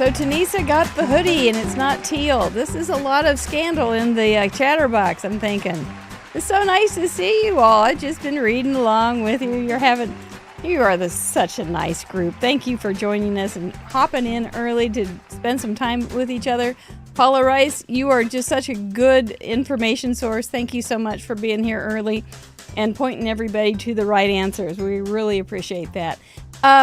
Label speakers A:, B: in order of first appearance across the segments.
A: So Tanisa got the hoodie and it's not teal. This is a lot of scandal in the chatterbox, I'm thinking. It's so nice to see you all. I've just been reading along with you. You are such a nice group. Thank you for joining us and hopping in early to spend some time with each other. Paula Rice, you are just such a good information source. Thank you so much for being here early and pointing everybody to the right answers. We really appreciate that.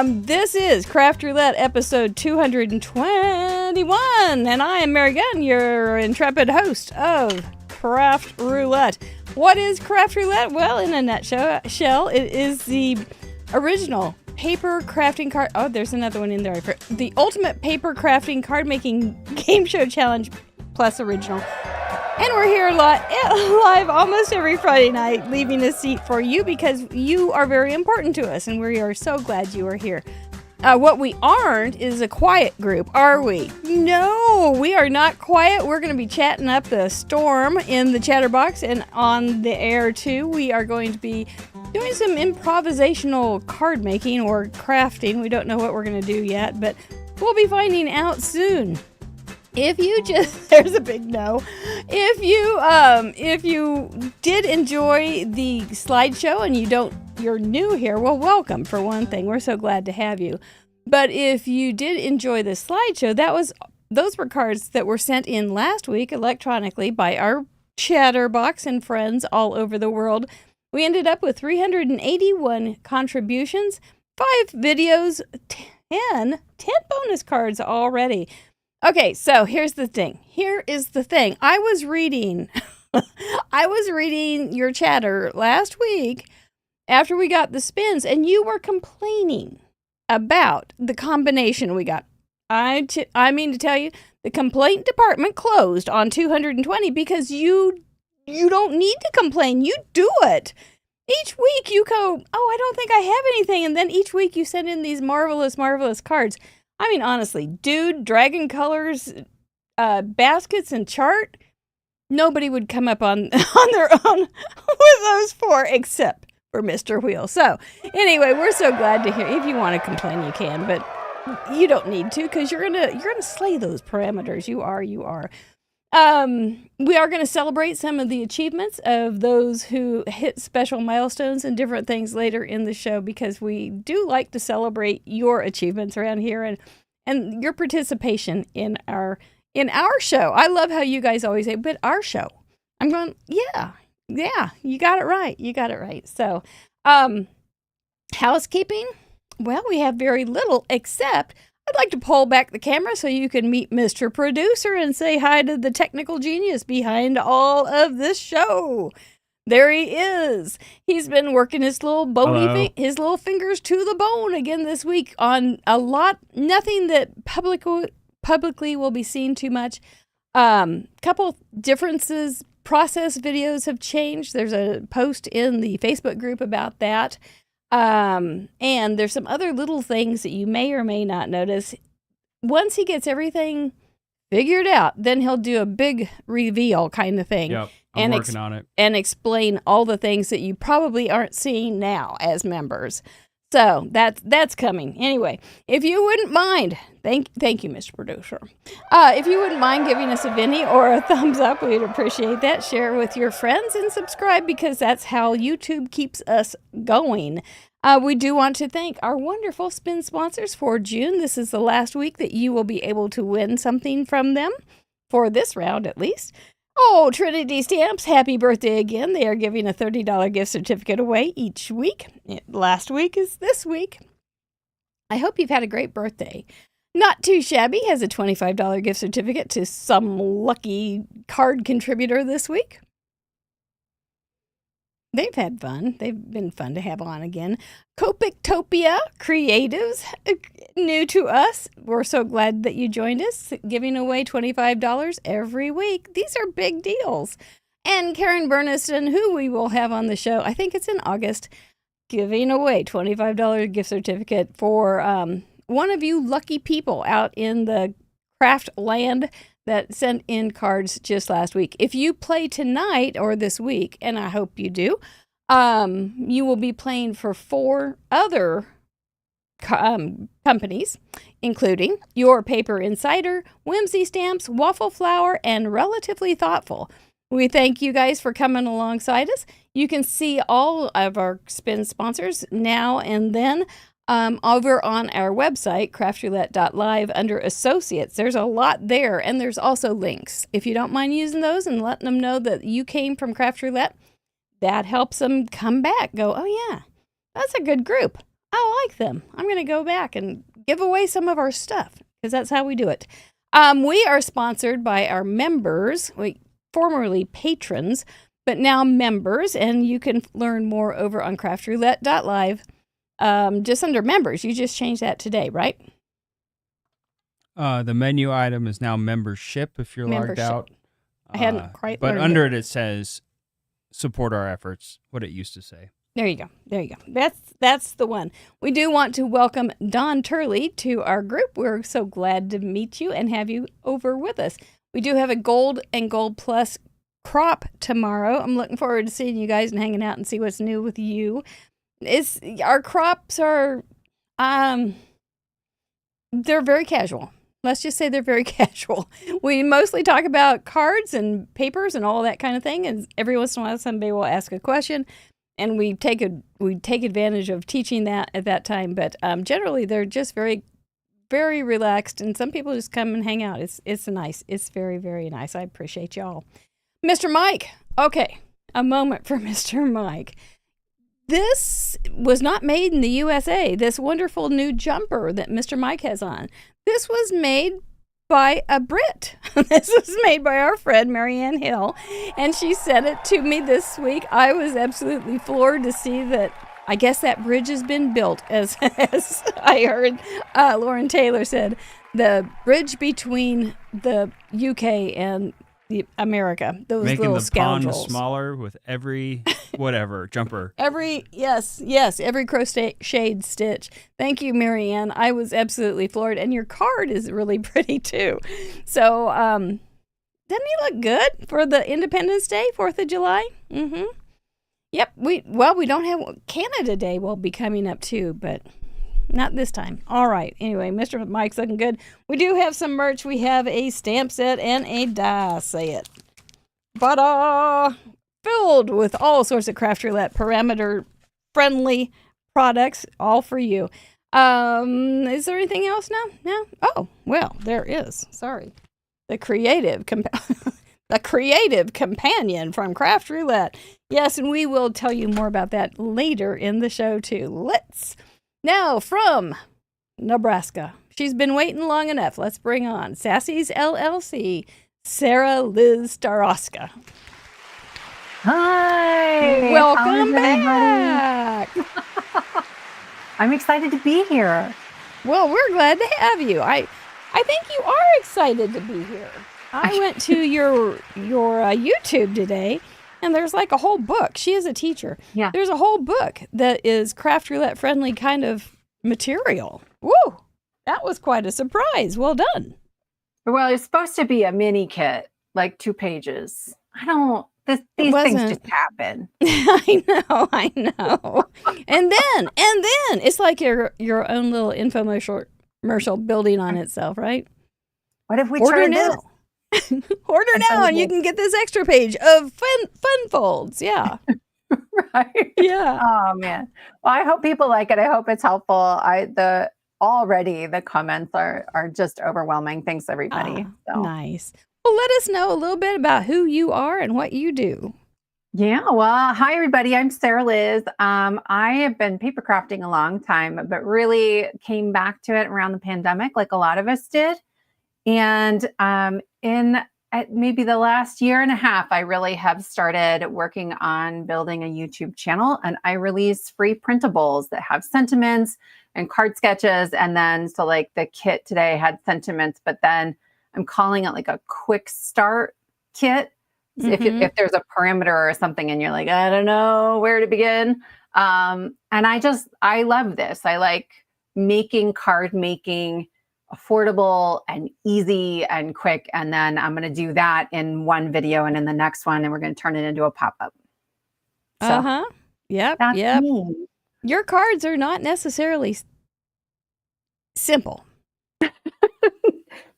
A: This is Craft Roulette episode 221, and I am Mary Gunn, your intrepid host of Craft Roulette. What is Craft Roulette? Well, in a nutshell, it is the original paper crafting card. Oh, there's another one in there. The ultimate paper crafting card making game show challenge plus original. And we're here live almost every Friday night, leaving a seat for you because you are very important to us, and we are so glad you are here. What we aren't is a quiet group, are we? No, we are not quiet. We're going to be chatting up the storm in the chatterbox and on the air, too. We are going to be doing some improvisational card making or crafting. We don't know what we're going to do yet, but we'll be finding out soon. There's a big no. If you did enjoy the slideshow and you're new here, well, welcome for one thing. We're so glad to have you. But if you did enjoy the slideshow, those were cards that were sent in last week electronically by our chatterbox and friends all over the world. We ended up with 381 contributions, 5 videos, 10 bonus cards already. Okay, so here's the thing. I was reading your chatter last week after we got the spins, and you were complaining about the combination we got. I mean to tell you, the complaint department closed on 220 because you don't need to complain. You do it. Each week you go, I don't think I have anything, and then each week you send in these marvelous, marvelous cards. I mean, honestly, dude, Dragon Colors, baskets, and chart, nobody would come up on their own with those 4 except for Mr. Wheel. So, anyway, we're so glad to hear. If you want to complain, you can, but you don't need to because you're gonna slay those parameters. You are. We are going to celebrate some of the achievements of those who hit special milestones and different things later in the show because we do like to celebrate your achievements around here and your participation in our show. I love how you guys always say, but our show. I'm going, yeah, you got it right. So, housekeeping. Well, we have very little except I'd like to pull back the camera so you can meet Mr. Producer and say hi to the technical genius behind all of this show. There he is. He's been working his little his little fingers to the bone again this week on nothing that publicly will be seen too much. Couple differences. Process videos have changed. There's a post in the Facebook group about that. And there's some other little things that you may or may not notice. Once he gets everything figured out, then he'll do a big reveal kind of thing.
B: Yep, I'm working on it.
A: And explain all the things that you probably aren't seeing now as members. So that's coming. Anyway, if you wouldn't mind, thank you, Mr. Producer. If you wouldn't mind giving us a Vinny or a thumbs up, we'd appreciate that. Share with your friends and subscribe because that's how YouTube keeps us going. We do want to thank our wonderful spin sponsors for June. This is the last week that you will be able to win something from them, for this round at least. Oh, Trinity Stamps, happy birthday again. They are giving a $30 gift certificate away each week. Last week is this week. I hope you've had a great birthday. Not Too Shabby has a $25 gift certificate to some lucky card contributor this week. They've had fun. They've been fun to have on again. Copictopia Creatives, new to us. We're so glad that you joined us, giving away $25 every week. These are big deals. And Karen Burniston, who we will have on the show, I think it's in August, giving away $25 gift certificate for one of you lucky people out in the craft land that sent in cards just last week. If you play tonight or this week, and I hope you do, you will be playing for 4 other companies, including Your Paper Insider, Whimsy Stamps, Waffle Flower, and Relatively Thoughtful. We thank you guys for coming alongside us. You can see all of our spin sponsors now and then over on our website, craftroulette.live, under Associates. There's a lot there, and there's also links. If you don't mind using those and letting them know that you came from Craft Roulette, that helps them come back. Go, oh yeah, that's a good group. I like them. I'm going to go back and give away some of our stuff, because that's how we do it. We are sponsored by our members, formerly patrons, but now members, and you can learn more over on craftroulette.live. Just under members. You just changed that today, right?
B: The menu item is now membership if you're logged out.
A: I hadn't quite
B: But
A: learned
B: under it says support our efforts, what it used to say.
A: There you go. There you go. That's the one. We do want to welcome Don Turley to our group. We're so glad to meet you and have you over with us. We do have a Gold and Gold Plus crop tomorrow. I'm looking forward to seeing you guys and hanging out and see what's new with you. Our crops are, they're very casual. Let's just say they're very casual. We mostly talk about cards and papers and all that kind of thing. And every once in a while, somebody will ask a question, and we take advantage of teaching that at that time. But generally, they're just very, very relaxed. And some people just come and hang out. It's nice. It's very, very nice. I appreciate y'all. Mr. Mike. Okay, a moment for Mr. Mike. This was not made in the USA, this wonderful new jumper that Mr. Mike has on. This was made by a Brit. This was made by our friend, Marianne Hill, and she sent it to me this week. I was absolutely floored to see that. I guess that bridge has been built, as I heard Lauren Taylor said. The bridge between the UK and America, those
B: making
A: little
B: the
A: scoundrels.
B: pond smaller with every whatever jumper.
A: Yes, every crocheted stitch. Thank you, Marianne. I was absolutely floored, and your card is really pretty too. So, doesn't he look good for the Independence Day, 4th of July? Mm-hmm. Yep. We don't have Canada Day. Will be coming up too, but not this time. All right. Anyway, Mr. Mike's looking good. We do have some merch. We have a stamp set and a die set. But filled with all sorts of Craft Roulette parameter-friendly products, all for you. Is there anything else now? No? Oh, well, there is. Sorry. The creative companion from Craft Roulette. Yes, and we will tell you more about that later in the show, too. Let's... Now, from Nebraska, she's been waiting long enough. Let's bring on Sassy's LLC, Sara Lihz Staroska.
C: Hi.
A: Welcome back.
C: I'm excited to be here.
A: Well, we're glad to have you. I think you are excited to be here. I went to your YouTube today, and there's like a whole book. She is a teacher.
C: Yeah.
A: There's a whole book that is Craft Roulette friendly kind of material. Woo! That was quite a surprise. Well done.
C: Well, it's supposed to be a mini kit, like 2 pages. These things just happen.
A: I know. And then it's like your own little infomercial building on itself, right?
C: What if we try this?
A: Order now, and you can get this extra page of fun folds. Yeah.
C: Right.
A: Yeah.
C: Oh man. Well, I hope people like it. I hope it's helpful. Already the comments are just overwhelming. Thanks everybody.
A: Nice. Well, let us know a little bit about who you are and what you do.
C: Yeah. Well, hi everybody. I'm Sara Lihz. I have been paper crafting a long time, but really came back to it around the pandemic, like a lot of us did. And maybe the last year and a half, I really have started working on building a YouTube channel, and I release free printables that have sentiments and card sketches. And then, so like the kit today had sentiments, but then I'm calling it like a quick start kit. So if there's a parameter or something and you're like, I don't know where to begin. And I love this. I like card making affordable and easy and quick. And then I'm going to do that in one video and in the next one, and we're going to turn it into a pop-up.
A: So, Yep.
C: Me.
A: Your cards are not necessarily simple.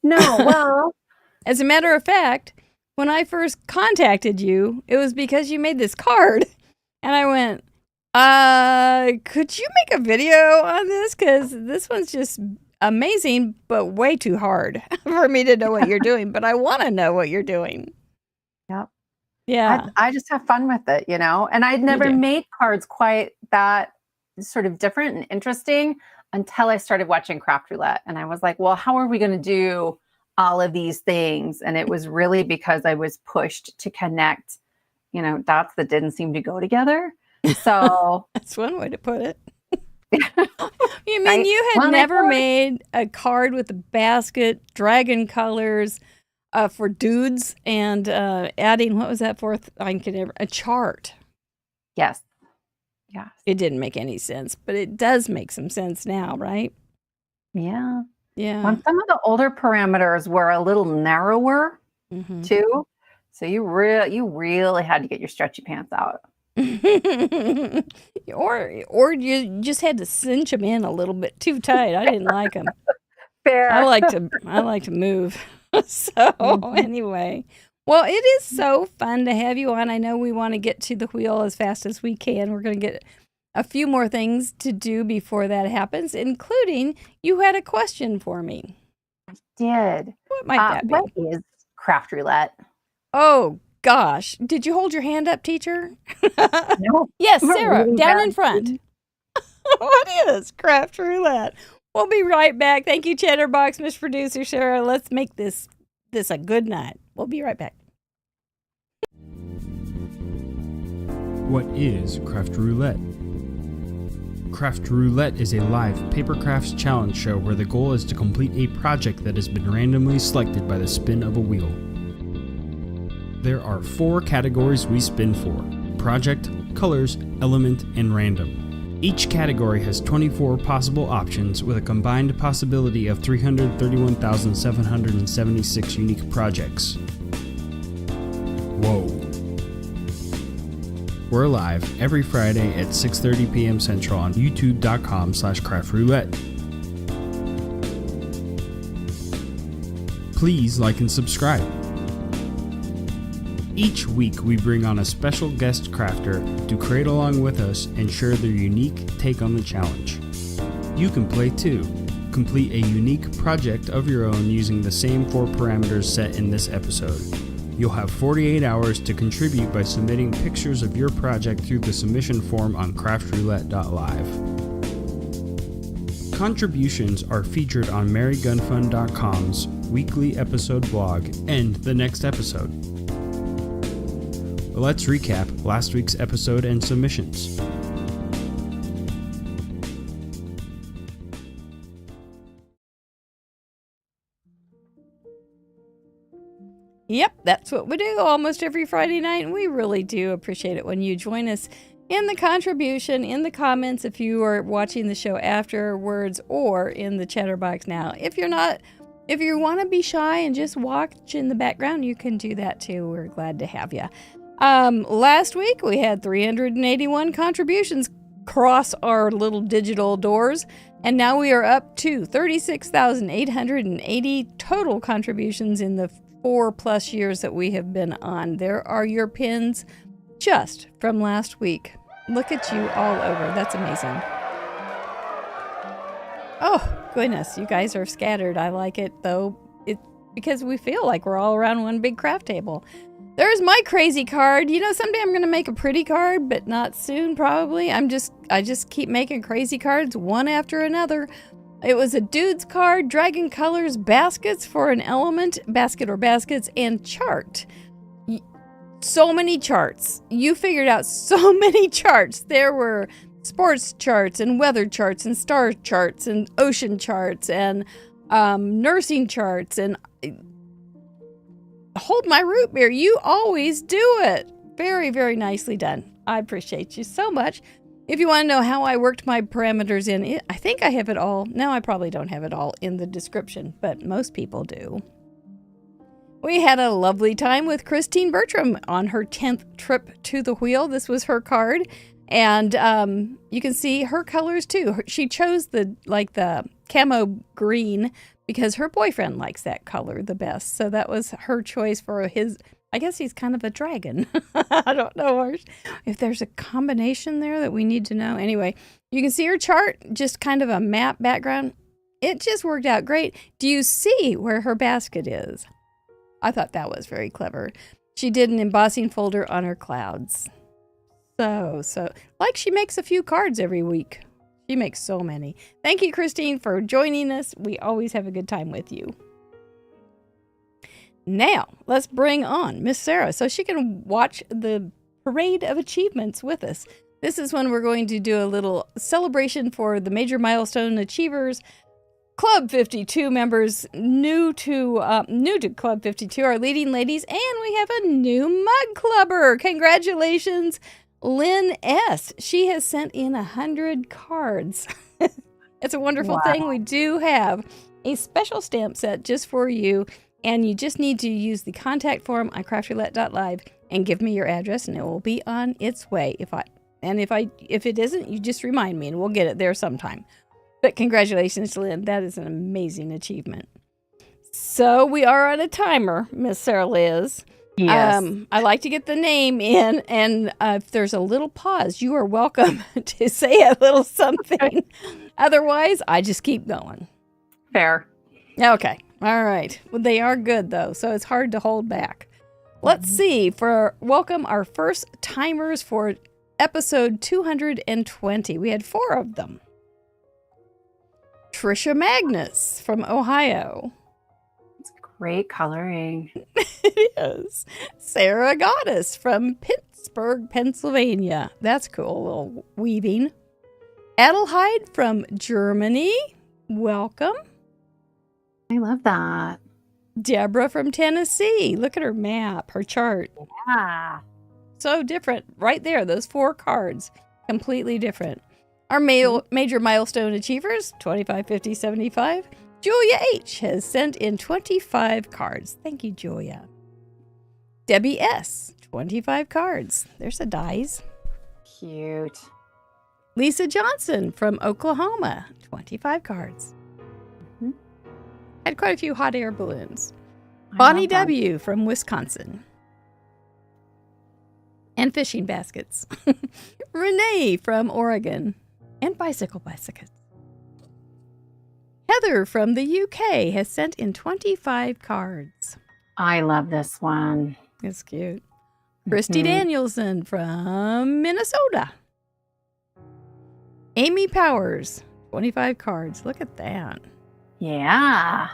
C: No, well,
A: As a matter of fact, when I first contacted you, it was because you made this card. And I went, could you make a video on this? Because this one's just amazing, but way too hard for me to know what you're doing. But I want to know what you're doing.
C: Yep.
A: Yeah.
C: I just have fun with it, and I'd never made cards quite that sort of different and interesting until I started watching Craft Roulette. And I was like, well, how are we going to do all of these things? And it was really because I was pushed to connect, dots that didn't seem to go together. So
A: that's one way to put it. You mean
C: right?
A: You had never made a card with a basket, dragon colors, for dudes, and adding, what was that fourth? A chart.
C: Yes. Yes.
A: It didn't make any sense, but it does make some sense now, right?
C: Yeah.
A: Yeah.
C: When some of the older parameters were a little narrower too. So you really had to get your stretchy pants out.
A: or you just had to cinch them in a little bit too tight. I didn't like them.
C: Fair.
A: I like to move. So anyway, well, it is so fun to have you on. I know we want to get to the wheel as fast as we can. We're going to get a few more things to do before that happens, including you had a question for me.
C: I did.
A: What might that be?
C: What is Craft Roulette?
A: Oh, gosh. Did you hold your hand up, teacher?
C: No.
A: Yes, Sarah, really down in front. What is Craft Roulette? We'll be right back. Thank you, Chatterbox, Miss Producer Sara. Let's make this a good night. We'll be right back.
B: What is Craft Roulette? Craft Roulette is a live paper crafts challenge show where the goal is to complete a project that has been randomly selected by the spin of a wheel. There are 4 categories we spin for: project, colors, element, and random. Each category has 24 possible options with a combined possibility of 331,776 unique projects. Whoa. We're live every Friday at 6:30 p.m. Central on youtube.com/craftroulette. Please like and subscribe. Each week we bring on a special guest crafter to create along with us and share their unique take on the challenge. You can play too. Complete a unique project of your own using the same 4 parameters set in this episode. You'll have 48 hours to contribute by submitting pictures of your project through the submission form on craftroulette.live. Contributions are featured on marygunfund.com's weekly episode blog and the next episode. Let's recap last week's episode and submissions.
A: Yep, that's what we do almost every Friday night, and we really do appreciate it when you join us in the contribution, in the comments if you are watching the show afterwards, or in the chatterbox now. If you want to be shy and just watch in the background, you can do that too. We're glad to have you. Last week we had 381 contributions cross our little digital doors, and now we are up to 36,880 total contributions in the 4+ years that we have been on. There are your pins just from last week. Look at you all over. That's amazing. Oh, goodness. You guys are scattered. I like it, though. It's because we feel like we're all around one big craft table. There's my crazy card. Someday I'm going to make a pretty card, but not soon, probably. I just keep making crazy cards one after another. It was a dude's card, dragon colors, baskets for an element, basket or baskets, and chart. So many charts. You figured out so many charts. There were sports charts and weather charts and star charts and ocean charts and nursing charts and hold my root beer. You always do it. Very, very nicely done. I appreciate you so much. If you want to know how I worked my parameters in, I think I have it all. Now I probably don't have it all in the description, but most people do. We had a lovely time with Christine Bertram on her 10th trip to the wheel. This was her card, and you can see her colors too. She chose the camo green because her boyfriend likes that color the best. So that was her choice for his. I guess he's kind of a dragon. I don't know if there's a combination there that we need to know. Anyway, you can see her chart, just kind of a map background. It just worked out great. Do you see where her basket is? I thought that was very clever. She did an embossing folder on her clouds. So, like she makes a few cards every week. She makes so many. Thank you, Christine, for joining us. We always have a good time with you. Now, let's bring on Miss Sara so she can watch the parade of achievements with us. This is when we're going to do a little celebration for the major milestone achievers. Club 52 members new to Club 52 are leading ladies, and we have a new mug clubber. Congratulations, Lynn S. She has sent in 100 cards. It's a wonderful thing. We do have a special stamp set just for you. And you just need to use the contact form on craftroulette.live and give me your address, and it will be on its way. If it isn't, you just remind me, and we'll get it there sometime. But congratulations, Lynn. That is an amazing achievement. So we are on a timer, Miss Sara Liz.
C: Yes.
A: I like to get the name in, and if there's a little pause, you are welcome to say a little something. Otherwise, I just keep going.
C: Fair.
A: Okay. All right. Well, they are good, though, so it's hard to hold back. Let's see. Welcome our first timers for episode 220. We had 4 of them. Trisha Magnus from Ohio.
C: It's great coloring.
A: It is. Sarah Goddess from Pittsburgh, Pennsylvania. That's cool. A little weaving. Adelheid from Germany. Welcome.
C: I love that.
A: Deborah from Tennessee. Look at her map, her chart.
C: Yeah.
A: So different. Right there, those 4 cards. Completely different. Our major milestone achievers, 25, 50, 75. Julia H. has sent in 25 cards. Thank you, Julia. Debbie S. 25 cards. There's a dice.
C: Cute.
A: Lisa Johnson from Oklahoma. 25 cards. Had quite a few hot air balloons. Bonnie W. from Wisconsin. And fishing baskets. Renee from Oregon. And bicycle baskets. Heather from the UK has sent in 25 cards.
C: I love this one.
A: It's cute. Christy Danielson from Minnesota. Amy Powers, 25 cards. Look at that.
C: Yeah.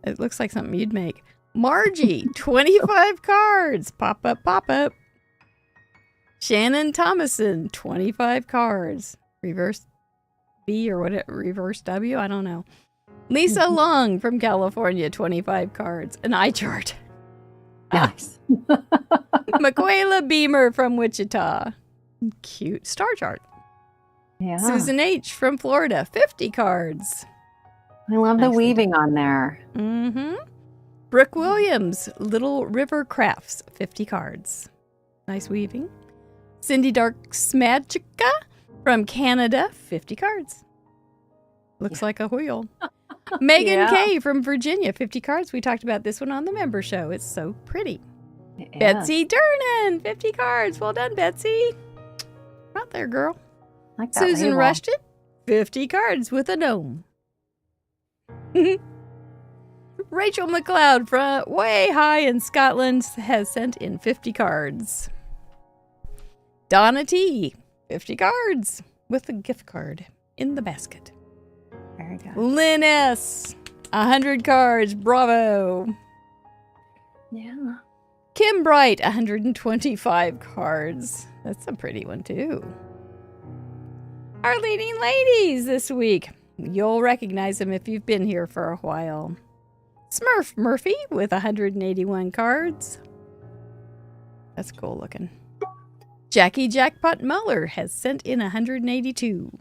A: It looks like something you'd make. Margie, 25 cards. Pop up, pop up. Shannon Thomason, 25 cards. Reverse B or whatever, reverse W, I don't know. Lisa Long from California, 25 cards. An eye chart.
C: Nice.
A: Michaela Beamer from Wichita. Cute star chart.
C: Yeah.
A: Susan H. from Florida, 50 cards.
C: I love the weaving on there.
A: Mm-hmm. Brooke Williams, Little River Crafts, 50 cards. Nice weaving. Cindy Darks Magica from Canada, 50 cards. Looks like a wheel. Megan K. from Virginia, 50 cards. We talked about this one on the member show. It's so pretty. Betsy Durnan, 50 cards. Well done, Betsy. Out there, girl.
C: Like that
A: Susan
C: label.
A: Rushton, 50 cards with a gnome. Rachel McLeod from way high in Scotland has sent in 50 cards. Donna T, 50 cards with a gift card in the basket.
C: Very good.
A: Lynn S, 100 cards. Bravo.
C: Yeah.
A: Kim Bright, 125 cards. That's a pretty one, too. Our leading ladies this week. You'll recognize them if you've been here for a while. Smurf Murphy with 181 cards. That's cool looking. Jackie Jackpot Muller has sent in 182.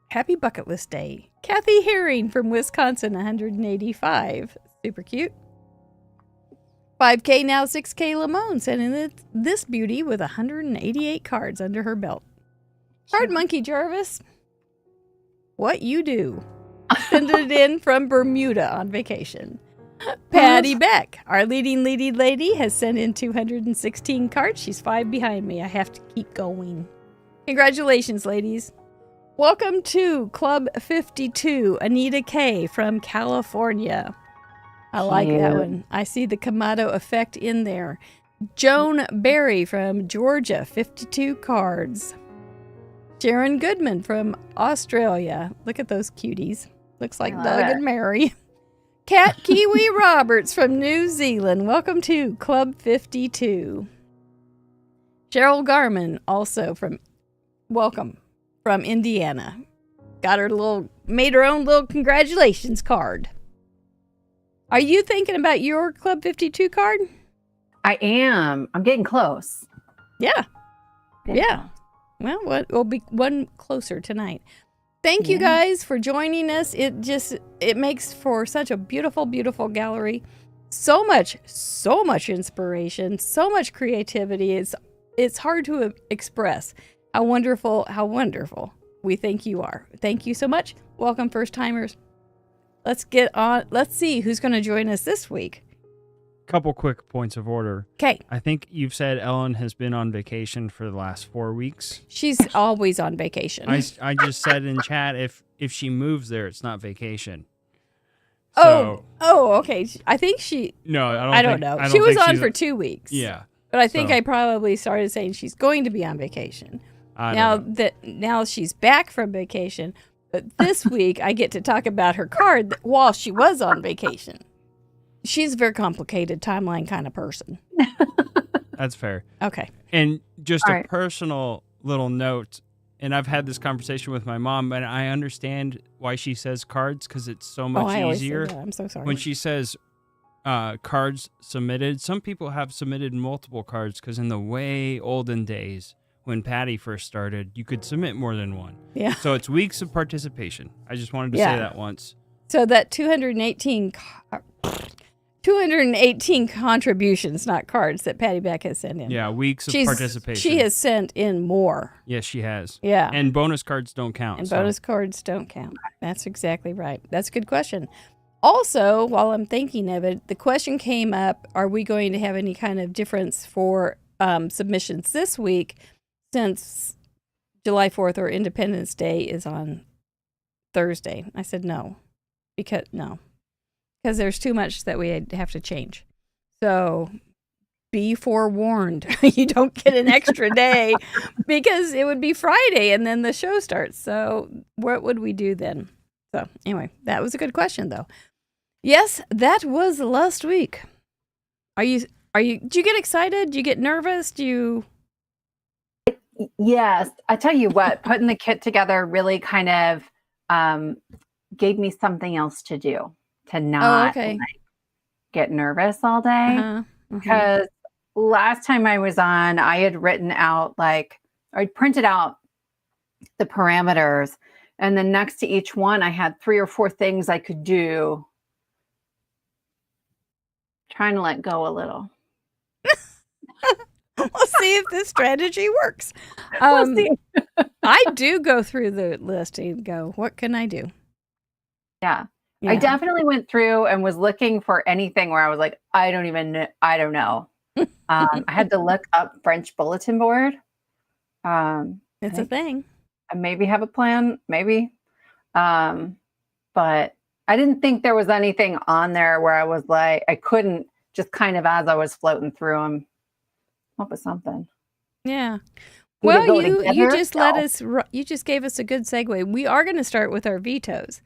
A: Happy Bucket List Day. Kathy Herring from Wisconsin, 185. Super cute. 5K now 6K Lamone sent in this beauty with 188 cards under her belt. Hard Monkey Jarvis. what you do. Send it in from Bermuda on vacation. Patty Beck, our leading lady, has sent in 216 cards. She's 5 behind me. I have to keep going. Congratulations, ladies. Welcome to Club 52, Anita K. from California. I like that one. I see the Kamado effect in there. Joan Berry from Georgia, 52 cards. Sharon Goodman from Australia. Look at those cuties. Looks like Doug and Mary. Kat Kiwi Roberts from New Zealand. Welcome to Club 52. Cheryl Garman, also from Indiana. Made her own little congratulations card. Are you thinking about your Club 52 card?
C: I am. I'm getting close.
A: Yeah. Well, we'll be one closer tonight. Thank you guys for joining us. It makes for such a beautiful, beautiful gallery. So much inspiration, so much creativity. It's hard to express how wonderful we think you are. Thank you so much. Welcome, first timers. Let's get on. Let's see who's going to join us this week.
B: Couple quick points of order.
A: Okay.
B: I think you've said Ellen has been on vacation for the last 4 weeks.
A: She's always on vacation.
B: I just said in chat if she moves there, it's not vacation.
A: Oh, okay. I think she.
B: No,
A: I don't know. She was on for 2 weeks.
B: Yeah.
A: But I think I probably started saying she's going to be on vacation. Now she's back from vacation. But this week I get to talk about her card while she was on vacation. She's a very complicated timeline kind of person.
B: That's fair.
A: Okay.
B: And just a personal little note, and I've had this conversation with my mom, and I understand why she says cards because it's so much easier.
A: I'm so sorry.
B: When she says cards submitted, some people have submitted multiple cards because in the way olden days, when Patty first started, you could submit more than one.
A: Yeah.
B: So it's weeks of participation. I just wanted to say that once.
A: So that 218 contributions, not cards, that Patty Beck has sent in.
B: Yeah, weeks of participation.
A: She has sent in more.
B: Yes, she has.
A: Yeah.
B: And bonus cards don't count.
A: And bonus cards don't count. That's exactly right. That's a good question. Also, while I'm thinking of it, the question came up, are we going to have any kind of difference for submissions this week since July 4th or Independence Day is on Thursday? I said no. Because there's too much that we have to change. So be forewarned. You don't get an extra day because it would be Friday and then the show starts. So what would we do then? So anyway, that was a good question though. Yes, that was last week. Did you get excited? Do you get nervous?
C: Yes. I tell you what, putting the kit together really kind of gave me something else to do. To not get nervous all day. Because last time I was on, I had written out I printed out the parameters, and then next to each one, I had 3 or 4 things I could do. Trying to let go a little.
A: We'll see if this strategy works. I do go through the list and go, what can I do?
C: Yeah. I definitely went through and was looking for anything where I was like, I don't know. I had to look up French bulletin board.
A: It's a thing.
C: I maybe have a plan, maybe. But I didn't think there was anything on there where I was like, I couldn't just kind of as I was floating through them, come up with something.
A: Yeah. Well, you just you just gave us a good segue. We are going to start with our vetoes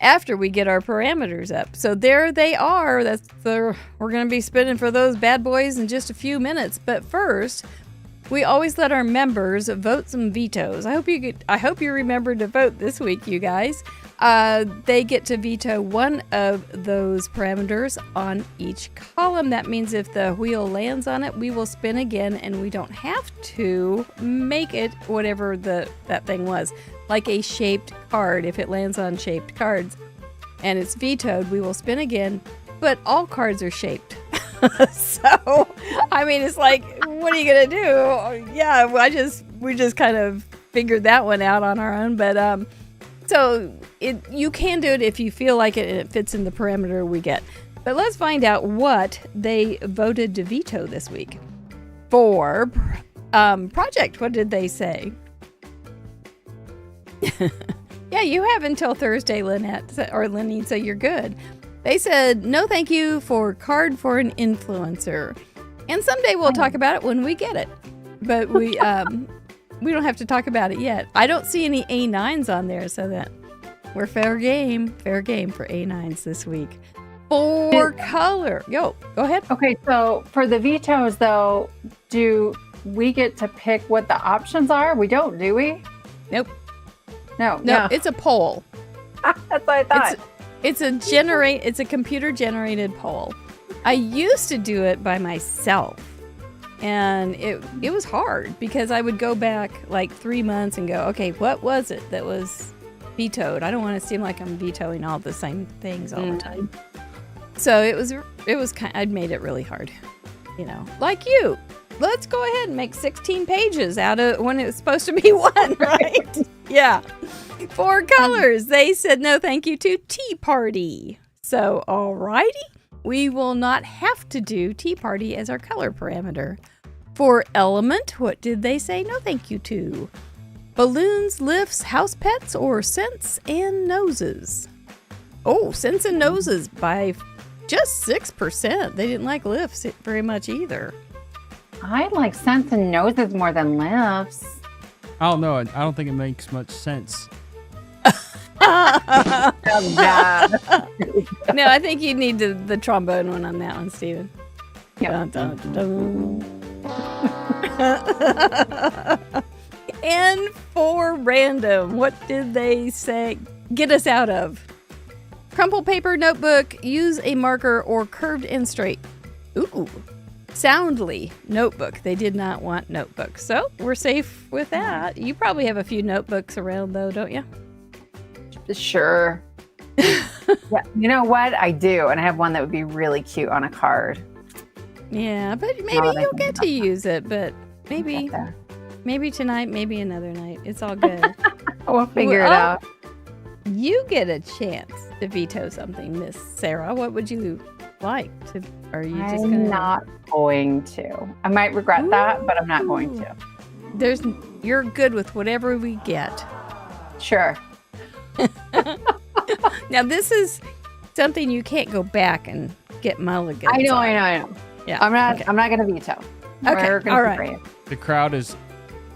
A: after we get our parameters up. So there they are. We're going to be spinning for those bad boys in just a few minutes. But first, we always let our members vote some vetoes. I hope you remembered to vote this week, you guys. They get to veto one of those parameters on each column. That means if the wheel lands on it, we will spin again, and we don't have to make it whatever that thing was. Like a shaped card. If it lands on shaped cards and it's vetoed, we will spin again, but all cards are shaped. So, I mean, it's like, what are you going to do? Yeah, we just kind of figured that one out on our own, but So you can do it if you feel like it and it fits in the parameter we get. But let's find out what they voted to veto this week. For project, what did they say? Yeah, you have until Thursday, Lynette, or Lenny, so you're good. They said, no thank you for card for an influencer. And someday we'll talk about it when we get it. But we don't have to talk about it yet. I don't see any A9s on there, so that we're fair game for A9s this week. For color. Yo, go ahead.
C: Okay, so for the vetoes, though, do we get to pick what the options are? We don't, do we?
A: Nope.
C: No,
A: it's a poll.
C: That's what I thought.
A: It's a computer generated poll. I used to do it by myself, and it was hard because I would go back like 3 months and go, okay, what was it that was vetoed? I don't want to seem like I'm vetoing all the same things all the time. So it was kind. I'd made it really hard, like you. Let's go ahead and make 16 pages out of when it was supposed to be one, right? Yeah. For colors, they said no thank you to Tea Party. So, alrighty, we will not have to do Tea Party as our color parameter. For element, what did they say no thank you to? Balloons, lifts, house pets, or scents and noses? Oh, scents and noses by just 6%. They didn't like lifts very much either.
C: I like scents and noses more than lifts.
B: I don't know. I don't think it makes much sense.
C: Yeah.
A: No, I think you need the trombone one on that one, Steven.
C: Yep.
A: Dun, dun, dun, dun. And for random, what did they say? Get us out of. Crumple paper, notebook, use a marker, or curved and straight. Ooh. Soundly, notebook. They did not want notebook. So we're safe with that. You probably have a few notebooks around though, don't you?
C: Sure. Yeah, you know what? I do. And I have one that would be really cute on a card.
A: Yeah, but maybe you'll get to use it, but maybe tonight, maybe another night. It's all good.
C: We'll figure it out.
A: You get a chance to veto something, Miss Sara. What would you like to? Are you just gonna?
C: I'm not going to. I might regret that, but I'm not going to.
A: You're good with whatever we get.
C: Sure.
A: Now this is something you can't go back and get mulligans.
C: I know.
A: Yeah.
C: I'm not going to veto.
A: Okay. All right.
B: The crowd is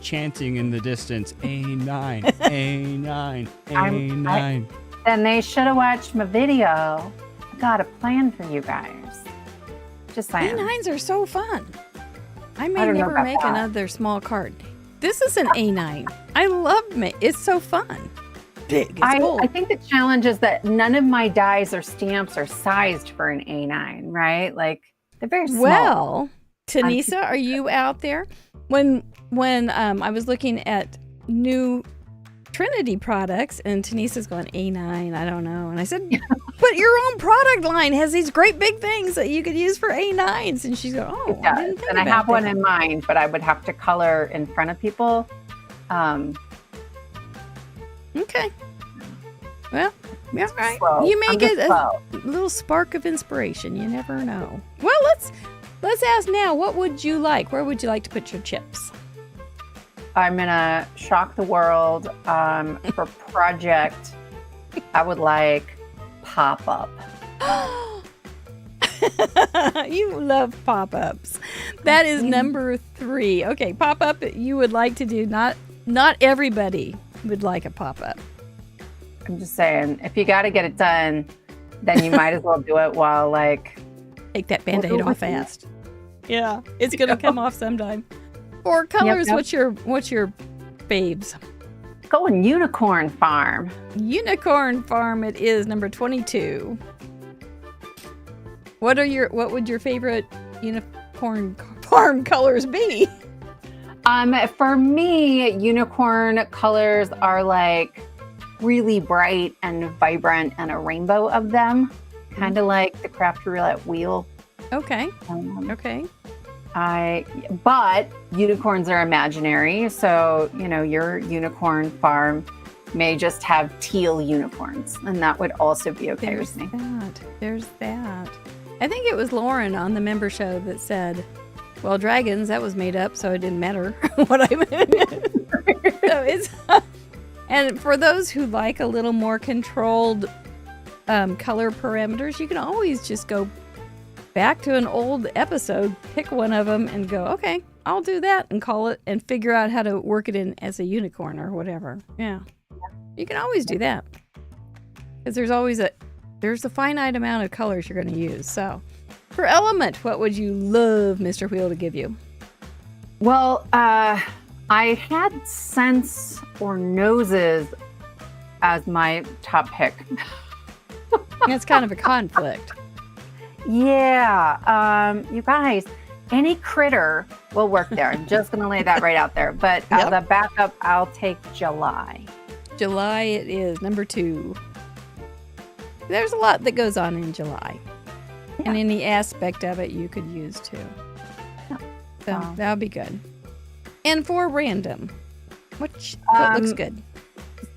B: chanting in the distance, A9, A9, A9.
C: Then they should have watched my video. I got a plan for you guys. Just saying.
A: A9s are so fun. I may never make another small card. This is an A9. I love it. It's so fun. Big.
C: I think the challenge is that none of my dies or stamps are sized for an A9, right? Like they're very small. Well,
A: Tanisa, are you out there? When I was looking at new Trinity products and Tanisa's going A9, I don't know. And I said, but your own product line has these great big things that you could use for A9s. And she's going, oh, I didn't think
C: and I have one in mind, but I would have to color in front of people.
A: Okay. Well, all right.
C: Slow.
A: You may get a little spark of inspiration. You never know. Well, let's ask now. What would you like? Where would you like to put your chips?
C: I'm gonna shock the world. For project, I would like pop-up.
A: You love pop-ups. That is number 3. Okay, pop-up you would like to do. Not everybody would like a pop-up.
C: I'm just saying, if you got to get it done, then you might as well do it while
A: take that Band-Aid off fast. Yeah, it's gonna come off sometime. For colors, yep. What's your faves?
C: Going Unicorn Farm.
A: Unicorn Farm. It is number 22. What would your favorite Unicorn Farm colors be?
C: For me, unicorn colors are like really bright and vibrant and a rainbow of them, kind of like the Craft Roulette wheel.
A: Okay. Okay.
C: But unicorns are imaginary, so your Unicorn Farm may just have teal unicorns, and that would also be okay with me.
A: There's that. I think it was Lauren on the member show that said, well, dragons, that was made up, so it didn't matter what I meant. So it's, and for those who like a little more controlled color parameters, you can always just go back to an old episode, pick one of them, and go, okay, I'll do that, and call it, and figure out how to work it in as a unicorn or whatever. Yeah. You can always do that. Because there's a finite amount of colors you're going to use. So, for element, what would you love Mr. Wheel to give you?
C: Well, I had scents or noses as my top pick.
A: It's kind of a conflict.
C: Yeah. You guys, any critter will work there. I'm just going to lay that right out there. But as a backup, I'll take July.
A: July it is, number 2. There's a lot that goes on in July. Yeah. And any aspect of it you could use too. Yeah. So that would be good. And for random, what looks good?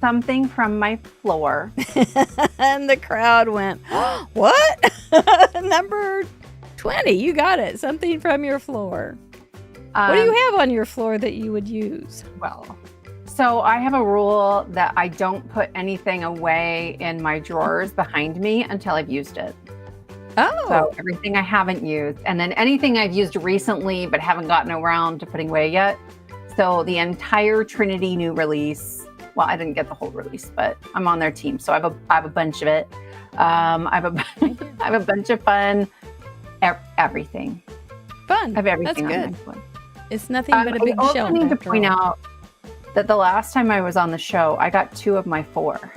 C: Something from my floor.
A: And the crowd went, oh, what? Number 20, you got it. Something from your floor. What do you have on your floor that you would use?
C: Well, so I have a rule that I don't put anything away in my drawers behind me until I've used it.
A: Oh.
C: So everything I haven't used, and then anything I've used recently but haven't gotten around to putting away yet. So the entire Trinity new release, well, I didn't get the whole release, but I'm on their team. So I have a bunch of it. I have a bunch of fun, everything.
A: Fun.
C: I have everything.
A: That's
C: on
A: good.
C: my floor.
A: It's nothing but a big
C: I
A: shelf.
C: also need to point out that the last time I was on the show, I got 2 of my 4.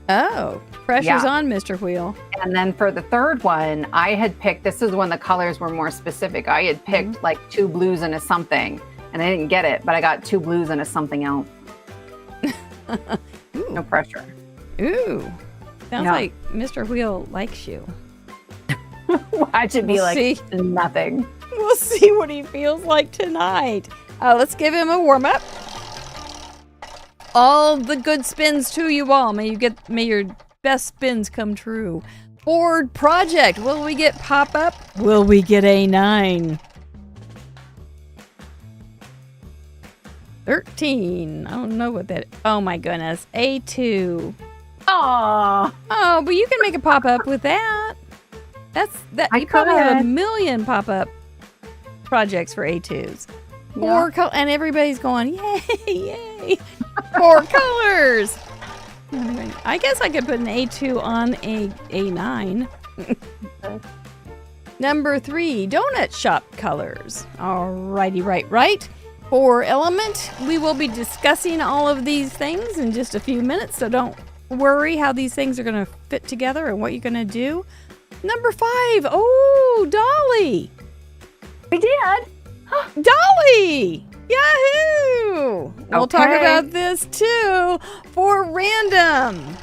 A: Oh, pressure's on, Mr. Wheel.
C: And then for the third one, I had picked, this is when the colors were more specific. I had picked like 2 blues and a something, and I didn't get it, but I got 2 blues and a something else. No pressure.
A: Ooh. Sounds like Mr. Wheel likes you.
C: Watch it be nothing.
A: We'll see what he feels like tonight. Let's give him a warm-up. All the good spins to you all. May your best spins come true. Board project. Will we get pop-up? Will we get a 9? 13. I don't know what that is. Oh my goodness. A2.
C: Aww.
A: Oh, but you can make a pop-up with that. You probably have a million pop-up projects for A2s. Yeah. And everybody's going, yay, yay. 4 colors. I guess I could put an A2 on a A9. Number 3, donut shop colors. Alrighty, right. For element, we will be discussing all of these things in just a few minutes, so don't worry how these things are going to fit together and what you're going to do. Number 5, oh, Dolly.
C: We did.
A: Dolly! Yahoo! We'll talk about this too for random.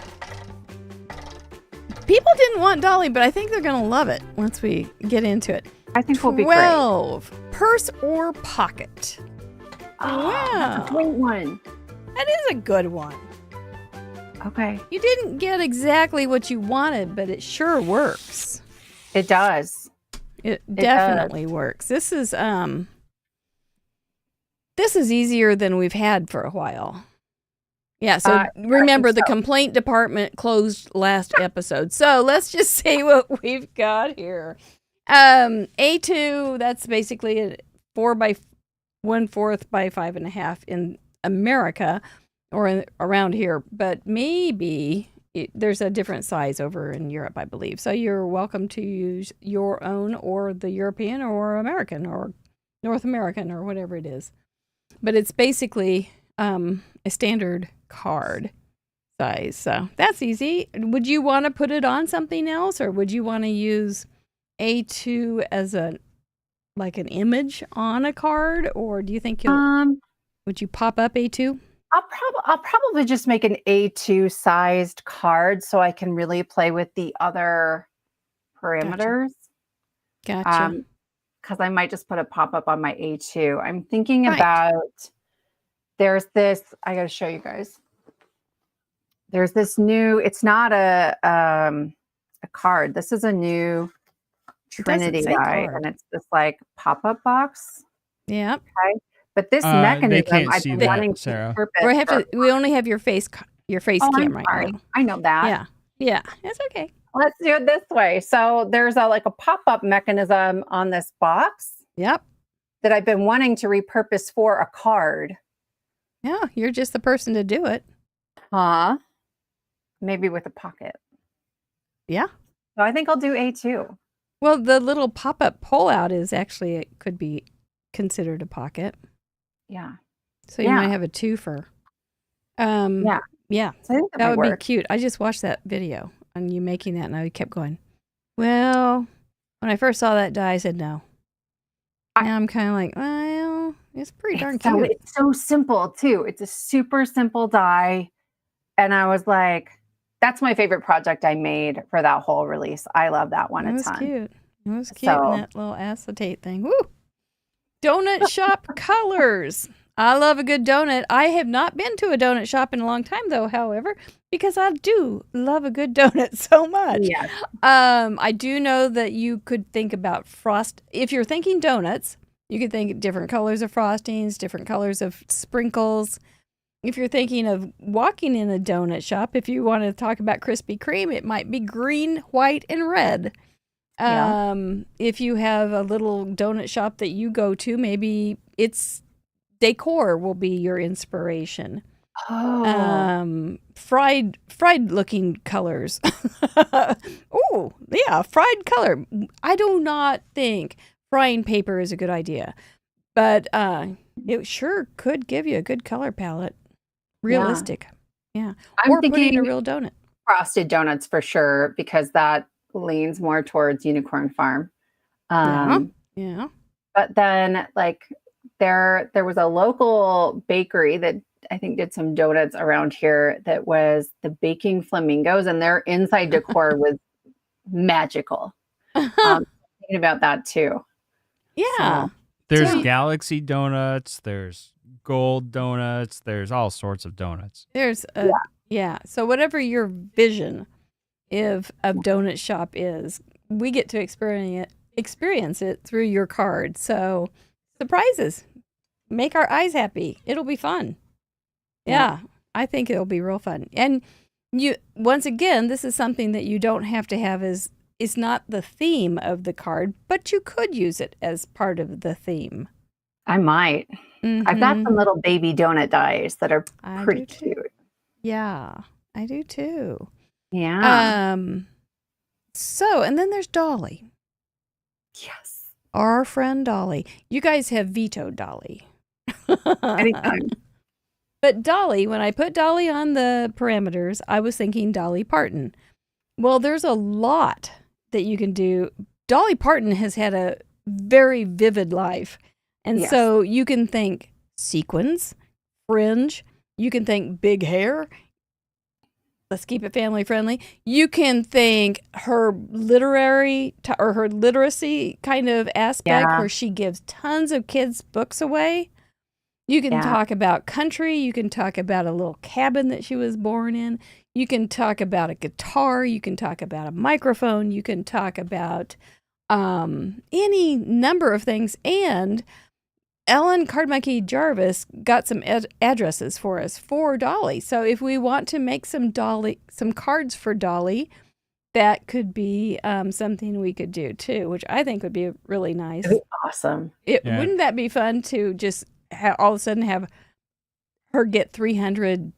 A: People didn't want Dolly, but I think they're going to love it once we get into it.
C: I think we'll be great.
A: 12, purse or pocket.
C: Oh,
A: wow.
C: That's a great one.
A: That is a good one.
C: Okay.
A: You didn't get exactly what you wanted, but it sure works.
C: It does.
A: It definitely works. This is easier than we've had for a while. Yeah, so remember the complaint department closed last episode. So let's just see what we've got here. A2, that's basically a 4 by 1/4 by 5.5 in America or around here, but maybe there's a different size over in Europe, I believe. So you're welcome to use your own or the European or American or North American or whatever it is. But it's basically a standard card size. So that's easy. Would you want to put it on something else, or would you want to use A2 as an image on a card, or do you think would you pop up A2?
C: I'll probably just make an A2 sized card so I can really play with the other parameters.
A: Gotcha.
C: Because I might just put a pop-up on my A2. I'm thinking about, there's this, I got to show you guys. there's this new, it's not a card. This is a new Trinity
A: say
C: die,
A: card.
C: and it's this like pop-up box.
A: Yeah.
C: Okay. But this
B: They
C: mechanism,
B: can't
C: I've
B: see
C: been
B: that,
C: wanting
B: Sarah.
C: to repurpose.
A: We only have your face
C: I'm
A: cam right
C: sorry.
A: now.
C: I know that.
A: Yeah. Yeah. It's okay.
C: Let's do it this way. So there's like a pop-up mechanism on this box
A: Yep.
C: that I've been wanting to repurpose for a card.
A: Yeah. You're just the person to do it.
C: Huh? Maybe with a pocket.
A: Yeah.
C: So I think I'll do A2.
A: Well, the little pop-up pull-out is actually, it could be considered a pocket.
C: Yeah.
A: So you
C: Yeah.
A: might have a twofer.
C: Yeah.
A: Yeah.
C: So I think
A: That would
C: might
A: be
C: work.
A: cute. I just watched that video on you making that, and I kept going, well, when I first saw that die, I said no. Now I'm kind of like, well, it's pretty darn cute.
C: It's so simple, too. It's a super simple die. And I was like, that's my favorite project I made for that whole release. I love that one
A: It
C: a
A: was
C: ton.
A: cute. It was cute,
C: So-
A: and that little acetate thing. Woo! Donut shop colors. I love a good donut. I have not been to a donut shop in a long time, though, however, because I do love a good donut so much.
C: Yes.
A: I do know that you could think about frost. If you're thinking donuts, you could think different colors of frostings, different colors of sprinkles. If you're thinking of walking in a donut shop, if you want to talk about Krispy Kreme, it might be green, white, and red.
C: Yeah.
A: If you have a little donut shop that you go to, maybe it's decor will be your inspiration.
C: Oh.
A: Fried looking colors. Oh, yeah, fried color. I do not think frying paper is a good idea, but it sure could give you a good color palette. Realistic. Yeah.
C: I'm
A: Or putting
C: thinking
A: a real donut.
C: frosted donuts for sure, because that leans more towards Unicorn Farm.
A: Yeah.
C: But then, like, there was a local bakery that I think did some donuts around here that was the Baking Flamingos, and their inside decor was magical. Thinking about that too.
A: Yeah.
C: So-
B: There's
A: So-
B: Galaxy donuts, there's gold donuts, there's all sorts of donuts.
A: There's a yeah. So whatever your vision of donut shop is, we get to experience it through your card. So surprises, make our eyes happy. It'll be fun. Yeah, I think it'll be real fun. And you, once again, this is something that you don't have to have as, it's not the theme of the card, but you could use it as part of the theme.
C: I might. I've got some little baby donut dies that are
A: I
C: pretty
A: do too.
C: cute.
A: Yeah, I do too.
C: Yeah.
A: So, and then there's Dolly,
C: Yes.
A: our friend Dolly. You guys have vetoed Dolly.
C: Anytime.
A: But Dolly, when I put Dolly on the parameters, I was thinking Dolly Parton. Well, there's a lot that you can do. Dolly Parton has had a very vivid life. And
C: Yes.
A: so you can think sequins, fringe, you can think big hair. Let's keep it family friendly. You can think her literary or her literacy kind of aspect
C: Yeah.
A: where she gives tons of kids' books away. You can
C: Yeah.
A: talk about country. You can talk about a little cabin that she was born in. You can talk about a guitar. You can talk about a microphone. You can talk about any number of things. And Ellen Cardmonkey Jarvis got some addresses for us for Dolly. So if we want to make some cards for Dolly, that could be something we could do too, which I think would be really nice.
C: It'd be awesome.
B: Yeah.
A: Wouldn't that be fun to just all of a sudden have her get 300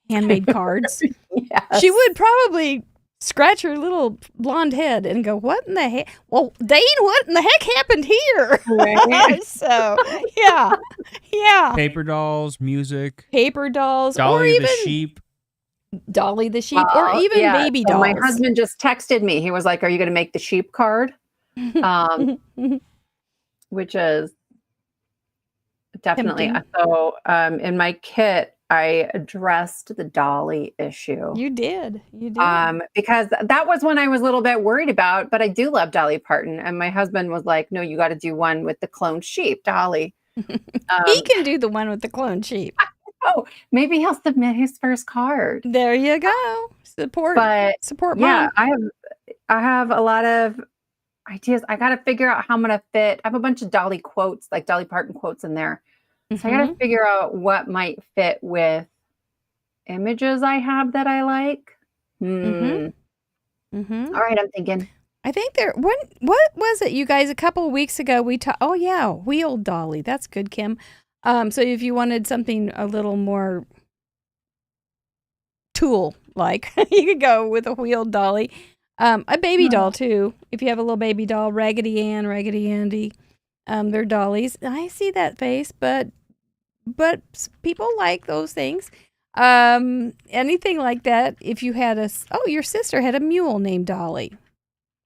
A: handmade cards?
C: Yes.
A: She would probably scratch her little blonde head and go, what in the heck? Well, Dane, what in the heck happened here?
C: Right.
A: So, yeah.
B: Paper dolls, music,
A: Paper dolls, or
B: Dolly
A: even
B: the sheep.
A: Dolly the sheep, or
C: Well,
A: even
C: yeah,
A: baby
C: so
A: dolls.
C: my husband just texted me. He was like, "Are you going to make the sheep card?" Which is definitely
A: Tempting.
C: so. In my kit, I addressed the Dolly issue.
A: You did.
C: Because that was one I was a little bit worried about, but I do love Dolly Parton, and my husband was like, "No, you got to do one with the cloned sheep, Dolly."
A: He can do the one with the clone sheep.
C: Oh, maybe he'll submit his first card.
A: There you go. Support
C: But
A: mom.
C: I have a lot of ideas. I got to figure out how I'm going to fit. I have a bunch of Dolly quotes, like Dolly Parton quotes in there. So I got to figure out what might fit with images I have that I like. All right, I'm thinking.
A: I think what was it, you guys? A couple of weeks ago, we talked. Oh yeah, wheeled dolly. That's good, Kim. So if you wanted something a little more tool-like, you could go with a wheeled dolly. A baby doll too. If you have a little baby doll, Raggedy Ann, Raggedy Andy, they're dollies. I see that face, but people like those things. Anything like that. If you had your sister had a mule named Dolly.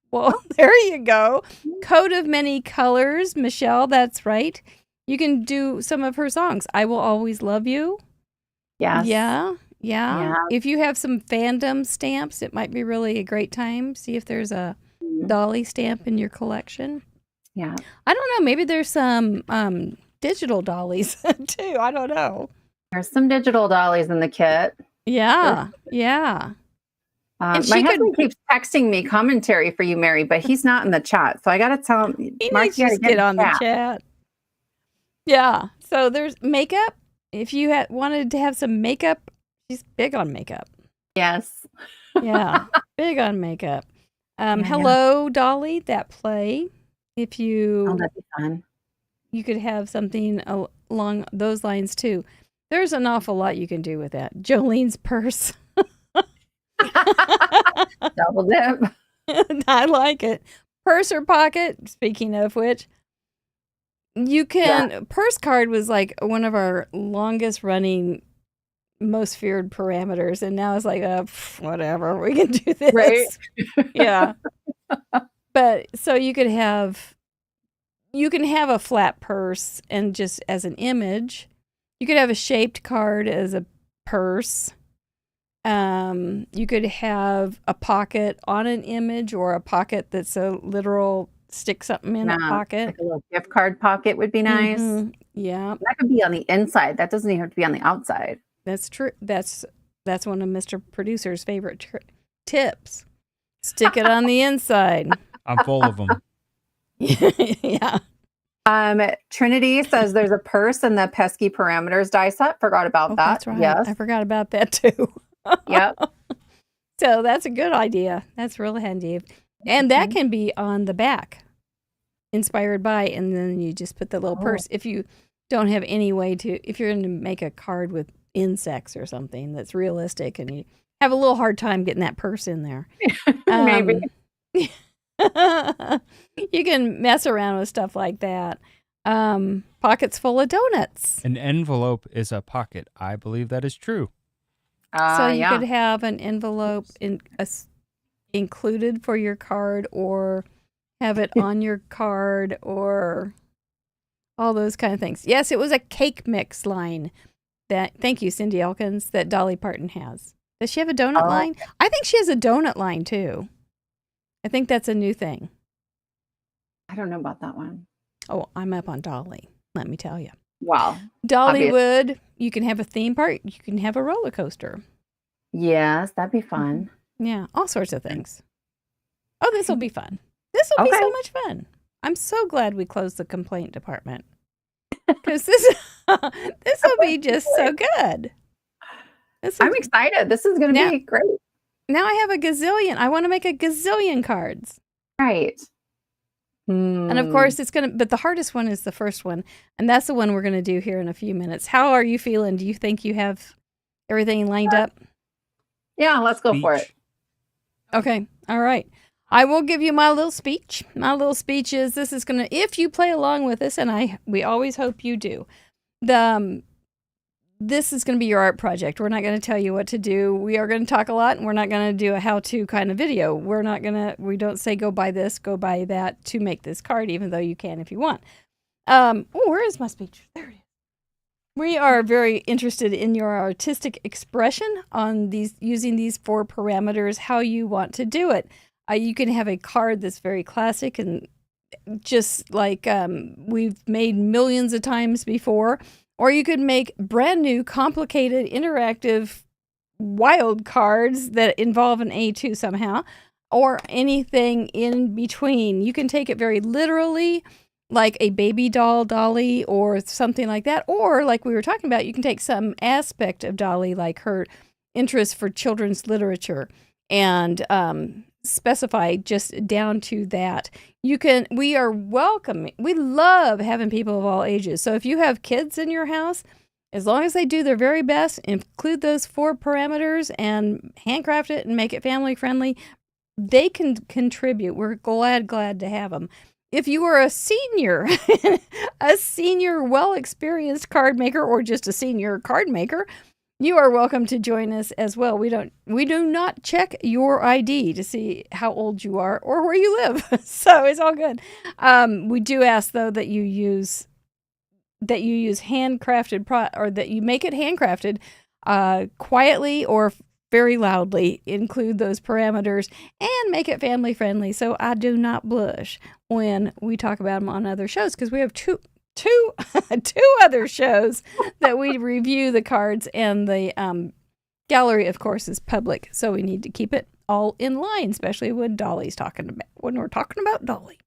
A: Well, there you go. Coat of Many Colors, Michelle, that's right. You can do some of her songs. I Will Always Love You.
C: Yes.
A: Yeah. If you have some fandom stamps, it might be really a great time. See if there's a Dolly stamp in your collection.
C: Yeah.
A: I don't know. Maybe there's some digital dollies too. I don't know.
C: There's some digital dollies in the kit.
A: Yeah.
C: My husband keeps texting me commentary for you, Mary, but he's not in the chat. So I got to tell him,
A: he needs to get on the chat. Yeah. So there's makeup. If you wanted to have some makeup, she's big on makeup.
C: Yes.
A: Yeah. Big on makeup. Hello, Dolly, that play. If you...
C: Oh, that'd be fun.
A: You could have something along those lines too. There's an awful lot you can do with that. Jolene's purse.
C: Double dip.
A: I like it. Purse or pocket, speaking of which. You can... Purse card was like one of our longest running, most feared parameters. And now it's like, whatever, we can do this.
C: Right?
A: Yeah. But so you can have a flat purse and just as an image. You could have a shaped card as a purse. You could have a pocket on an image or a pocket that's a literal stick something in a pocket.
C: Like a little gift card pocket would be nice.
A: Yeah.
C: That could be on the inside. That doesn't even have to be on the outside.
A: That's true. That's one of Mr. Producer's favorite tips. Stick it on the inside.
B: I'm full of them.
A: Yeah.
C: Trinity says there's a purse in the pesky parameters die set. Forgot about that.
A: That's right.
C: Yes.
A: I forgot about that too.
C: Yep.
A: So that's a good idea. That's real handy. And that can be on the back, inspired by, and then you just put the little purse. If you don't have any way if you're going to make a card with insects or something that's realistic and you have a little hard time getting that purse in there.
C: Maybe.
A: You can mess around with stuff like that. Pockets full of donuts.
B: An envelope is a pocket. I believe that is true.
A: So you could have an envelope included for your card, or have it on your card, or all those kind of things. Yes, it was a cake mix line. Thank you, Cindy Elkins, that Dolly Parton has. Does she have a donut line? I think she has a donut line too. I think that's a new thing.
C: I don't know about that one.
A: Oh, I'm up on Dolly. Let me tell you.
C: Wow.
A: Dollywood, you can have a theme park. You can have a roller coaster.
C: Yes, that'd be fun.
A: Yeah, all sorts of things. Oh, this will be fun. This will be so much fun. I'm so glad we closed the complaint department. Because this will be just so good.
C: I'm excited. This is going to be great.
A: Now I have a gazillion. I want to make a gazillion cards.
C: Right.
A: And of course, but the hardest one is the first one. And that's the one we're going to do here in a few minutes. How are you feeling? Do you think you have everything lined up?
C: Yeah, let's go for it.
A: Okay. All right. I will give you my little speech. My little speech is if you play along with us, and we always hope you do, this is going to be your art project. We're not going to tell you what to do. We are going to talk a lot, and we're not going to do a how-to kind of video. We don't say go buy this, go buy that to make this card, even though you can if you want. Where is my speech? There it is. We are very interested in your artistic expression on using these 4 parameters, how you want to do it. You can have a card that's very classic and just like we've made millions of times before. Or you could make brand new, complicated, interactive wild cards that involve an A2 somehow, or anything in between. You can take it very literally, like a baby doll Dolly or something like that. Or like we were talking about, you can take some aspect of Dolly, like her interest for children's literature, and specify just down to that. We are welcoming. We love having people of all ages. So if you have kids in your house, as long as they do their very best, include those 4 parameters and handcraft it and make it family friendly, they can contribute. We're glad to have them. If you are a senior, well-experienced card maker, or just a senior card maker, you are welcome to join us as well. We do not check your ID to see how old you are or where you live. So it's all good. We do ask though that you use handcrafted or that you make it handcrafted quietly or very loudly. Include those parameters and make it family friendly. So I do not blush when we talk about them on other shows, because we have two other shows that we review the cards, and the gallery, of course, is public. So we need to keep it all in line, especially when we're talking about Dolly.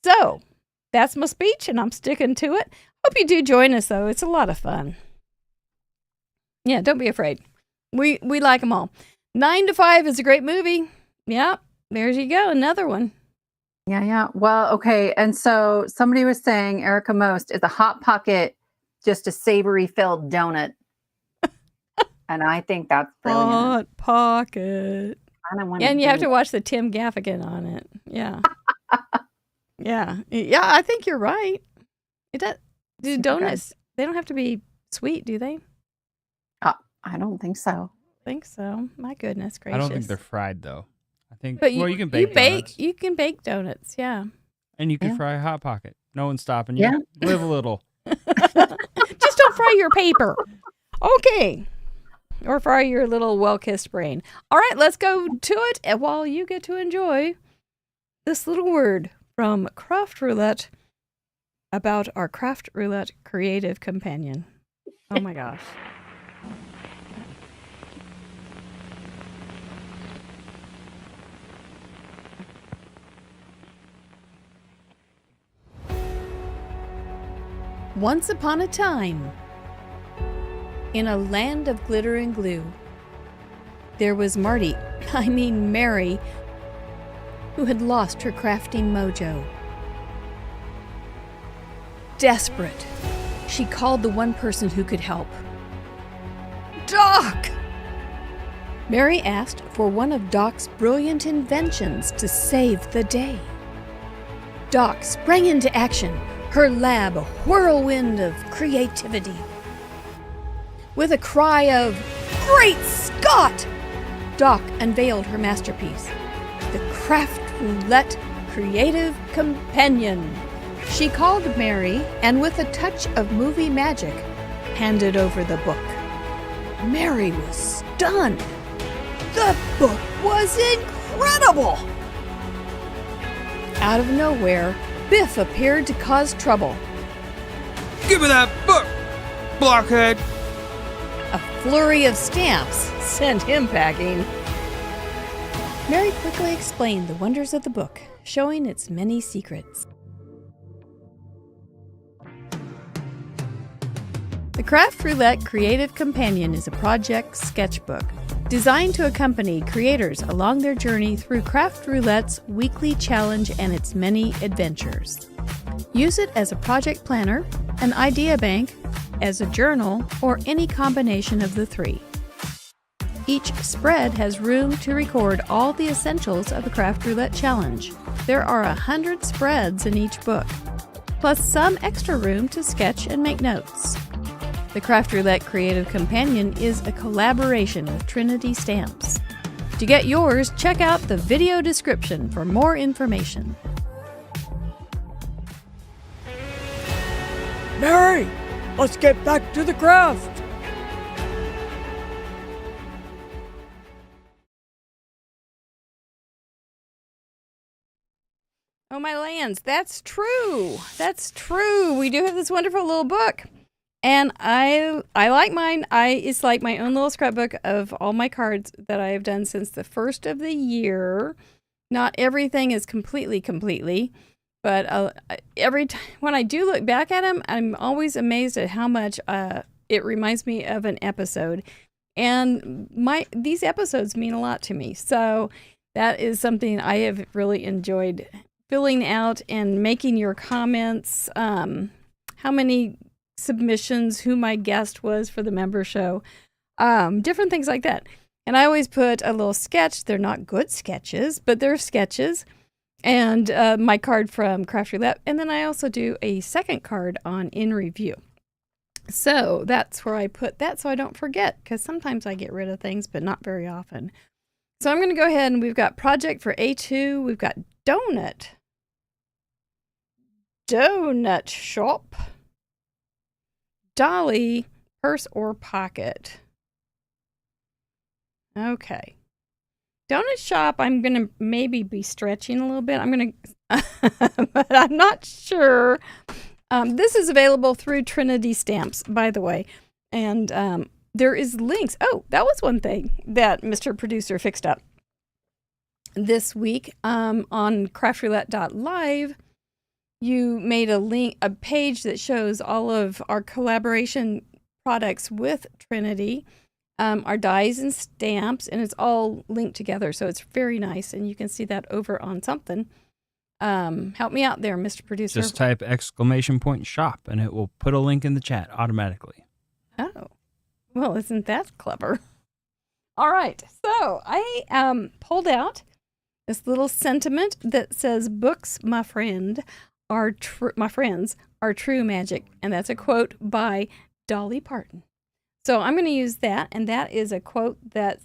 A: So that's my speech, and I'm sticking to it. Hope you do join us, though. It's a lot of fun. Yeah, don't be afraid. We like them all. 9 to 5 is a great movie. Yeah, there you go. Another one.
C: Yeah. Well, okay. And so somebody was saying Erica Most is a Hot Pocket, just a savory filled donut. And I think that's brilliant.
A: Hot Pocket.
C: I don't want
A: and you have to watch the Tim Gaffigan on it. Yeah. Yeah, I think you're right. It does. Do donuts, they don't have to be sweet, do they?
C: I don't think so.
A: My goodness gracious.
B: I don't think they're fried though. I think.
A: But
B: you can bake donuts.
A: You can bake donuts, yeah.
B: And you can fry a Hot Pocket. No one's stopping you. Yeah. Live a little.
A: Just don't fry your paper. Okay. Or fry your little well-kissed brain. All right, let's go to it. And while you get to enjoy this little word from Craft Roulette about our Craft Roulette creative companion. Oh my gosh. Once upon a time, in a land of glitter and glue, there was Mary, who had lost her crafting mojo. Desperate, she called the one person who could help. Doc! Mary asked for one of Doc's brilliant inventions to save the day. Doc sprang into action, her lab a whirlwind of creativity. With a cry of, "Great Scott!" Doc unveiled her masterpiece, the Craft Roulette Creative Companion. She called Mary, and with a touch of movie magic, handed over the book. Mary was stunned. The book was incredible! Out of nowhere, Biff appeared to cause trouble.
B: Give me that book, blockhead!
A: A flurry of stamps sent him packing. Mary quickly explained the wonders of the book, showing its many secrets. The Craft Roulette Creative Companion is a project sketchbook designed to accompany creators along their journey through Craft Roulette's weekly challenge and its many adventures. Use it as a project planner, an idea bank, as a journal, or any combination of the three. Each spread has room to record all the essentials of the Craft Roulette Challenge. There are 100 spreads in each book, plus some extra room to sketch and make notes. The Craft Roulette Creative Companion is a collaboration with Trinity Stamps. To get yours, check out the video description for more information.
D: Mary, let's get back to the craft.
A: Oh, my lands, that's true. That's true. We do have this wonderful little book. And I like mine. It's like my own little scrapbook of all my cards that I have done since the first of the year. Not everything is completely, but every time when I do look back at them, I'm always amazed at how much it reminds me of an episode. And these episodes mean a lot to me. So that is something I have really enjoyed filling out and making your comments. How many submissions, who my guest was for the member show, different things like that. And I always put a little sketch. They're not good sketches, but they're sketches. And my card from Craft Roulette. And then I also do a second card on In Review. So that's where I put that so I don't forget, because sometimes I get rid of things, but not very often. So I'm going to go ahead and we've got project for A2. We've got donut shop, dolly, purse or pocket. Okay. Donut shop, I'm going to maybe be stretching a little bit. I'm going to, but I'm not sure. This is available through Trinity Stamps, by the way. And there is links. Oh, that was one thing that Mr. Producer fixed up this week on craftroulette.live. You made a page that shows all of our collaboration products with Trinity, our dies and stamps, and it's all linked together. So it's very nice. And you can see that over on something. Help me out there, Mr. Producer.
B: Just type !shop and it will put a link in the chat automatically.
A: Oh, well, isn't that clever? All right. So I pulled out this little sentiment that says, "Books, my friends, are true magic." And that's a quote by Dolly Parton. So I'm going to use that. And that is a quote that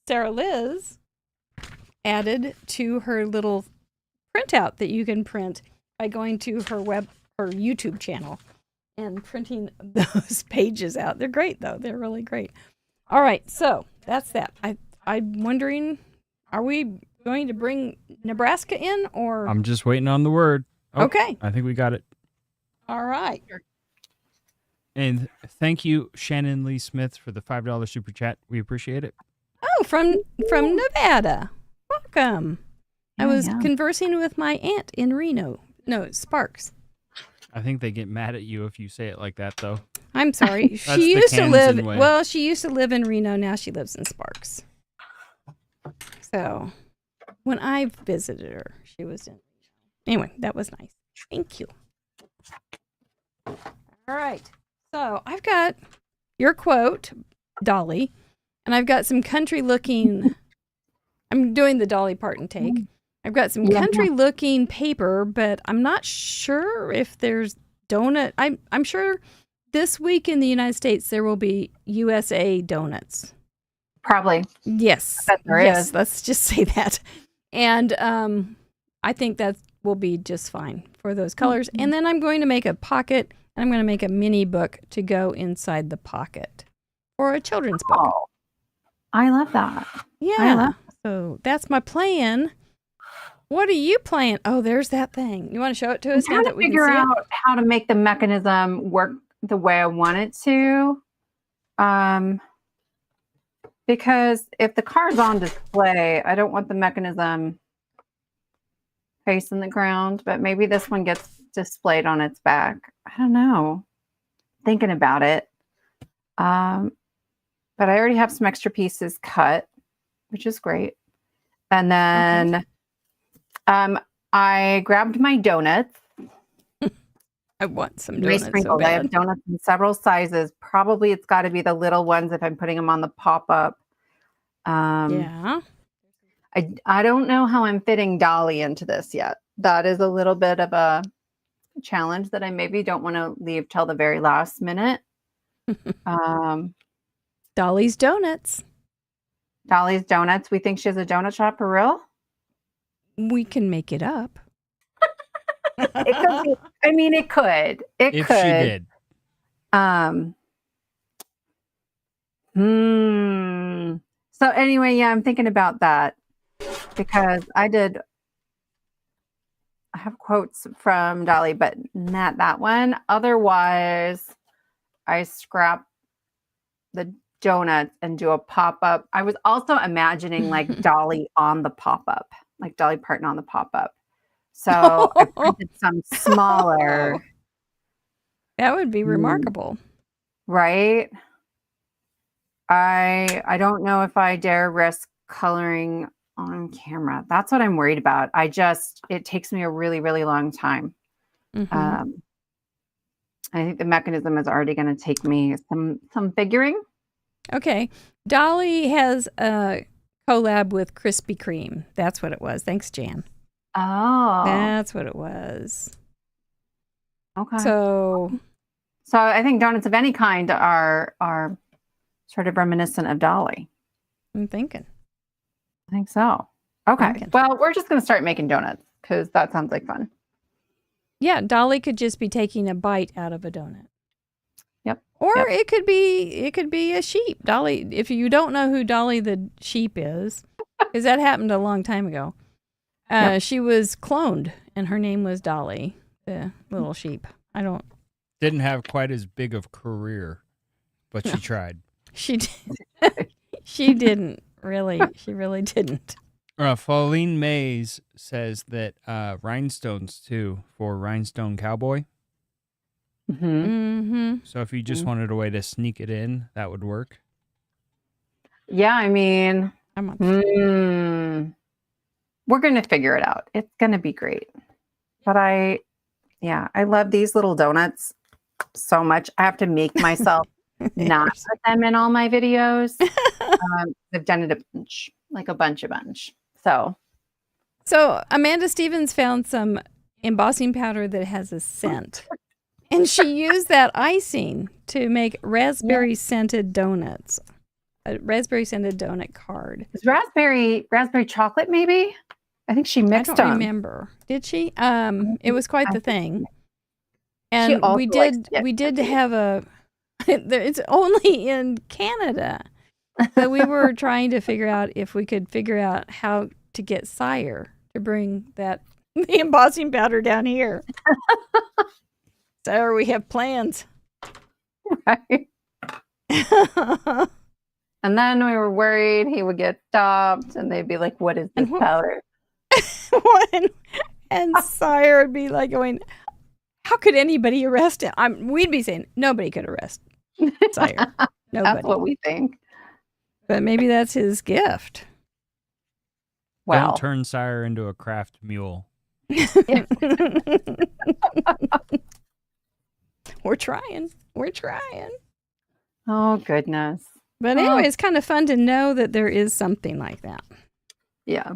A: Sara Lihz added to her little printout that you can print by going to her YouTube channel and printing those pages out. They're great, though. They're really great. All right, so that's that. I'm wondering, are we going to bring Nebraska in, or?
B: I'm just waiting on the word. Oh,
A: okay.
B: I think we got it.
A: All right.
B: And thank you, Shannon Lee Smith, for the $5 super chat. We appreciate it.
A: Oh, from Nevada. Welcome. I was conversing with my aunt in Reno. No, Sparks.
B: I think they get mad at you if you say it like that, though.
A: I'm sorry. She used to live in Reno. Now she lives in Sparks. So when I visited her, she was in. Anyway, that was nice. Thank you. All right. So I've got your quote, Dolly, and I've got some country-looking. I'm doing the Dolly Parton take. I've got some country-looking paper, but I'm not sure if there's donut. I'm sure this week in the United States there will be USA donuts.
C: Probably.
A: Yes.
C: I bet there is.
A: Let's just say that. And I think that will be just fine for those colors. And then I'm going to make a pocket, and I'm going to make a mini book to go inside the pocket for a children's book.
C: Oh, I love that.
A: Yeah. So that's my plan. What are you playing? Oh, there's that thing. You want to show it to us now that we can see it?
C: I'm trying to figure out how to make the mechanism work the way I want it to. Because if the card's on display, I don't want the mechanism facing the ground, but maybe this one gets displayed on its back. I don't know. Thinking about it. But I already have some extra pieces cut, which is great. And then I grabbed my donuts.
A: I want some donuts so
C: I
A: bad.
C: have donuts in several sizes. Probably it's got to be the little ones if I'm putting them on the pop-up.
A: Yeah.
C: I don't know how I'm fitting Dolly into this yet. That is a little bit of a challenge that I maybe don't want to leave till the very last minute.
A: Dolly's Donuts.
C: Dolly's Donuts. We think she has a donut shop for real?
A: We can make it up.
C: It could be. I mean, it could.
B: If she did.
C: So anyway, yeah, I'm thinking about that because I have quotes from Dolly, but not that one. Otherwise, I scrap the donuts and do a pop-up. I was also imagining like Dolly on the pop-up, like Dolly Parton on the pop-up. So I printed some smaller.
A: That would be remarkable.
C: Right? I don't know if I dare risk coloring on camera. That's what I'm worried about. It takes me a really, really long time. I think the mechanism is already going to take me some figuring.
A: Okay. Dolly has a collab with Krispy Kreme. That's what it was. Thanks, Jan.
C: Oh.
A: That's what it was.
C: Okay.
A: So
C: I think donuts of any kind are sort of reminiscent of Dolly.
A: I'm thinking.
C: I think so. Okay. Well, we're just going to start making donuts because that sounds like fun.
A: Yeah, Dolly could just be taking a bite out of a donut.
C: Yep.
A: Or it could be a sheep. Dolly, if you don't know who Dolly the sheep is, because that happened a long time ago. She was cloned and her name was Dolly, the little sheep.
B: Didn't have quite as big of career, but she tried.
A: She did. She didn't really. She really didn't.
B: Pauline Mays says that rhinestones too for Rhinestone Cowboy. So if you just wanted a way to sneak it in, that would work.
C: Yeah, I mean, we're going to figure it out. It's going to be great. But I love these little donuts so much. I have to make myself not put them in all my videos. I've done it a bunch. So
A: Amanda Stevens found some embossing powder that has a scent. And she used that icing to make raspberry scented donuts. A raspberry scented donut card.
C: Is raspberry chocolate maybe? I think she mixed them.
A: I don't remember. Did she? It was quite the thing. And we did have a it's only in Canada. So we were trying to figure out if we could figure out how to get Sire to bring the embossing powder down here. So we have plans.
C: Right. And then we were worried he would get stopped and they'd be like, what is this powder?
A: And Sire would be like going, how could anybody arrest him? We'd be saying, nobody could arrest Sire. Nobody.
C: That's what we think.
A: But maybe that's his gift.
C: Well,
B: don't turn Sire into a craft mule.
A: We're trying.
C: Oh, goodness.
A: But anyway, it's kind of fun to know that there is something like that.
C: Yeah.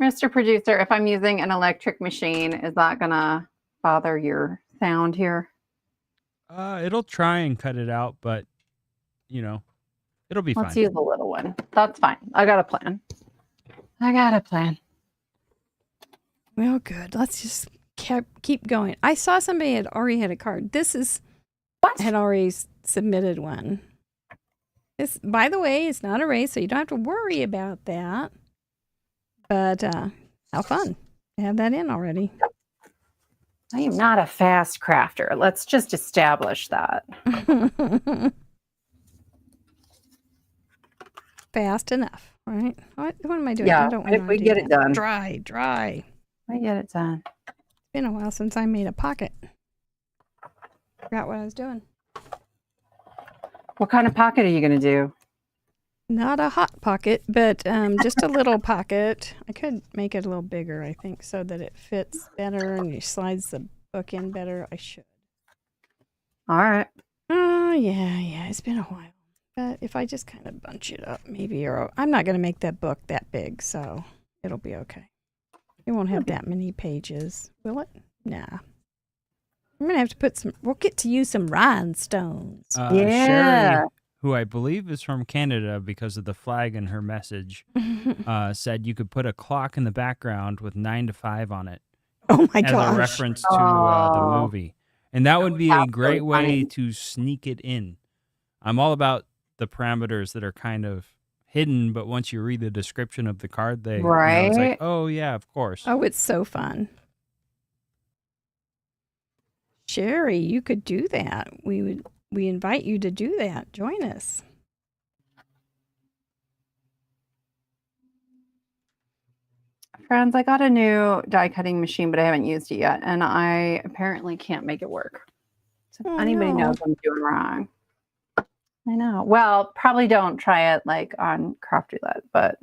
C: Mr. Producer, if I'm using an electric machine, is that going to bother your sound here?
B: It'll try and cut it out, but, it'll be fine.
C: Let's use the little one. That's fine. I got a plan.
A: Well, good. Let's just keep going. I saw somebody had already had a card. Had already submitted one. This, by the way, it's not a race, so you don't have to worry about that. But how fun to have that in already.
C: I am not a fast crafter. Let's just establish that.
A: Fast enough, right? What am I doing?
C: Yeah,
A: I don't
C: if we get it done.
A: Dry.
C: I get it done.
A: It's been a while since I made a pocket. Forgot what I was doing.
C: What kind of pocket are you going to do?
A: Not a hot pocket, but just a little pocket. I could make it a little bigger, I think, so that it fits better and you slides the book in better. I should.
C: All right.
A: Oh, yeah. It's been a while. But if I just kind of bunch it up, maybe, or I'm not going to make that book that big, so it'll be okay. It won't have that many pages, will it? Nah. I'm going to have to we'll get to use some rhinestones.
C: Yeah.
B: Sherry, who I believe is from Canada because of the flag in her message, said you could put a clock in the background with 9 to 5 on it.
A: Oh my
B: gosh. As a reference to the movie. And that would be a great way to sneak it in. I'm all about the parameters that are kind of hidden, but once you read the description of the card, it's like, oh yeah, of course.
A: Oh, it's so fun. Sherry, you could do that. We invite you to do that. Join us.
C: Friends, I got a new die cutting machine, but I haven't used it yet, and I apparently can't make it work. So if anybody knows what I'm doing wrong. I know. Well, probably don't try it like on Craft Roulette, but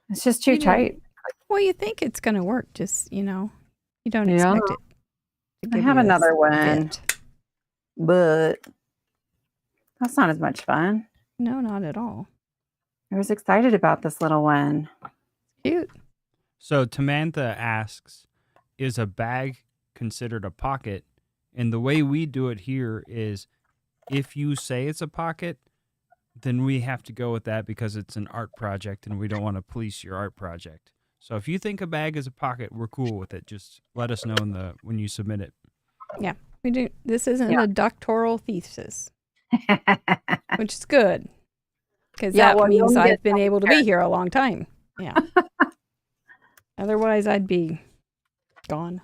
C: it's just too tight.
A: Well, you think it's going to work, just, you don't expect it.
C: I have another one, but that's not as much fun.
A: No, not at all.
C: I was excited about this little one.
A: Cute.
B: So Tamantha asks, is a bag considered a pocket? And the way we do it here is if you say it's a pocket, then we have to go with that because it's an art project and we don't want to police your art project. So if you think a bag is a pocket, we're cool with it. Just let us know when you submit it.
A: Yeah, we do. This isn't a doctoral thesis, which is good because that means I've been able to be here a long time. Yeah. Otherwise, I'd be gone.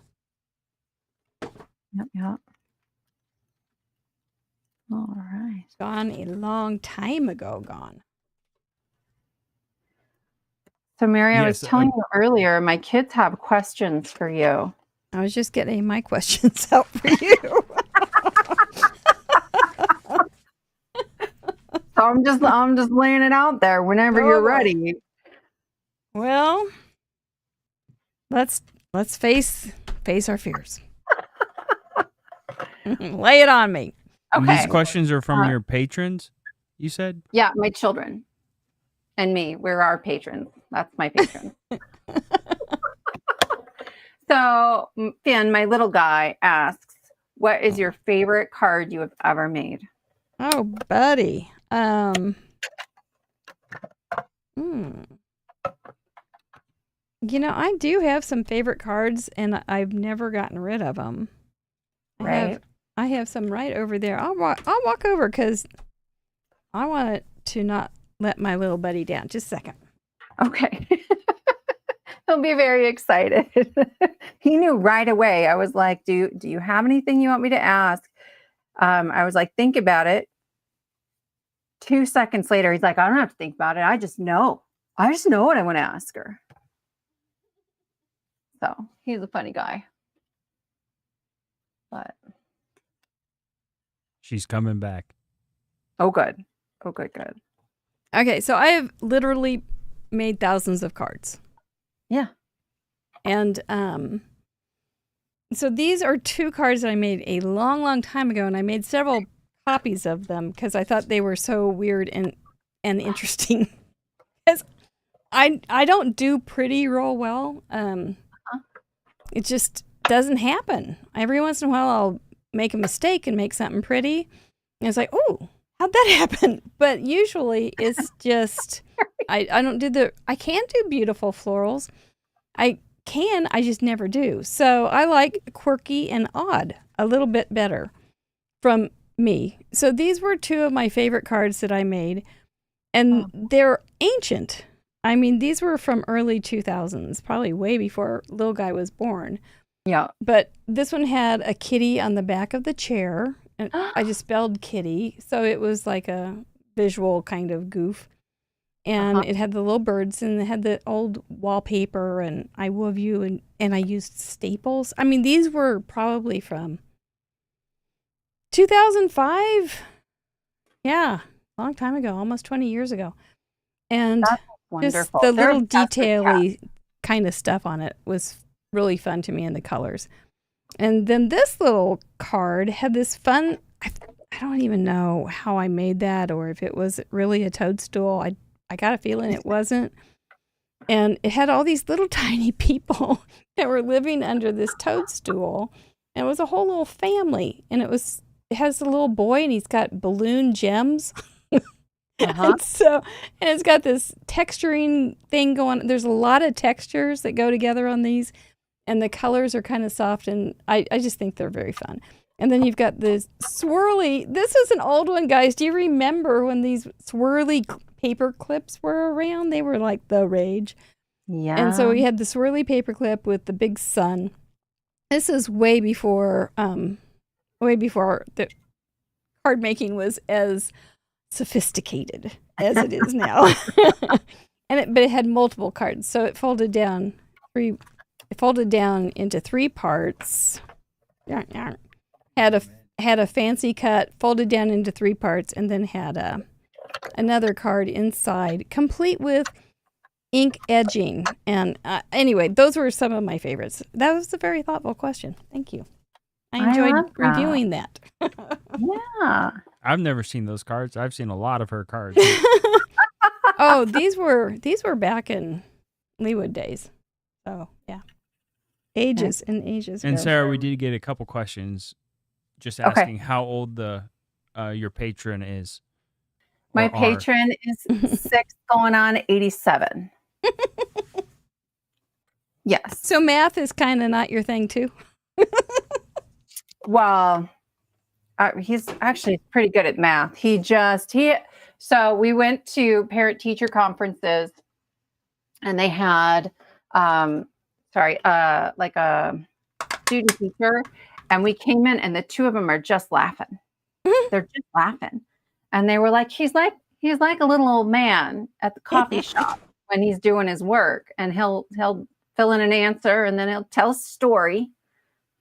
C: Yep. All right.
A: Gone a long time ago, gone.
C: So, Mary, I was telling you earlier, my kids have questions for you.
A: I was just getting my questions out for you.
C: So I'm just laying it out there whenever you're ready.
A: Well, let's face our fears. Lay it on me.
B: Okay. And these questions are from your patrons, you said?
C: Yeah, my children and me. We're our patrons. That's my patron. So, Finn, my little guy, asks, what is your favorite card you have ever made?
A: Oh, buddy. I do have some favorite cards, and I've never gotten rid of them.
C: Right.
A: I have some right over there. I'll walk over because I want to not let my little buddy down. Just a second.
C: Okay. He'll be very excited. He knew right away. I was like, do you have anything you want me to ask? I was like, think about it. 2 seconds later, he's like, I don't have to think about it. I just know what I want to ask her. So he's a funny guy. But
B: she's coming back.
C: Oh, good. Good.
A: Okay, so I have literally made thousands of cards.
C: Yeah.
A: And so these are 2 cards that I made a long, long time ago, and I made several copies of them because I thought they were so weird and interesting. Because I don't do pretty real well. It just doesn't happen. Every once in a while, I'll make a mistake and make something pretty. And it's like, oh, how'd that happen? But usually it's just, I can do beautiful florals. I just never do. So I like quirky and odd a little bit better from me. So these were 2 of my favorite cards that I made. And they're ancient. I mean, these were from early 2000s, probably way before little guy was born.
C: Yeah.
A: But this one had a kitty on the back of the chair. And I just spelled kitty. So it was like a visual kind of goof. And it had the little birds and it had the old wallpaper and I love you. And I used staples. I mean, these were probably from 2005. Yeah. A long time ago, almost 20 years ago. And just the little detail-y kind of stuff on it was really fun to me in the colors. And then this little card had this fun, I don't even know how I made that or if it was really a toadstool. I got a feeling it wasn't. And it had all these little tiny people that were living under this toadstool. And it was a whole little family. And it has a little boy and he's got balloon gems. And it's got this texturing thing going. There's a lot of textures that go together on these, and the colors are kind of soft, and I just think they're very fun. And then you've got this swirly. This is an old one, guys. Do you remember when these swirly paper clips were around? They were like the rage.
C: Yeah.
A: And so we had the swirly paper clip with the big sun. This is way before the card making was as sophisticated as it is now. But it had multiple cards, so it folded down into 3 parts. Had a fancy cut, folded down into 3 parts, and then had another card inside, complete with ink edging. And anyway, those were some of my favorites. That was a very thoughtful question. Thank you. I enjoyed reviewing that.
C: Yeah.
B: I've never seen those cards. I've seen a lot of her cards.
A: Oh, these were back in Leewood days. So yeah, ages and ages.
B: And
A: ago.
B: Sarah, we did get a couple questions, just asking how old your patron is.
C: My patron is 6 going on 87. Yes.
A: So math is kind of not your thing too.
C: Well, he's actually pretty good at math. So we went to parent teacher conferences, and they had, like a student teacher, and we came in, and the 2 of them are just laughing. They're just laughing, and they were like, he's like a little old man at the coffee shop when he's doing his work, and he'll fill in an answer, and then he'll tell a story.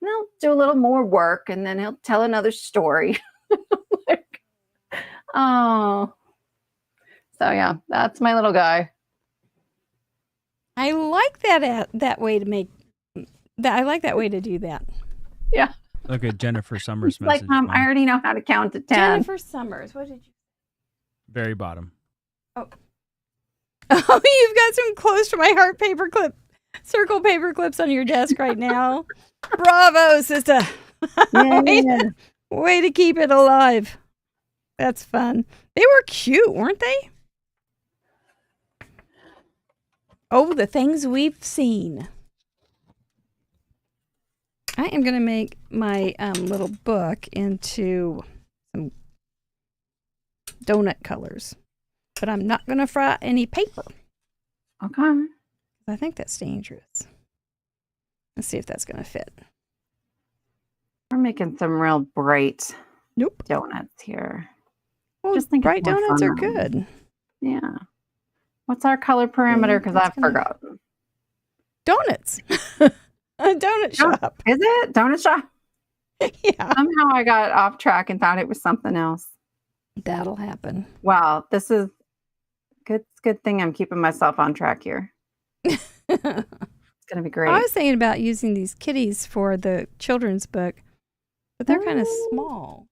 C: And he'll do a little more work, and then he'll tell another story. Oh. So yeah, that's my little guy.
A: I like that way to make that. I like that way to do that.
C: Yeah.
B: Look at Jennifer Summers'
C: He's like,
B: message.
C: Mom, I already know how to count to 10.
A: Jennifer Summers. What did you?
B: Very bottom.
A: Oh, you've got some close to my heart circle paper clips on your desk right now. Bravo, sister.
C: Yeah.
A: Way to keep it alive. That's fun. They were cute, weren't they? Oh, the things we've seen. I am going to make my little book into some donut colors, but I'm not going to fry any paper.
C: Okay.
A: I think that's dangerous. Let's see if that's going to fit.
C: We're making some real bright
A: Nope.
C: donuts here.
A: Well,
C: Just think
A: bright
C: it's more
A: donuts are
C: fun.
A: good.
C: Yeah. What's our color parameter? Because I've forgotten.
A: Donuts. A donut shop.
C: Is it? Donut shop?
A: Yeah.
C: Somehow I got off track and thought it was something else.
A: That'll happen.
C: Wow. This is good. It's a good thing I'm keeping myself on track here. It's going to be great.
A: I was thinking about using these kitties for the children's book, but they're kind of small.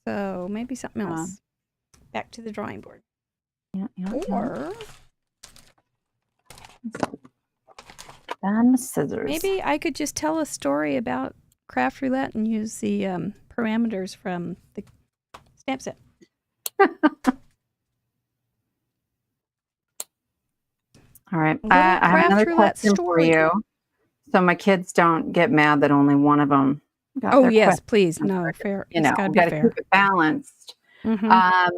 A: So maybe something else. Back to the drawing board.
C: Yeah.
A: Or
C: And scissors.
A: maybe I could just tell a story about Craft Roulette and use the parameters from the stamp set.
C: All right.
A: Little
C: I have
A: Craft
C: another
A: Roulette
C: question
A: story.
C: for you. So my kids don't get mad that only one of them got
A: Oh,
C: their
A: yes,
C: question.
A: please. No, fair.
C: You
A: It's
C: know,
A: got to
C: we
A: be
C: got to
A: fair.
C: keep it balanced.
A: Mhm.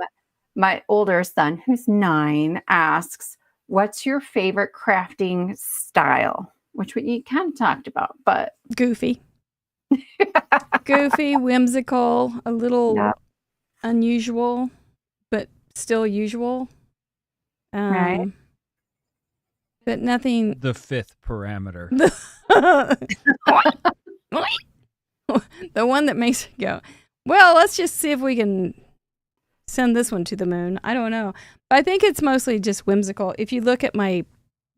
C: My older son, who's 9, asks, "What's your favorite crafting style?" Which we kind of talked about, but
A: Goofy. Goofy, whimsical, a little
C: Yep.
A: unusual, but still usual.
C: Right.
A: But nothing.
B: The 5th parameter.
A: The one that makes it go, well, let's just see if we can send this one to the moon. I don't know. But I think it's mostly just whimsical. If you look at my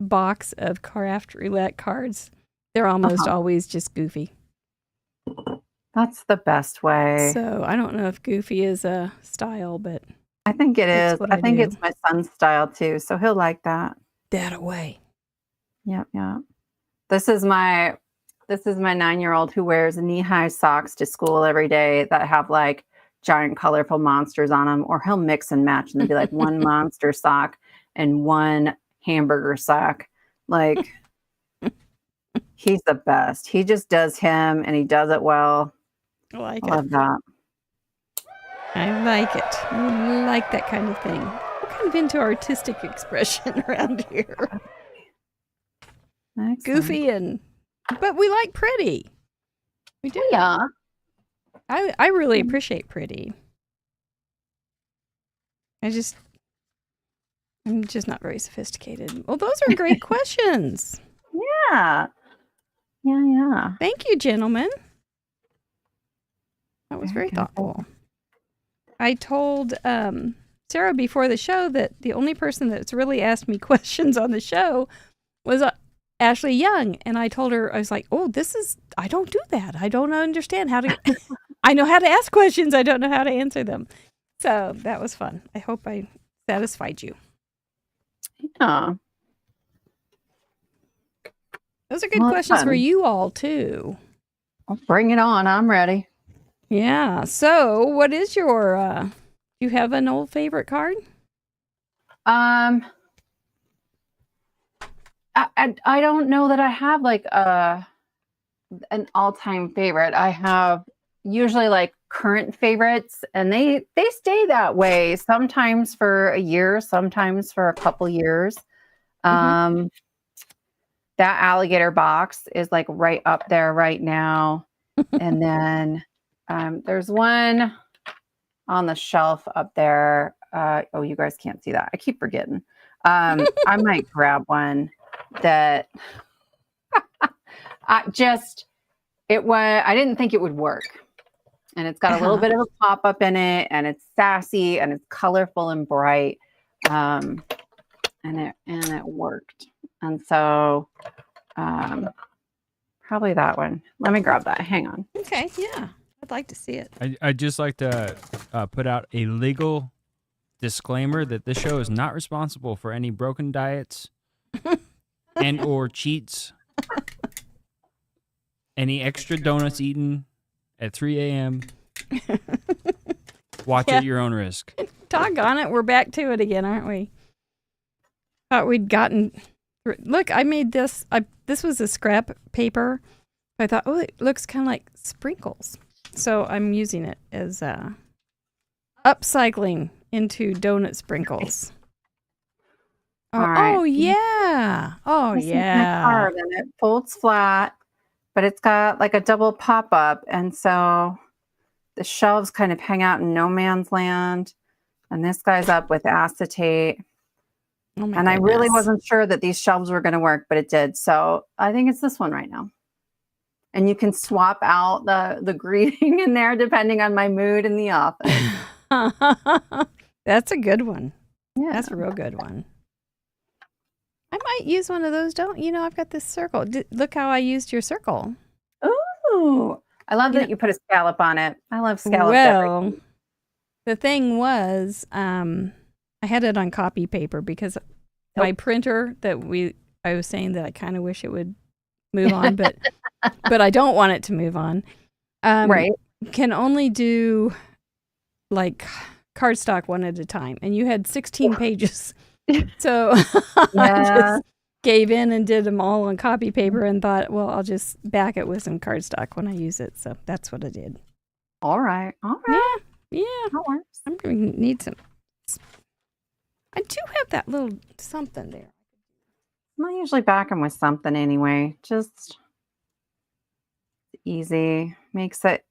A: box of Craft Roulette cards, they're almost always just goofy.
C: that's the best way.
A: So I don't know if goofy is a style, but
C: I think it
A: that's
C: is.
A: what
C: I
A: I
C: think
A: do.
C: it's my son's style too, so he'll like that.
A: that away.
C: Yep. This is my 9-year-old who wears knee-high socks to school every day that have like giant colorful monsters on them, or he'll mix and match and there'll be like one monster sock and one hamburger sock. Like, he's the best. He just does him and he does it well.
A: I like
C: I
A: it.
C: love that.
A: I like it. I like that kind of thing. We're kind of into artistic expression around here.
C: Excellent.
A: Goofy but we like pretty. We do.
C: Yeah.
A: I really appreciate pretty. I really appreciate pretty. I'm just not very sophisticated. Well, those are great questions.
C: Yeah. Yeah.
A: Thank you, gentlemen. That was very
C: Very good.
A: thoughtful. I told Sarah before the show that the only person that's really asked me questions on the show was Ashley Young. And I told her, I was like, oh, I don't do that. I don't understand how to, I know how to ask questions. I don't know how to answer them. So that was fun. I hope I satisfied you.
C: Yeah.
A: Those are good
C: Well,
A: questions for
C: fun.
A: you all, too.
C: Well, bring it on. I'm ready.
A: Yeah. So what is your, do you have an old favorite card?
C: I don't know that I have like an all-time favorite. I have usually like current favorites, and they stay that way, sometimes for a year, sometimes for a couple years. That alligator box is like right up there right now. And then there's one on the shelf up there. Oh, you guys can't see that. I keep forgetting. I might grab one that I didn't think it would work. And it's got a little bit of a pop-up in it, and it's sassy, and it's colorful and bright. And it worked. And so probably that one. Let me grab that. Hang on.
A: Okay, yeah. I'd like to see it.
B: I'd just like to put out a legal disclaimer that this show is not responsible for any broken diets and or cheats, any extra donuts eaten at 3 a.m. Watch at your own risk.
A: Doggone it, we're back to it again, aren't we? Thought we'd gotten... Look, I made this. This was a scrap paper. I thought, oh, it looks kind of like sprinkles. So I'm using it as upcycling into donut sprinkles.
C: All right.
A: Oh, yeah. Oh,
C: This is my
A: yeah.
C: card, and it folds flat, but it's got like a double pop-up, and so the shelves kind of hang out in no man's land. And this guy's up with acetate.
A: Oh my
C: And I really
A: goodness.
C: wasn't sure that these shelves were going to work, but it did. So I think it's this one right now. And you can swap out the greeting in there depending on my mood in the office.
A: That's a good one.
C: Yeah.
A: That's a real good one. I might use one of those. I've got this circle. Look how I used your circle.
C: Ooh. I love that you put a scallop on it. I love scallops.
A: Well, the thing was, I had it on copy paper because my printer I was saying that I kind of wish it would move on, but I don't want it to move on.
C: Right.
A: Can only do like cardstock one at a time, and you had 16 pages, so I just gave in and did them all on copy paper and thought, well, I'll just back it with some cardstock when I use it. So that's what I did.
C: All right. All right.
A: Yeah.
C: That works.
A: I'm going to need some. I do have that little something there.
C: I usually back them with something anyway. Just easy. Makes it.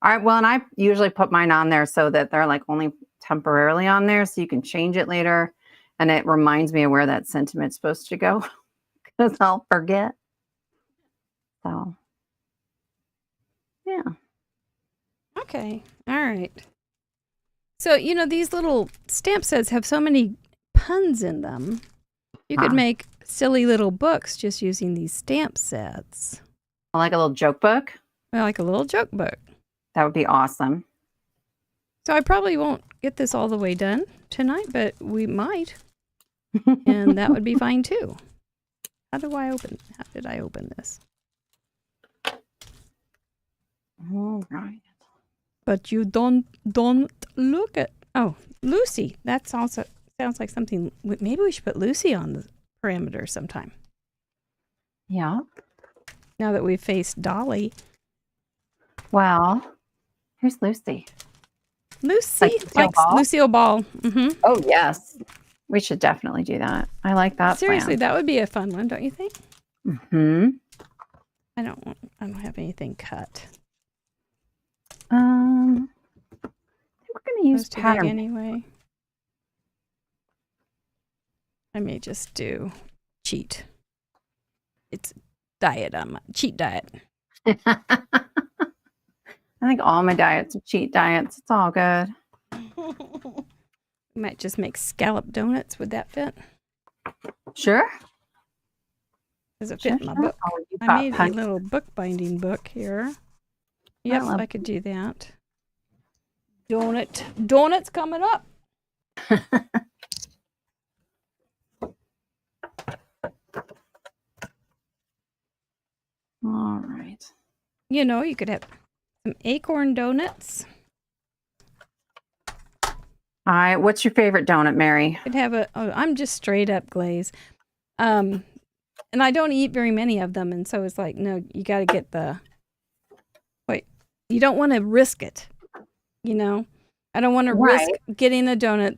C: And I usually put mine on there so that they're like only temporarily on there, so you can change it later. And it reminds me of where that sentiment's supposed to go because I'll forget. So, yeah.
A: Okay. All right. So, these little stamp sets have so many puns in them. You could make silly little books just using these stamp sets.
C: Like a little joke book.
A: Like a little joke book.
C: That would be awesome.
A: So I probably won't get this all the way done tonight, but we might. And that would be fine too. How did I open this?
C: All right.
A: But you don't look at... Oh, Lucy. That also sounds like something... Maybe we should put Lucy on the parameter sometime.
C: Yeah.
A: Now that we've faced Dolly.
C: Well, who's Lucy?
A: Lucy.
C: Like
A: Lucille Ball. Mm-hmm.
C: Oh, yes. We should definitely do that. I like that.
A: Seriously, that would be a fun one, don't you think?
C: Mm-hmm.
A: I don't have anything cut.
C: I think we're going to use
A: Those too big
C: pattern.
A: anyway. I may just do cheat. It's diet. Cheat diet.
C: I think all my diets are cheat diets. It's all good.
A: Might just make scallop donuts. Would that fit?
C: Sure.
A: Does it fit in my book?
C: Oh, you
A: I
C: got
A: made a
C: punch.
A: little bookbinding book here. Yep,
C: love
A: I could do that. Donuts coming up.
C: All right.
A: You know, you could have some acorn donuts.
C: All right. What's your favorite donut, Mary?
A: You could have I'm just straight up glaze. And I don't eat very many of them, and so it's like, no, you got to get you don't want to risk it, you know? I don't want to risk getting a donut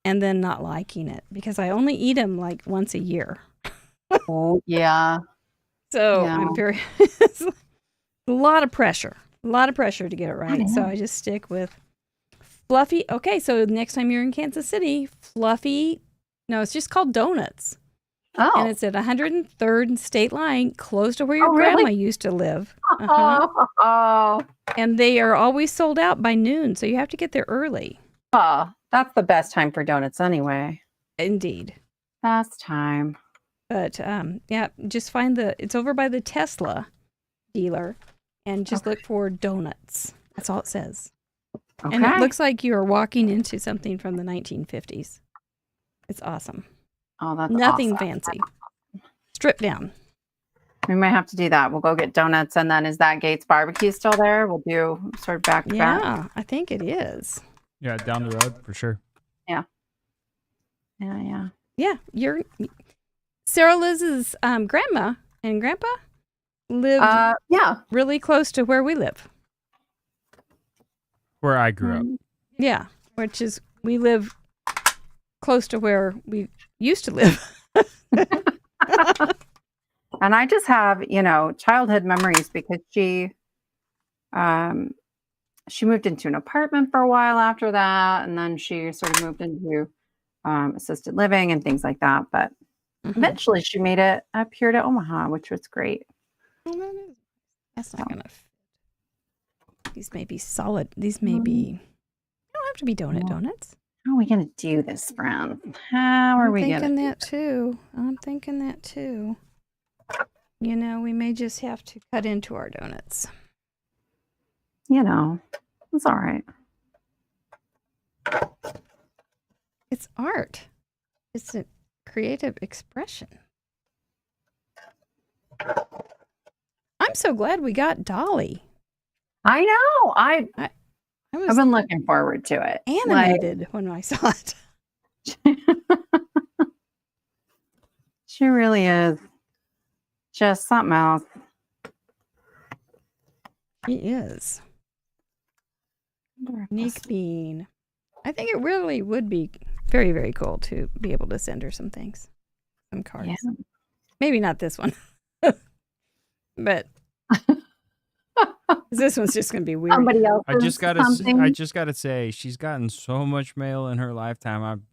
A: and then not liking it, because I only eat them like once a year.
C: Oh, yeah.
A: So
C: Yeah.
A: I'm very, it's a lot of pressure to get it right. So I just stick with fluffy. Okay, so next time you're in Kansas City, it's just called Donuts.
C: Oh.
A: And it's at 103rd and State Line, close to where your
C: really?
A: grandma used to live. Uh-huh.
C: Oh.
A: And they are always sold out by noon, so you have to get there early.
C: Oh, that's the best time for donuts anyway.
A: Indeed.
C: Best time.
A: But yeah, just find it's over by the Tesla dealer, and just look for donuts. That's all it says.
C: Okay.
A: And it looks like you are walking into something from the 1950s. It's awesome.
C: Oh, that's
A: Nothing
C: awesome.
A: fancy. Strip down.
C: We might have to do that. We'll go get donuts, and then is that Gates Barbecue still there? We'll do sort of back to back.
A: Yeah, I think it is.
B: Yeah, down the road for sure.
C: Yeah.
A: Yeah, Sarah Liz's grandma and grandpa lived really close to where we live.
B: Where I grew up.
A: Yeah, which is, we live close to where we used to live.
C: And I just have, childhood memories because she moved into an apartment for a while after that, and then she sort of moved into assisted living and things like that. But eventually she made it up here to Omaha, which was great.
A: That's not gonna fit. These may be solid. These may be, they don't have to be donuts.
C: How are we going to do this, friend? How are we going to?
A: I'm thinking that too. We may just have to cut into our donuts.
C: It's all right.
A: It's art. It's a creative expression. I'm so glad we got Dolly.
C: I know.
A: I
C: I've
A: was
C: been looking forward to it.
A: animated when I saw it.
C: She really is. Just something else.
A: She is. Unique being. I think it really would be very, very cool to be able to send her some things. Some cards.
C: Yeah.
A: Maybe not this one. But this one's just going to be weird.
C: Somebody else.
B: I just gotta say, she's gotten so much mail in her lifetime. I'm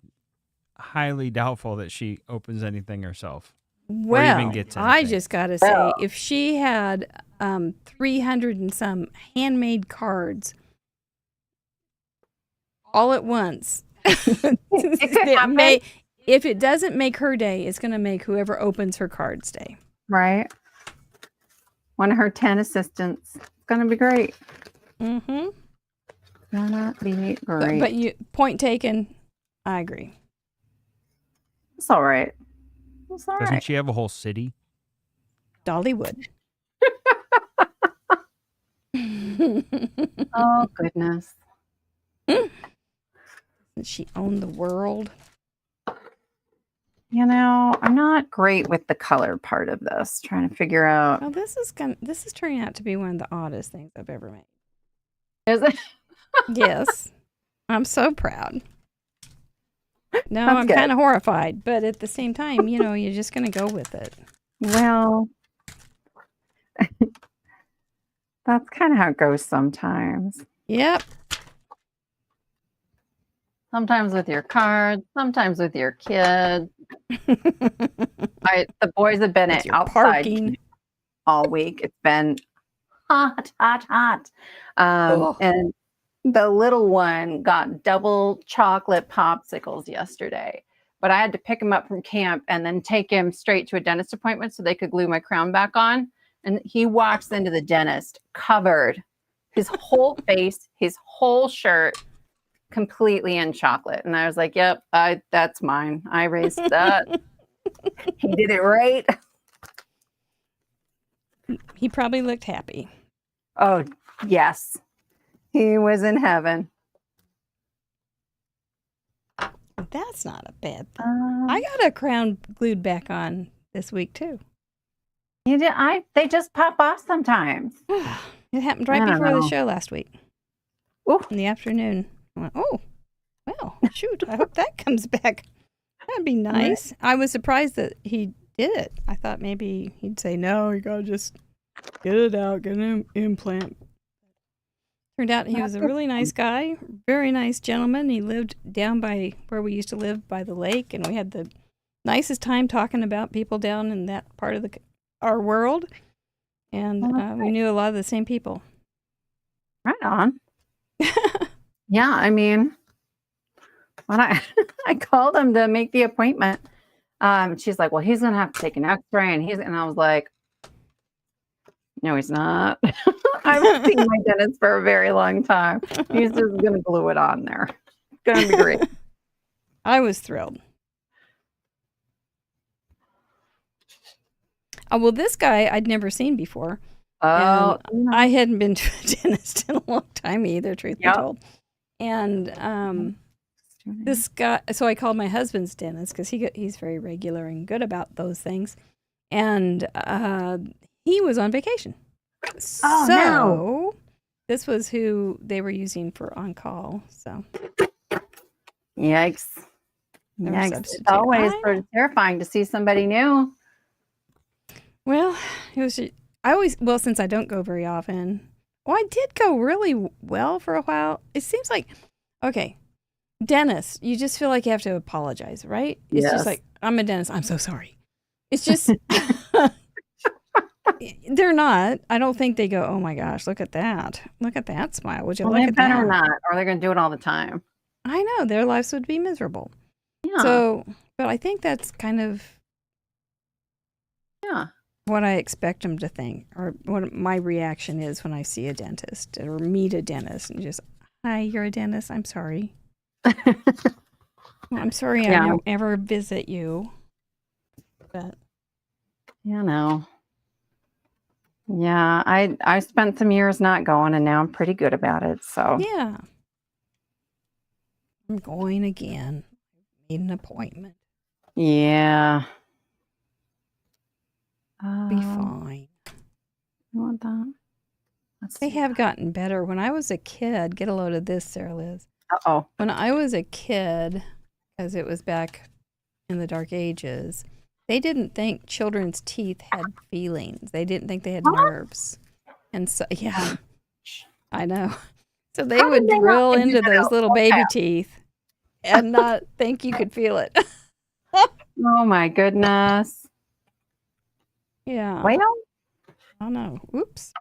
B: highly doubtful that she opens anything herself.
A: Well,
B: even gets
A: I
B: anything.
A: just got to say, if she had 300 and some handmade cards all at once, if it doesn't make her day, it's going to make whoever opens her cards day.
C: Right. One of her 10 assistants. It's going to be great.
A: Mm-hmm.
C: Gonna be great.
A: But point taken. I agree.
C: It's all right. It's all
B: Doesn't
C: right.
B: she have a whole city?
A: Dollywood.
C: Oh, goodness.
A: She owned the world.
C: I'm not great with the color part of this. Trying to figure out.
A: Well, this is turning out to be one of the oddest things I've ever made.
C: Is it?
A: Yes. I'm so proud. No,
C: That's
A: I'm
C: good.
A: kind of horrified, but at the same time, you're just going to go with it.
C: Well, That's kind of how it goes sometimes.
A: Yep.
C: Sometimes with your cards, sometimes with your kids. The boys have been
A: With your
C: outside
A: parking.
C: all week. It's been hot.
A: Ugh.
C: And the little one got double chocolate popsicles yesterday. But I had to pick him up from camp and then take him straight to a dentist appointment so they could glue my crown back on. And he walks into the dentist covered, his whole face, his whole shirt, completely in chocolate. And I was like, yep, that's mine. I raised that. He did it right.
A: He probably looked happy.
C: Oh, yes. He was in heaven.
A: That's not a bad thing. I got a crown glued back on this week too.
C: They just pop off sometimes.
A: It happened right
C: I don't
A: before the
C: know.
A: show last week.
C: Ooh.
A: In the afternoon. I went, oh, well, shoot. I hope that comes back. That'd be nice. I was surprised that he did it. I thought maybe he'd say, no, you gotta just get it out, get an implant. Turned out he was a really nice guy, very nice gentleman. He lived down by where we used to live by the lake, and we had the nicest time talking about people down in that part of our world. And we knew a lot of the same people.
C: Right on. Yeah, I mean, when I called him to make the appointment, she's like, well, he's going to have to take an x-ray. And I was like, no, he's not. I haven't seen my dentist for a very long time. He's just going to glue it on there. It's going to be great.
A: I was thrilled. Well, this guy I'd never seen before.
C: Oh,
A: And I hadn't been to a dentist in a long time either, truth be told. And this guy, so I called my husband's dentist because he's very regular and good about those things. And he was on vacation. So this was who they were using for on-call. So
C: yikes.
A: They were
C: Yikes. It's
A: substitute.
C: always sort of terrifying to see somebody new.
A: Well, it was. Since I don't go very often. Well, I did go really well for a while. It seems like, okay, dentist, you just feel like you have to apologize, right? It's
C: Yes.
A: just like, I'm a dentist. I'm so sorry. It's just, they're not. I don't think they go, oh my gosh, look at that. Look at that smile. Would you
C: Well,
A: look
C: they
A: at
C: better
A: that?
C: not, or they're going to do it all the time.
A: I know. Their lives would be miserable.
C: Yeah.
A: So, but I think that's kind of
C: Yeah.
A: what I expect them to think, or what my reaction is when I see a dentist or meet a dentist and just, hi, you're a dentist. I'm sorry. I'm sorry I don't ever visit you. But
C: You know. Yeah, I spent some years not going, and now I'm pretty good about it. So
A: yeah, I'm going again. Made an appointment.
C: yeah.
A: Be fine.
C: You want that?
A: They have gotten better. When I was a kid, get a load of this, Sarah Liz.
C: Uh-oh.
A: When I was a kid, because it was back in the dark ages, they didn't think children's teeth had feelings. They didn't think they had nerves. And so, yeah, I know. So they would drill into those little baby teeth and not think you could feel it.
C: Oh my goodness.
A: Yeah.
C: Well,
A: I know. Oops.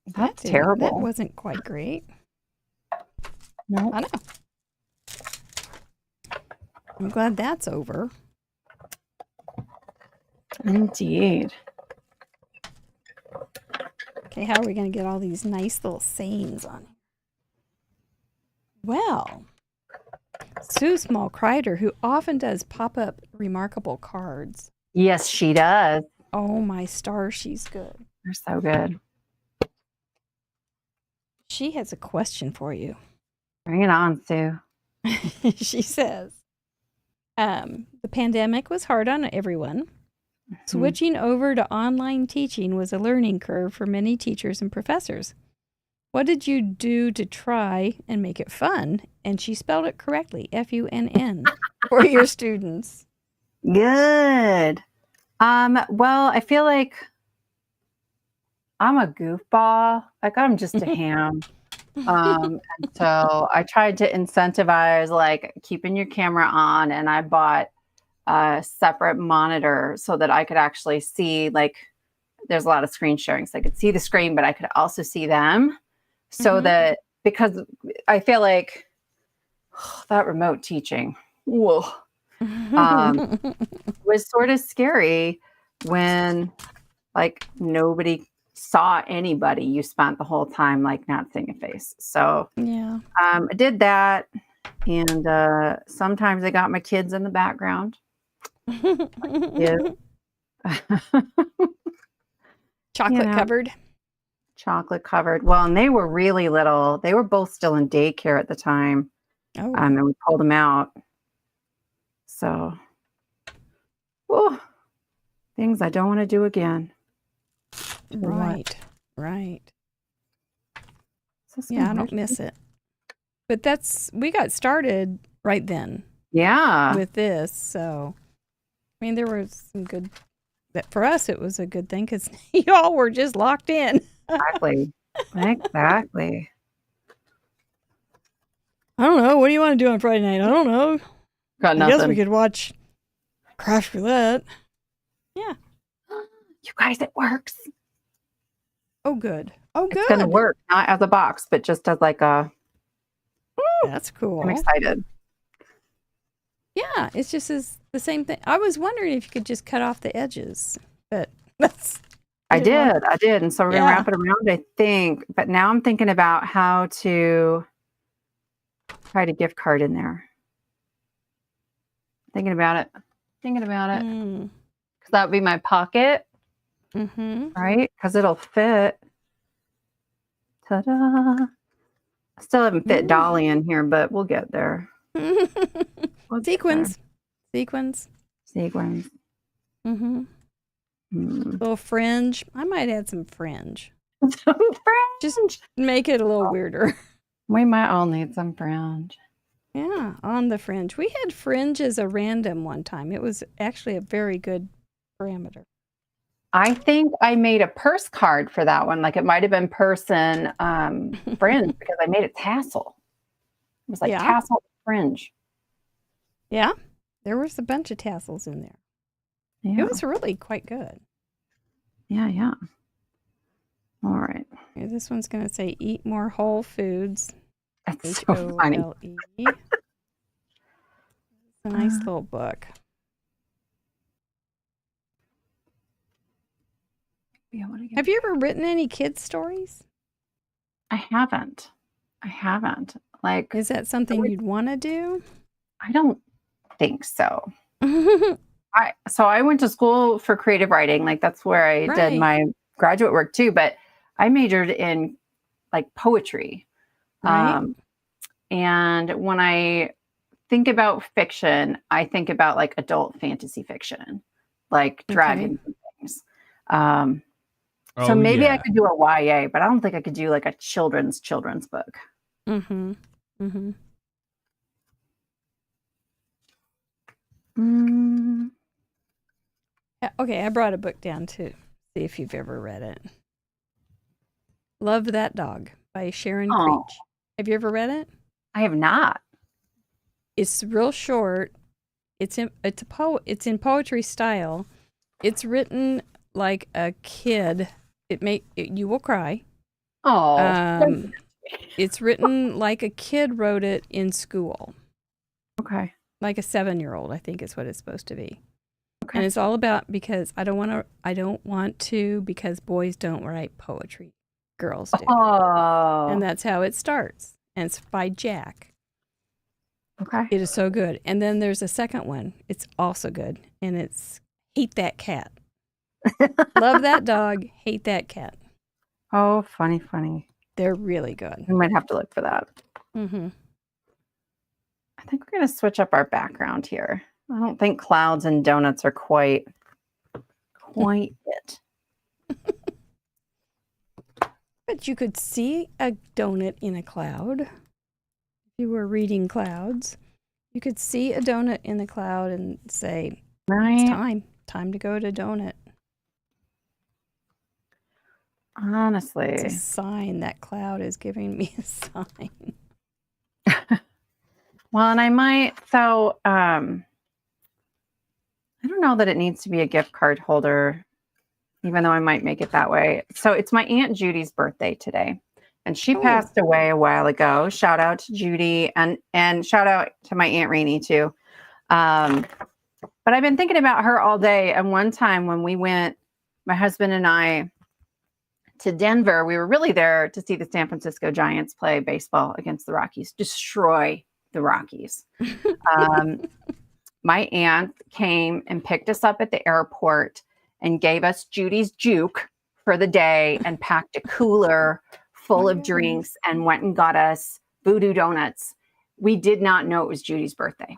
C: that's
A: That
C: terrible.
A: wasn't quite great.
C: No.
A: I know. I'm glad that's over.
C: Indeed.
A: Okay, how are we going to get all these nice little sayings on here? Well, Sue Small Crider, who often does pop-up remarkable cards.
C: Yes, she does.
A: Oh, my star, she's good.
C: They're so good.
A: She has a question for you.
C: Bring it on, Sue.
A: She says, the pandemic was hard on everyone. Switching over to online teaching was a learning curve for many teachers and professors. What did you do to try and make it fun? And she spelled it correctly, F-U-N-N, for your students.
C: Good. Well, I feel like I'm a goofball. Like I'm just a ham. And so I tried to incentivize like keeping your camera on, and I bought a separate monitor so that I could actually see, like, there's a lot of screen sharing, so I could see the screen, but I could also see them. So that, because I feel like that remote teaching, whoa, was sort of scary when like nobody saw anybody. You spent the whole time like not seeing a face. So
A: Yeah.
C: I did that, and sometimes I got my kids in the background. Yeah.
A: Chocolate covered.
C: Chocolate covered. Well, and they were really little. They were both still in daycare at the time.
A: Oh.
C: And we pulled them out. So, things I don't want to do again.
A: Right.
C: So
A: Yeah, I don't miss it. But we got started right then.
C: Yeah.
A: With this, so I mean, there was some good. That for us, it was a good thing because y'all were just locked in.
C: Exactly.
A: I don't know. What do you want to do on Friday night? I don't know.
C: Got
A: I
C: nothing.
A: guess we could watch Craft Roulette. Yeah.
C: You guys, it works.
A: Oh, good. Oh, good.
C: It's gonna work, not as a box, but just as like a.
A: That's cool.
C: I'm excited.
A: Yeah, it's just the same thing. I was wondering if you could just cut off the edges, but that's.
C: I did, and so we're gonna wrap it around, I think. But now I'm thinking about how to write a gift card in there. Thinking about it. Because that would be my pocket, right? Because it'll fit. Ta-da! I still haven't fit Dolly in here, but we'll get there.
A: Sequins. Little fringe. I might add some fringe. Just make it a little weirder.
C: We might all need some fringe.
A: Yeah, on the fringe. We had fringe as a random one time. It was actually a very good parameter.
C: I think I made a purse card for that one. Like it might have been person fringe because I made a tassel. It was like tassel fringe.
A: Yeah, there was a bunch of tassels in there. Yeah. It was really quite good.
C: Yeah. All right.
A: Okay, this one's going to say eat more whole foods.
C: That's so funny.
A: It's a nice little book.
C: Yeah,
A: have you ever written any kids' stories?
C: I haven't. Like,
A: is that something you'd want to do?
C: I don't think so. I went to school for creative writing. Like that's where I did my graduate work too. But I majored in like poetry.
A: Right.
C: And when I think about fiction, I think about like adult fantasy fiction, like dragons and things. So maybe I could do a YA, but I don't think I could do like a children's book.
A: Okay, I brought a book down to see if you've ever read it. Love That Dog by Sharon Creech. Have you ever read it?
C: I have not.
A: It's real short. It's in poetry style. It's written like a kid. You will cry.
C: Oh.
A: It's written like a kid wrote it in school.
C: Okay.
A: Like a 7-year-old, I think is what it's supposed to be. Okay. And it's all about because I don't want to because boys don't write poetry. Girls do.
C: Oh.
A: And that's how it starts. And it's by Jack.
C: Okay.
A: It is so good. And then there's a second one. It's also good. And it's Hate That Cat. Love That Dog, Hate That Cat.
C: Oh, funny.
A: They're really good.
C: We might have to look for that. I think we're going to switch up our background here. I don't think clouds and donuts are quite it.
A: But you could see a donut in a cloud. If you were reading clouds, you could see a donut in the cloud and say, it's time to go to donut.
C: Honestly.
A: It's a sign that cloud is giving me a sign.
C: Well, and I might, so I don't know that it needs to be a gift card holder, even though I might make it that way. So it's my Aunt Judy's birthday today, and she passed away a while ago. Shout out to Judy, and shout out to my Aunt Rainey too. But I've been thinking about her all day. And one time when we went, my husband and I, to Denver, we were really there to see the San Francisco Giants play baseball against the Rockies, destroy the Rockies. My aunt came and picked us up at the airport and gave us Judy's juke for the day and packed a cooler full of drinks and went and got us voodoo donuts. We did not know it was Judy's birthday.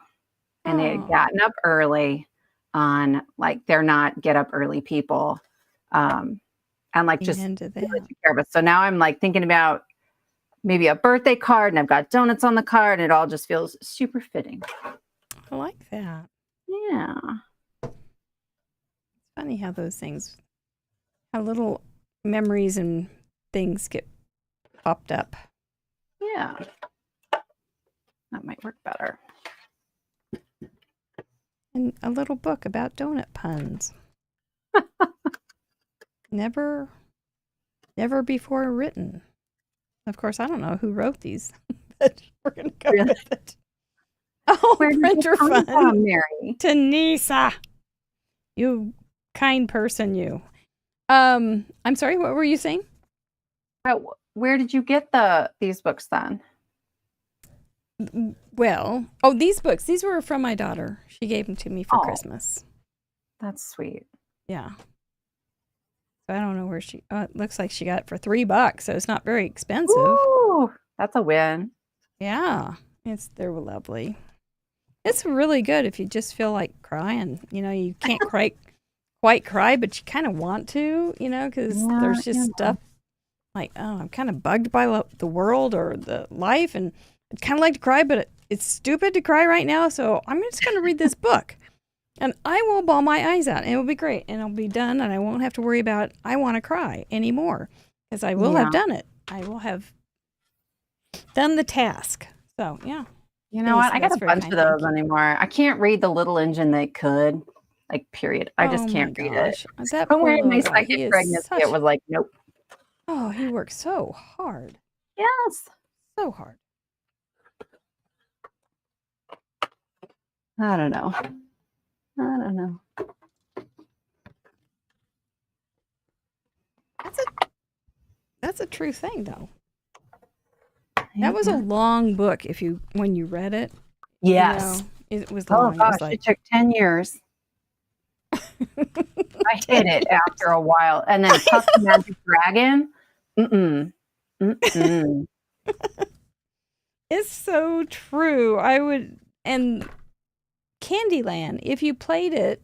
C: And they had gotten up early on, like, they're not get up early people. And like just really took care of us. So now I'm like thinking about maybe a birthday card, and I've got donuts on the card, and it all just feels super fitting.
A: I like that.
C: Yeah.
A: It's funny how those things, how little memories and things get popped up.
C: Yeah. That might work better.
A: And a little book about donut puns. Never before written. Of course, I don't know who wrote these, but we're going to go with it. Oh, printer fun.
C: From, Mary?
A: Tanisa. You kind person, you. I'm sorry, what were you saying?
C: Where did you get these books then?
A: Well, these books. These were from my daughter. She gave them to me for Christmas.
C: That's sweet.
A: Yeah. So I don't know where she... it looks like she got it for $3, so it's not very expensive.
C: Ooh, that's a win.
A: Yeah. They're lovely. It's really good if you just feel like crying. You know, you can't quite cry, but you kind of want to, you know, because there's just stuff like, I'm kind of bugged by the world or the life, and I'd kind of like to cry, but it's stupid to cry right now, so I'm just going to read this book. And I will bawl my eyes out, and it will be great, and it'll be done, and I won't have to worry about I want to cry anymore, because I will have done it. I will have done the task. So, yeah.
C: You know what? I got a bunch of those anymore. I can't read The Little Engine They Could. Like, period. I just can't read it.
A: Don't
C: worry, my second pregnancy, it was like, nope.
A: Oh, he works so hard.
C: Yes.
A: So hard.
C: I don't know.
A: That's a true thing, though. That was a long book. When you read it,
C: yes,
A: it was long.
C: Oh gosh, it took 10 years. I hit it after a while, and then Puff the Magic Dragon.
A: It's so true. And Candyland, if you played it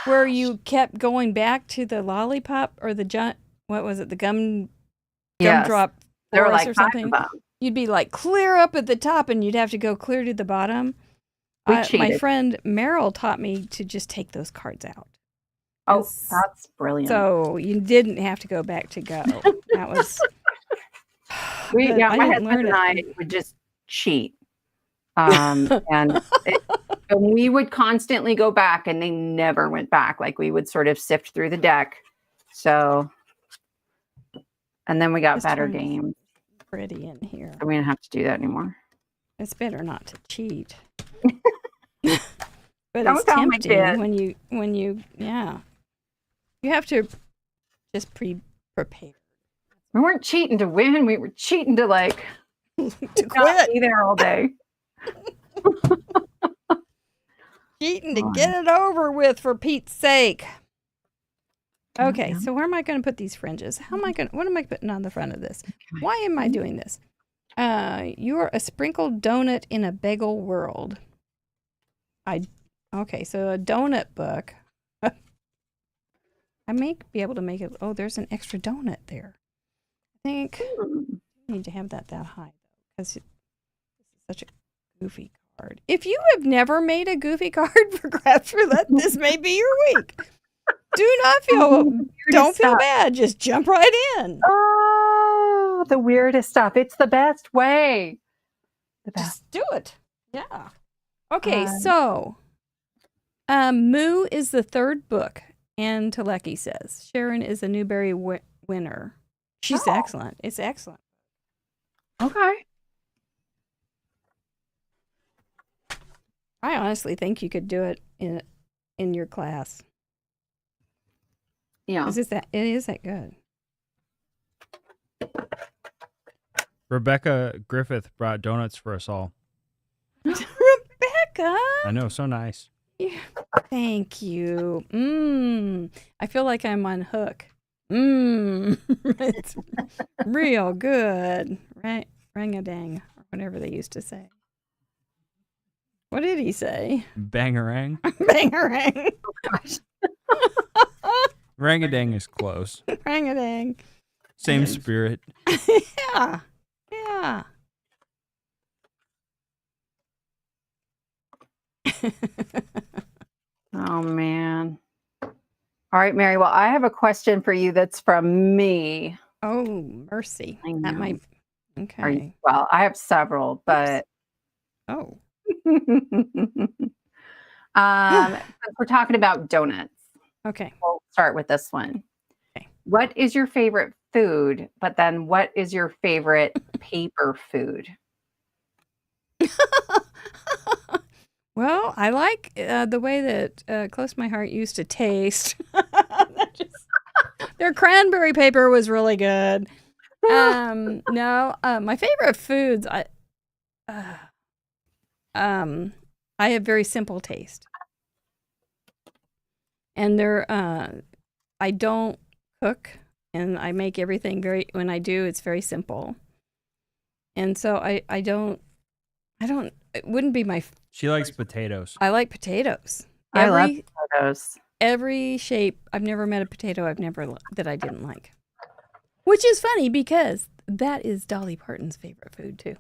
A: where you kept going back to the lollipop or the gumdrop
C: they were like
A: or something, you'd be like clear up at the top and you'd have to go clear to the bottom. My friend Meryl taught me to just take those cards out.
C: Oh, that's brilliant.
A: So you didn't have to go back to go. That was...
C: my husband and I would just cheat. And we would constantly go back, and they never went back. Like, we would sort of sift through the deck. So, and then we got better games.
A: Pretty in here.
C: So we don't have to do that anymore.
A: It's better not to cheat. But it's tempting when you you have to just prepare.
C: We weren't cheating to win. We were cheating to
A: to quit.
C: Be there all day.
A: Cheating to get it over with, for Pete's sake. Okay, so where am I going to put these fringes? What am I putting on the front of this? Okay. Why am I doing this? You're a sprinkled donut in a bagel world. Okay, so a donut book. I may be able to make it. Oh, there's an extra donut there. I think I need to have that high, because this is such a goofy card. If you have never made a goofy card for Craft Roulette, this may be your week. Do not don't feel bad. Just jump right in.
C: Oh, the weirdest stuff. It's the best way. The best.
A: Just do it. Yeah. Okay, so Moo is the third book, and Teleki says Sharon is a Newbery winner. She's excellent. It's excellent.
C: Okay.
A: I honestly think you could do it in your class.
C: Yeah.
A: It is that good.
B: Rebecca Griffith brought donuts for us all.
A: Rebecca!
B: I know, so nice.
A: Yeah. Thank you. I feel like I'm on hook. It's real good. Right? Ring-a-dang, or whatever they used to say. What did he say?
B: Bangarang.
A: Bangarang.
C: Oh, gosh.
B: Rangadang is close.
A: Ring-a-dang.
B: Same spirit.
A: Yeah. Yeah.
C: Oh, man. All right, Mary. Well, I have a question for you that's from me.
A: Oh, mercy.
C: I
A: That
C: know.
A: might. Okay.
C: Well, I have several, but
A: Oh.
C: since we're talking about donuts,
A: Okay.
C: we'll start with this one.
A: Okay.
C: What is your favorite food? But then what is your favorite paper food?
A: Well, I like the way that Close to My Heart used to taste. Their cranberry paper was really good. No, my favorite foods, I have very simple taste. And I don't cook, and I make everything when I do, it's very simple. And so I don't, it wouldn't be
B: She likes potatoes.
A: I like potatoes.
C: I love potatoes.
A: Every shape. I've never met a potato that I didn't like. Which is funny because that is Dolly Parton's favorite food too.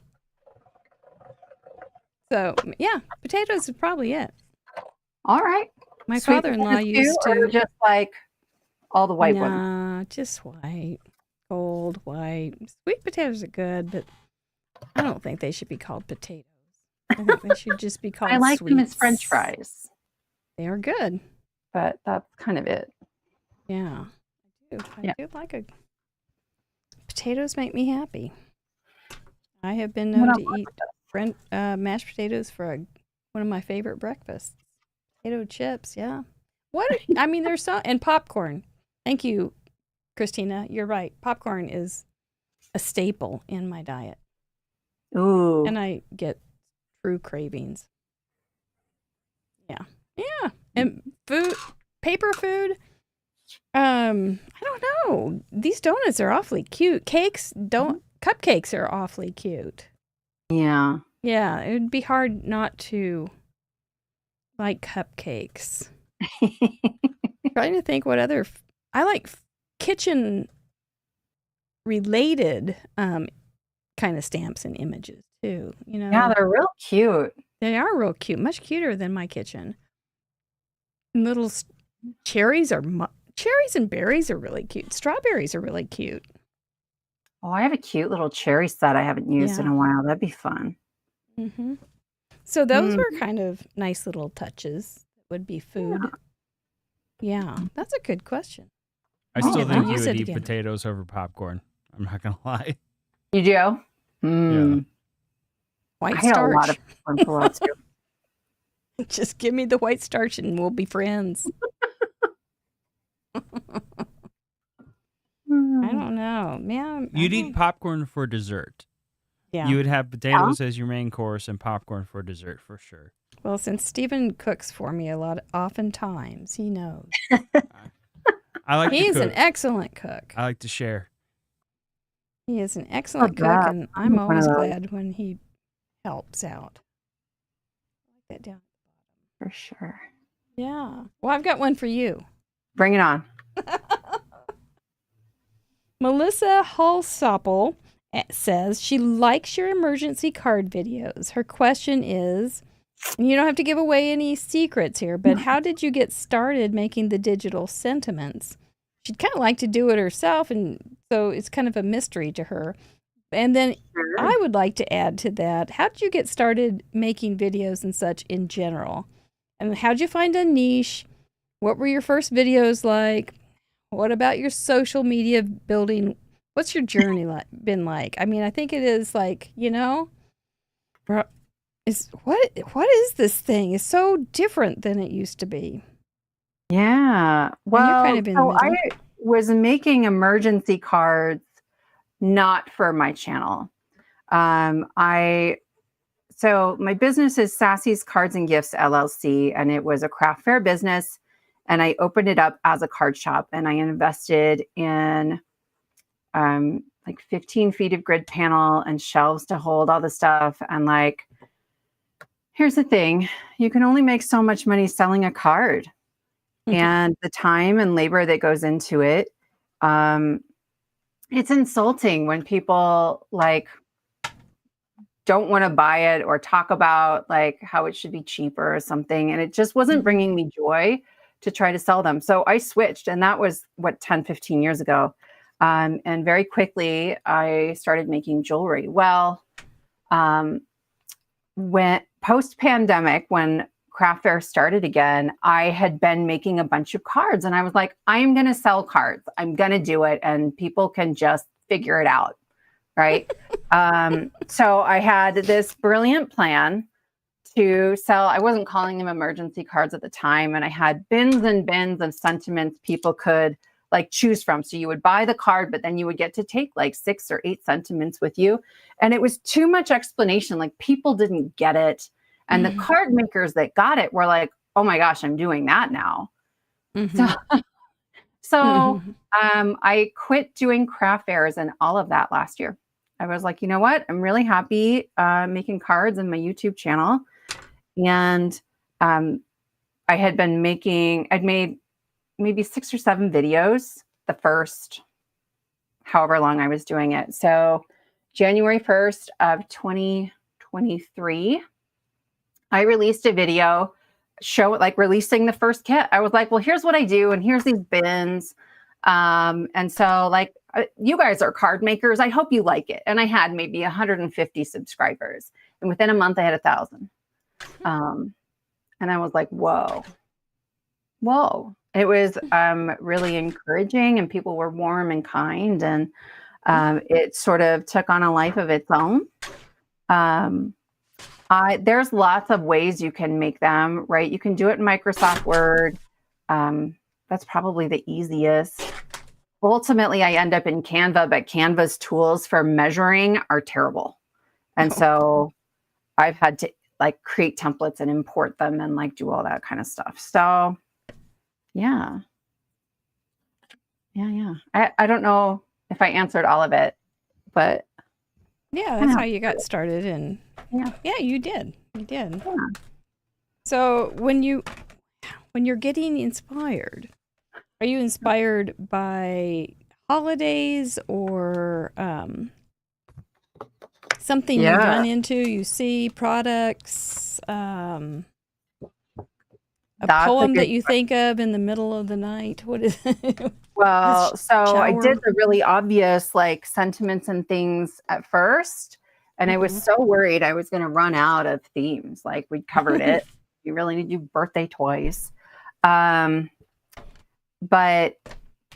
A: So yeah, potatoes is probably it.
C: All right.
A: My
C: Sweet
A: father-in-law
C: potatoes
A: used
C: too, or
A: to.
C: just like all the white ones.
A: Nah, just white, gold, white. Sweet potatoes are good, but I don't think they should be called potatoes. I think they should just be called.
C: I like them as
A: sweets.
C: French fries,
A: They are good.
C: but that's kind of it.
A: Yeah, I do.
C: Yeah.
A: I do like a. Potatoes make me happy. I have been
C: What
A: known
C: else
A: to
C: like
A: eat mashed potatoes for one of my favorite breakfasts. Potato chips, yeah. I mean, there's so, and popcorn. Thank you, Christina. You're right. Popcorn is a staple in my diet,
C: Ooh.
A: and I get true cravings. Yeah, yeah. And paper food. I don't know. These donuts are awfully cute. Cupcakes are awfully cute.
C: Yeah.
A: Yeah, it would be hard not to like cupcakes. Trying to think what other I like kitchen related kind of stamps and images too, you know.
C: Yeah, they're real cute.
A: They are real cute, much cuter than my kitchen. Little cherries and berries are really cute. Strawberries are really cute.
C: Oh, I have a cute little cherry set I haven't used in a while. That'd be fun.
A: Mm-hmm. So those were kind of nice little touches. Would be food. Yeah, that's a good question.
B: I still think you
A: use
B: would
A: it
B: eat
A: again.
B: potatoes over popcorn. I'm not going to lie.
C: You do?
B: Yeah.
A: White
C: I had
A: starch.
C: a lot of fun for a while too.
A: Just give me the white starch and we'll be friends. I don't know. Man,
B: You'd eat popcorn for dessert.
A: Yeah.
B: You would have potatoes as your main course and popcorn for dessert for sure.
A: Well, since Stephen cooks for me a lot, oftentimes he knows.
B: I like to
A: He's
B: cook.
A: an excellent cook.
B: I like to share.
A: He is an excellent cook,
C: that.
A: and I'm
C: One of
A: always
C: those.
A: glad when he helps out. Write that down.
C: For sure.
A: Yeah. Well, I've got one for you.
C: Bring it on.
A: Melissa Hallsoppel says she likes your emergency card videos. Her question is, You don't have to give away any secrets here, but how did you get started making the digital sentiments? She'd kind of like to do it herself, and so it's kind of a mystery to her. And then I would like to add to that, how did you get started making videos and such in general? And how'd you find a niche? What were your first videos like? What about your social media building? What's your journey been like? I mean, I think it is like, what is this thing? It's so different than it used to be.
C: Yeah. Well,
A: kind of in the
C: so
A: middle.
C: I was making emergency cards, not for my channel. So my business is Sassy's Cards and Gifts LLC, and it was a craft fair business. And I opened it up as a card shop, and I invested in like 15 feet of grid panel and shelves to hold all the stuff. And like, here's the thing, you can only make so much money selling a card. And the time and labor that goes into it, it's insulting when people like don't want to buy it or talk about like how it should be cheaper or something. And it just wasn't bringing me joy to try to sell them. So I switched, and that was 10, 15 years ago. And very quickly I started making jewelry. Well, when post-pandemic, when craft fair started again, I had been making a bunch of cards, and I was like, I'm going to sell cards. I'm going to do it, and people can just figure it out. Right. So I had this brilliant plan to sell. I wasn't calling them emergency cards at the time. And I had bins and bins of sentiments people could like choose from. So you would buy the card, but then you would get to take like 6 or 8 sentiments with you. And it was too much explanation. Like people didn't get it. And the card makers that got it were like, oh my gosh, I'm doing that now. So I quit doing craft fairs and all of that last year. I was like, you know what? I'm really happy making cards in my YouTube channel. And I'd made maybe 6 or 7 videos the first however long I was doing it. So January 1st of 2023, I released a video releasing the first kit. I was like, well, here's what I do. And here's these bins. And so like, you guys are card makers. I hope you like it. And I had maybe 150 subscribers. And within a month I had 1,000. And I was like, whoa. It was really encouraging, and people were warm and kind, and it sort of took on a life of its own. There's lots of ways you can make them, right? You can do it in Microsoft Word. That's probably the easiest. Ultimately, I end up in Canva, but Canva's tools for measuring are terrible. And so I've had to like create templates and import them and like do all that kind of stuff. So yeah. I don't know if I answered all of it, but
A: yeah, that's how you got started. And yeah, you did. Yeah. So when you're getting inspired, are you inspired by holidays or something you run into, you see products, a poem that you think of in the middle of the night? What is it?
C: Well, so I did the really obvious like sentiments and things at first. And I was so worried I was going to run out of themes. Like we'd covered it. You really need to do birthday toys. But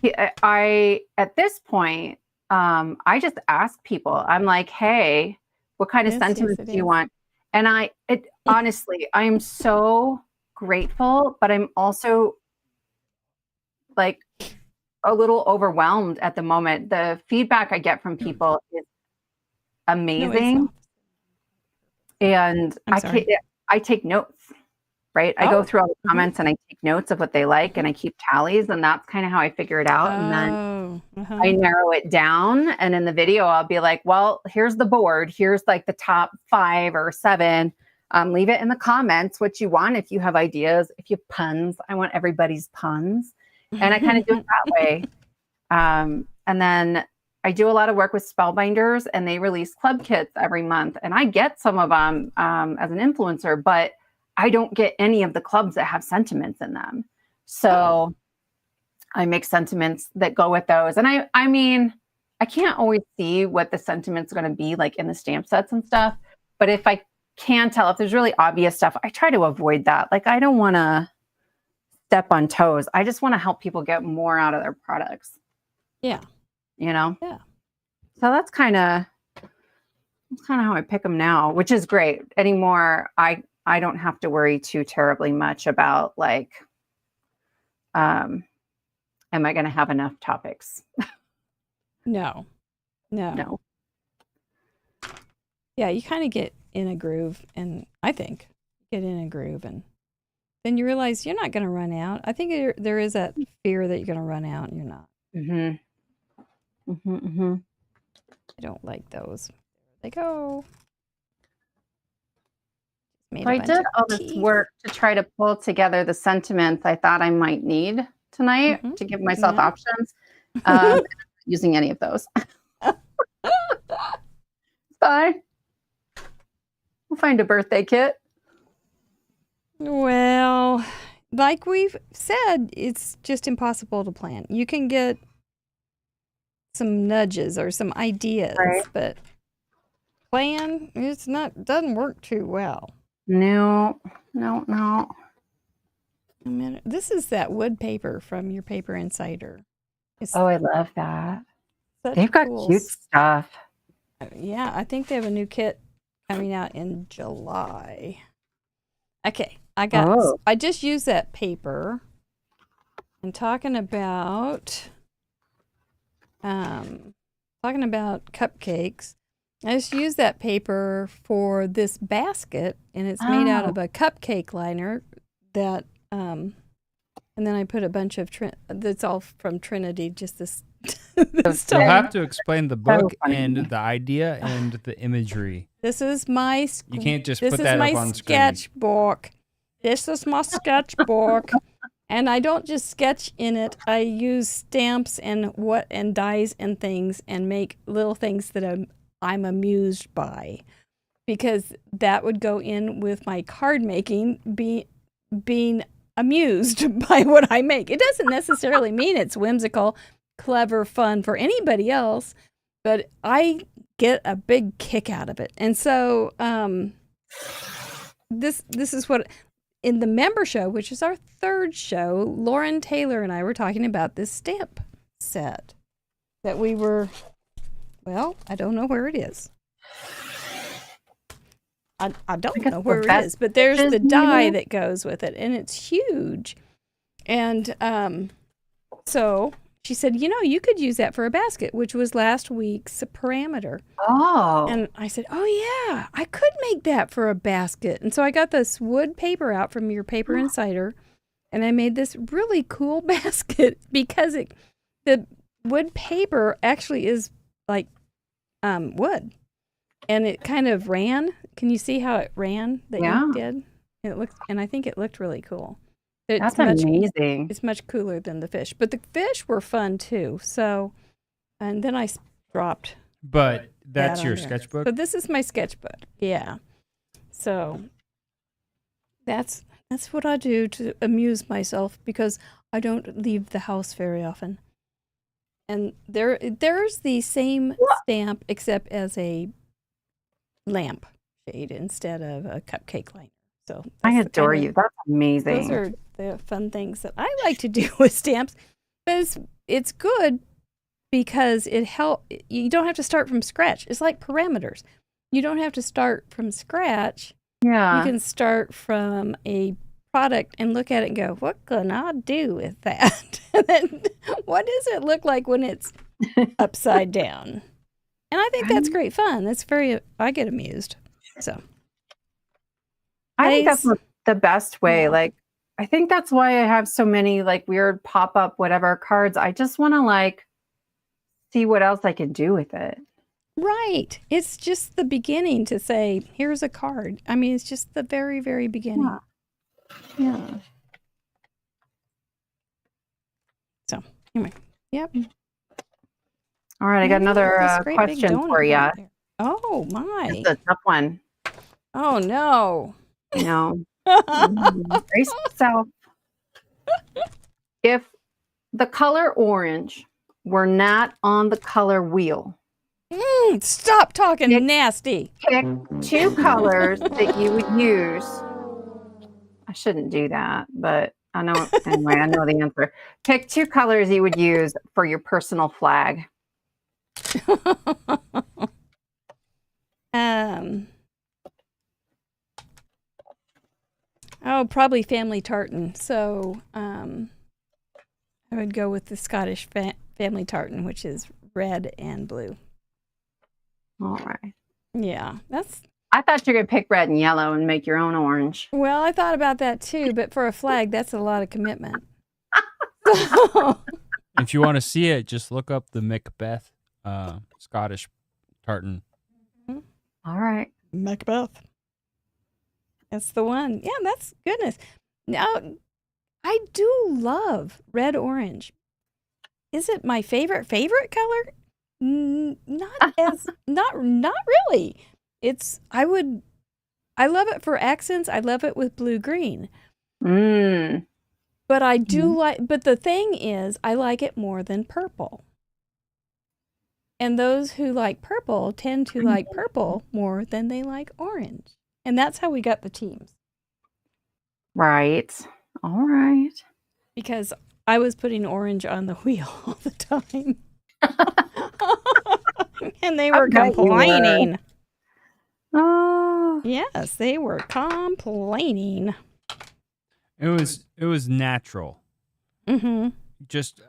C: at this point, I just ask people, I'm like, hey, what kind of sentiments do you want? And honestly, I am so grateful, but I'm also like a little overwhelmed at the moment. The feedback I get from people is amazing. And I take notes. Right. I go through all the comments and I take notes of what they like, and I keep tallies, and that's kind of how I figure it out. And then I narrow it down. And in the video, I'll be like, well, here's the board. Here's like the top 5 or 7. Leave it in the comments what you want. If you have ideas, if you have puns, I want everybody's puns. And I kind of do it that way. And then I do a lot of work with spellbinders, and they release club kits every month. And I get some of them as an influencer, but I don't get any of the clubs that have sentiments in them. So I make sentiments that go with those. And I mean, I can't always see what the sentiment's going to be like in the stamp sets and stuff. But if I can tell, if there's really obvious stuff, I try to avoid that. Like, I don't want to step on toes. I just want to help people get more out of their products.
A: Yeah.
C: You know?
A: Yeah.
C: So that's kind of how I pick them now, which is great. Anymore, I don't have to worry too terribly much about like, am I going to have enough topics?
A: No. Yeah, you kind of get in a groove, and I think get in a groove, and then you realize you're not going to run out. I think there is that fear that you're going to run out, and you're not. I don't like those. They go.
C: So I did all this work to try to pull together the sentiments I thought I might need tonight to give myself options. Using any of those. Bye. We'll find a birthday kit.
A: Well, like we've said, it's just impossible to plan. You can get some nudges or some ideas, but plan, doesn't work too well.
C: No.
A: This is that wood paper from your Paper Insider.
C: I love that. They've got cute stuff.
A: Yeah, I think they have a new kit coming out in July. Okay, I just used that paper. I'm talking about cupcakes. I just used that paper for this basket, and it's made out of a cupcake liner that and then I put a bunch of that's all from Trinity, just this.
B: You'll have to explain the book and the idea and the imagery.
A: This is my.
B: You can't just put that up on screen.
A: Sketchbook. This is my sketchbook, and I don't just sketch in it. I use stamps and dies and things, and make little things that I'm amused by, because that would go in with my card making. Being amused by what I make. It doesn't necessarily mean it's whimsical, clever, fun for anybody else, but I get a big kick out of it. And so this is what, in the member show, which is our third show, Lauren Taylor and I were talking about this stamp set that we were, I don't know where it is. I don't know where it is, but there's the die that goes with it, and it's huge. And so she said, you could use that for a basket, which was last week's parameter.
C: Oh.
A: And I said, yeah, I could make that for a basket. And so I got this wood paper out from your Paper Insider, and I made this really cool basket because the wood paper actually is like wood. And it kind of ran. Can you see how it ran? The ink did. I think it looked really cool.
C: That's amazing.
A: It's much cooler than the fish, but the fish were fun too. So, and then I dropped.
B: But that's your sketchbook.
A: So this is my sketchbook. Yeah. So that's what I do to amuse myself, because I don't leave the house very often. And there's the same stamp except as a lamp shade instead of a cupcake liner. So
C: I adore you. That's amazing.
A: Those are the fun things that I like to do with stamps. But it's good because you don't have to start from scratch. It's like parameters. You don't have to start from scratch.
C: Yeah.
A: You can start from a product and look at it and go, what can I do with that? And then what does it look like when it's upside down? And I think that's great fun. I get amused. So
C: I think that's the best way. Like, I think that's why I have so many like weird pop-up whatever cards. I just want to see what else I can do with it.
A: Right. It's just the beginning to say, here's a card. I mean, it's just the very, very beginning.
C: Yeah.
A: So anyway, yep.
C: All right, I got another question for you.
A: Oh, my.
C: It's a tough one.
A: Oh, no.
C: No. Brace yourself. If the color orange were not on the color wheel,
A: Stop talking nasty.
C: pick 2 colors that you would use. I shouldn't do that, but I know anyway, I know the answer. Pick 2 colors you would use for your personal flag.
A: Probably family tartan. So, I would go with the Scottish family tartan, which is red and blue.
C: All right.
A: Yeah,
C: I thought you were going to pick red and yellow and make your own orange.
A: well, I thought about that too, but for a flag, that's a lot of commitment.
B: If you want to see it, just look up the Macbeth Scottish tartan.
C: All right.
A: Macbeth. That's the one. Yeah, that's goodness. Now, I do love red orange. Is it my favorite color? Not really. I love it for accents. I love it with blue green. But I do but the thing is, I like it more than purple. And those who like purple tend to like purple more than they like orange. And that's how we got the teams.
C: Right. All right.
A: Because I was putting orange on the wheel all the time. And they were complaining.
C: Oh.
A: Yes, they were complaining.
B: It was natural.
A: Mm-hmm.
B: Just,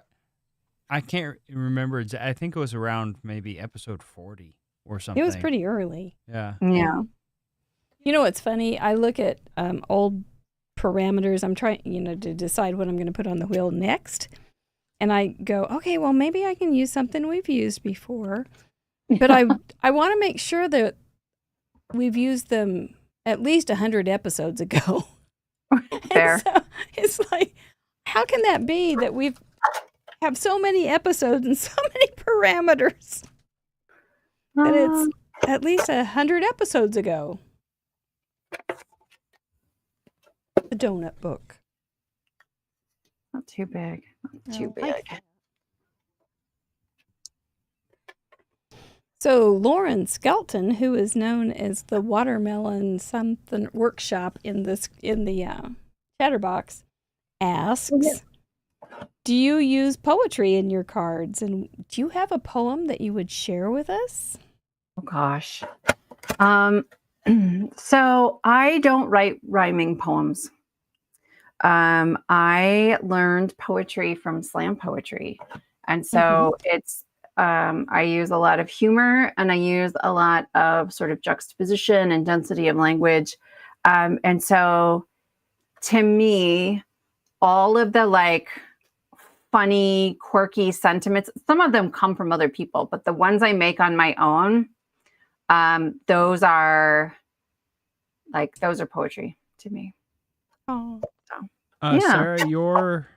B: I can't remember. I think it was around maybe episode 40 or something.
A: It was pretty early.
B: Yeah.
C: Yeah.
A: You know what's funny? I look at old parameters. I'm trying, to decide what I'm going to put on the wheel next. And I go, okay, well, maybe I can use something we've used before. But I want to make sure that we've used them at least 100 episodes ago.
C: Fair.
A: So it's like, how can that be that we've have so many episodes and so many parameters that it's at least 100 episodes ago? The donut book.
C: Not too big. Not too big.
A: So Lauren Skelton, who is known as the Watermelon something workshop in the Chatterbox, asks, do you use poetry in your cards? And do you have a poem that you would share with us?
C: Oh gosh. So I don't write rhyming poems. I learned poetry from slam poetry. And so it's I use a lot of humor and I use a lot of sort of juxtaposition and density of language. And so to me, all of the funny, quirky sentiments, some of them come from other people, but the ones I make on my own, those are poetry to me.
A: Oh.
C: Yeah.
B: Sarah,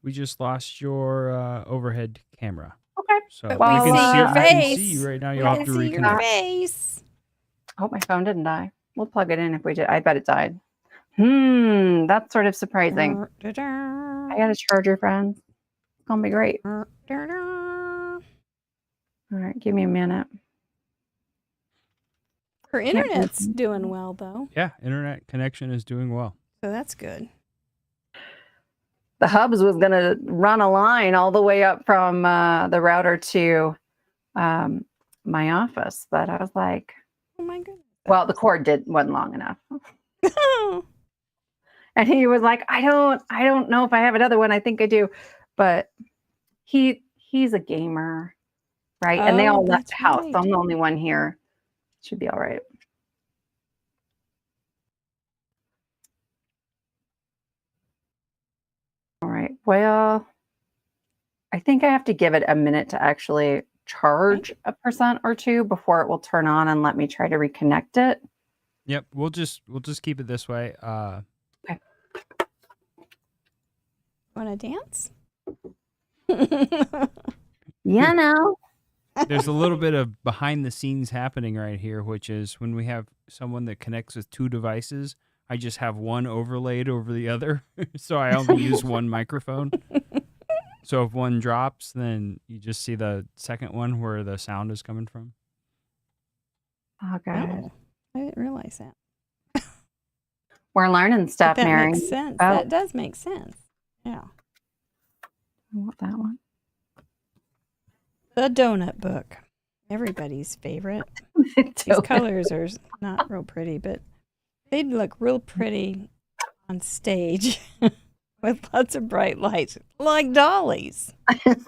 B: we just lost your overhead camera.
C: Okay.
B: So
A: But
B: we
A: we
B: can
A: see
B: see
A: your
B: I can
A: face.
B: see you right now.
A: We
B: You'll have
A: can
B: to
A: see your
B: reconnect.
A: face.
C: I hope my phone didn't die. We'll plug it in if we did. I bet it died. That's sort of surprising. I got a charger, friends. It's gonna be great. All right, give me a minute.
A: Her internet's doing well, though,
B: Yeah, internet connection is doing well.
A: so that's good.
C: The hubs was gonna run a line all the way up from the router to my office, but I was like,
A: Oh my goodness.
C: well, the cord wasn't long enough. And he was like, I don't know if I have another one. I think I do. But he's a gamer, right? And they
A: Oh,
C: all left
A: that's
C: the house.
A: right.
C: So I'm the only one here. Should be all right. All right. Well, I think I have to give it a minute to actually charge a percent or two before it will turn on and let me try to reconnect it.
B: Yep, we'll just keep it this way.
A: Want to dance?
C: Yeah, no.
B: There's a little bit of behind the scenes happening right here, which is when we have someone that connects with two devices, I just have one overlaid over the other, so I only use one microphone. So if one drops, then you just see the second one where the sound is coming from.
C: Okay.
A: Oh, I didn't realize that.
C: We're learning stuff,
A: But that
C: Mary.
A: makes sense.
C: Oh.
A: That does make sense. Yeah.
C: I want that one.
A: The donut book. Everybody's favorite. These colors are not real pretty, but they'd look real pretty on stage with lots of bright lights, like dollies. I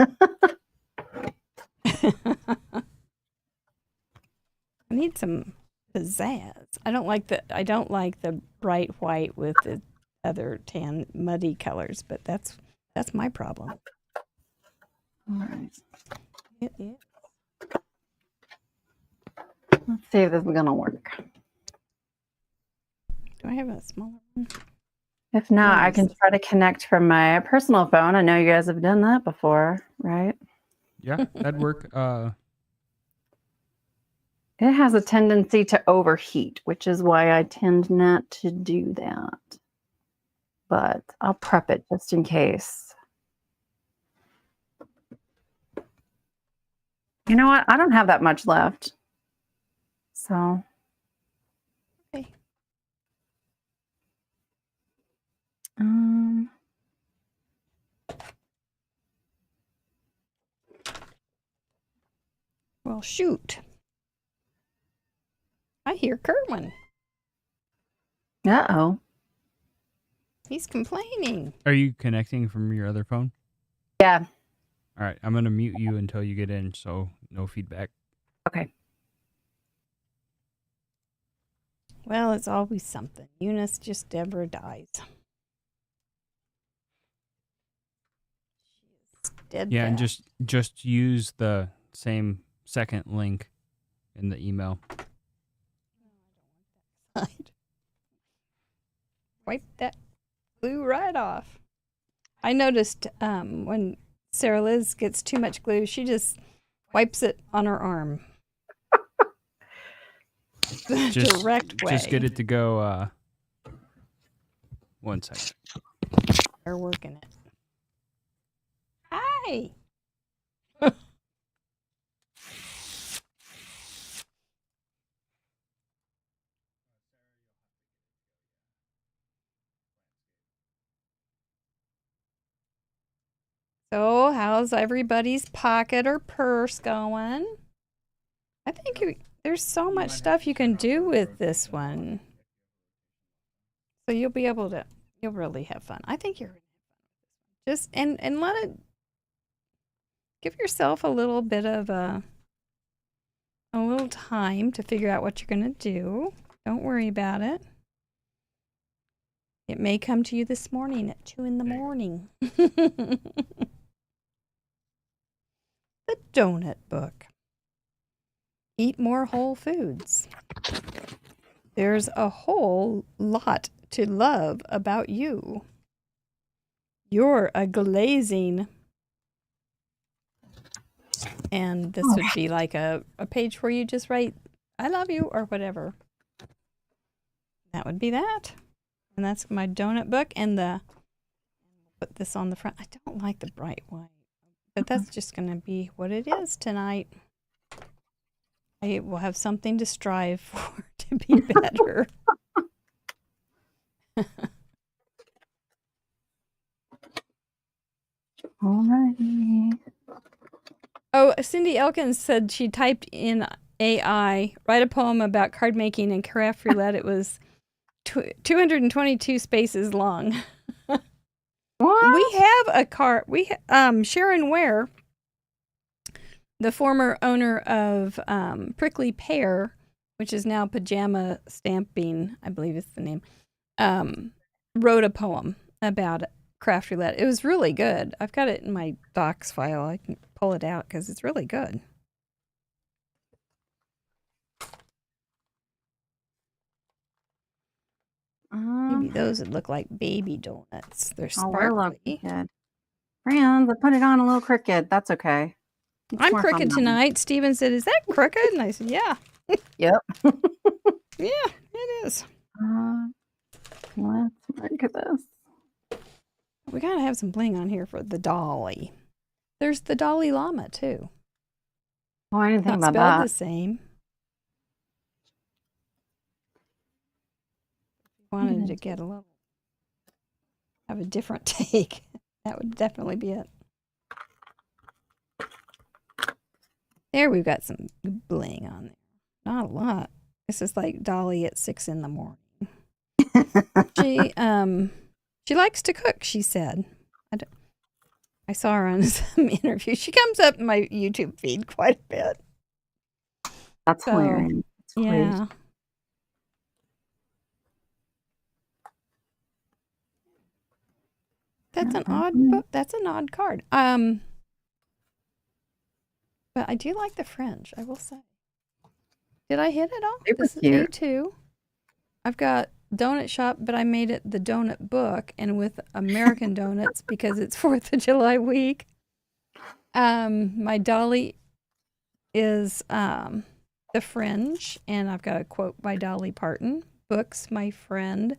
A: need some pizzazz. I don't like the bright white with the other tan muddy colors, but that's my problem.
C: All right.
A: It is.
C: Let's see if this is gonna work.
A: Do I have a smaller one?
C: If not, I
A: Yes.
C: can try to connect from my personal phone. I know you guys have done that before, right?
B: Yeah, that'd work.
C: It has a tendency to overheat, which is why I tend not to do that. But I'll prep it just in case. You know what? I don't have that much left. So.
A: Okay. Well, shoot. I hear Kerwin.
C: Uh-oh.
A: He's complaining.
B: Are you connecting from your other phone?
C: Yeah.
B: All right, I'm going to mute you until you get in, so no feedback.
C: Okay.
A: Well, it's always something. Eunice just never dies. She's dead.
B: Yeah, and just use the same second link in the email.
A: Wipe that glue right off. I noticed when Sarah Liz gets too much glue, she just wipes it on her arm. Direct way.
B: Just get it to go. 1 second.
A: They're working it. Hi. So, how's everybody's pocket or purse going? I think there's so much stuff you can do with this one. So you'll really have fun. I think you're just and let it give yourself a little bit of a little time to figure out what you're going to do. Don't worry about it. It may come to you this morning at 2 a.m. The donut book. Eat more whole foods. There's a whole lot to love about you. You're a glazing. And this would be like a page where you just write, I love you, or whatever. That would be that. And that's my donut book. And put this on the front. I don't like the bright white. But that's just going to be what it is tonight. I will have something to strive for to be better.
C: Alrighty.
A: Oh, Cindy Elkins said she typed in AI, write a poem about card making and craft roulette. It was 222 spaces long.
C: What?
A: We have a card. Sharon Ware, the former owner of Prickly Pear, which is now Pajama Stamping, I believe is the name, wrote a poem about craft roulette. It was really good. I've got it in my docs file. I can pull it out because it's really good. Maybe those would look like baby donuts. They're sparkly.
C: Good. Friends, I put it on a little crooked. That's okay. It's
A: I'm
C: more fun
A: crooked
C: that
A: tonight. Steven said, is that crooked? And I said, yeah.
C: way. Yep.
A: Yeah, it is.
C: Let's look at this.
A: We gotta have some bling on here for the dolly. There's the Dalai Lama too.
C: Oh, I didn't think
A: Not
C: about
A: spelled
C: that.
A: the same. Wanted to get a little, have a different take. That would definitely be it. There, we've got some bling on there. Not a lot. This is like Dolly at 6 a.m. She likes to cook, she said. I saw her on some interview. She comes up in my YouTube feed quite a bit.
C: That's hilarious.
A: Yeah. That's an odd book. That's an odd card. But I do like the fringe, I will say. Did I hit it all? This is A2. I've got donut shop, but I made it the donut book and with American donuts because it's 4th of July week. My dolly is the fringe, and I've got a quote by Dolly Parton. Books, my friend,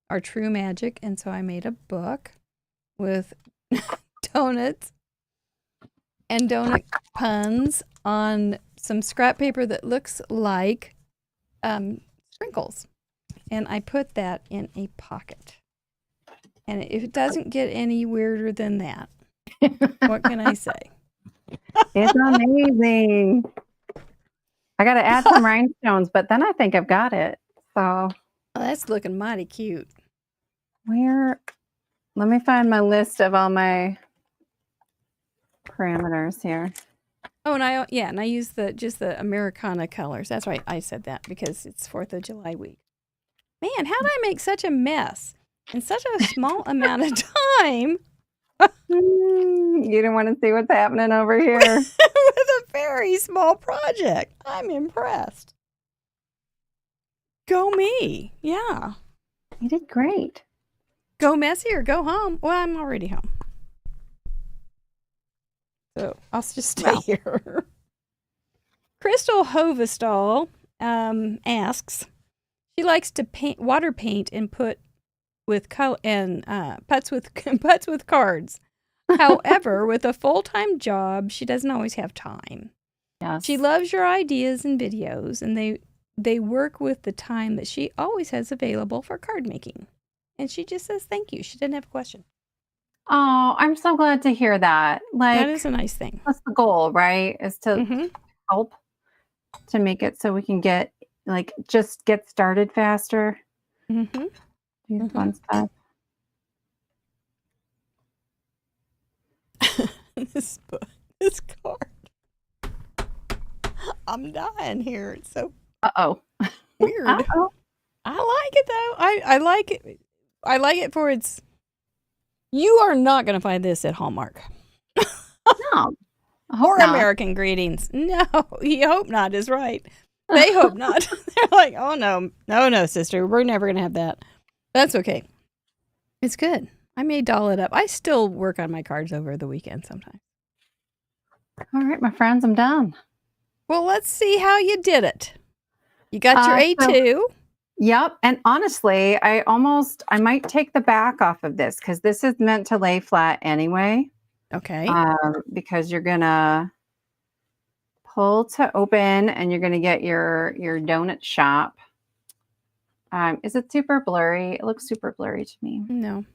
A: are true magic, and so I made a book with donuts and donut puns on some scrap paper that looks like sprinkles. And I put that in a pocket. And it doesn't get any weirder than that. What can I say?
C: It's amazing. I got to add some rhinestones, but then I think I've got it. So
A: that's looking mighty cute.
C: Let me find my list of all my parameters here.
A: Oh, and I use just the Americana colors. That's right, I said that because it's 4th of July week. Man, how did I make such a mess in such a small amount of time?
C: You don't want to see what's happening over here.
A: With a very small project. I'm impressed. Go me. Yeah.
C: You did great.
A: Go messy or go home. Well, I'm already home. So I'll just stay here. Crystal Hovestall asks, she likes to water paint and put with color and putts with cards. However, with a full-time job, she doesn't always have time.
C: Yes.
A: She loves your ideas and videos, and they work with the time that she always has available for card making. And she just says thank you. She didn't have a question.
C: Oh, I'm so glad to hear that. Like,
A: that is a nice thing.
C: That's the goal, right? Is to help to make it so we can get started faster.
A: Mm-hmm.
C: Do fun stuff.
A: this card. I'm dying here. It's so weird.
C: Uh-oh.
A: I like it though. I like it. I like it for its. You are not going to find this at Hallmark.
C: No.
A: Or American Greetings. No, you hope not is right. They hope not. They're like, oh no, sister. We're never going to have that. That's okay. It's good. I may doll it up. I still work on my cards over the weekend sometimes.
C: All right, my friends, I'm done.
A: Well, let's see how you did it. You got your A2.
C: Yep. And honestly, I might take the back off of this because this is meant to lay flat anyway.
A: Okay.
C: Because you're going to pull to open and you're going to get your donut shop. Is it super blurry? It looks super blurry to me.
A: No,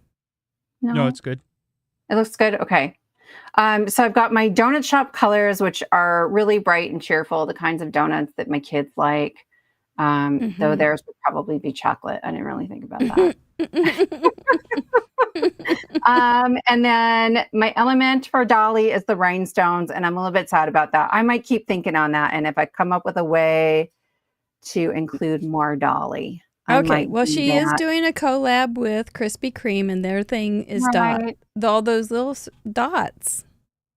B: it's good.
C: It looks good. Okay. So I've got my donut shop colors, which are really bright and cheerful, the kinds of donuts that my kids like. Though theirs would probably be chocolate. I didn't really think about that. And then my element for Dolly is the rhinestones, and I'm a little bit sad about that. I might keep thinking on that, and if I come up with a way to include more Dolly.
A: Okay, well, she is doing a collab with Krispy Kreme, and their thing is all those little dots.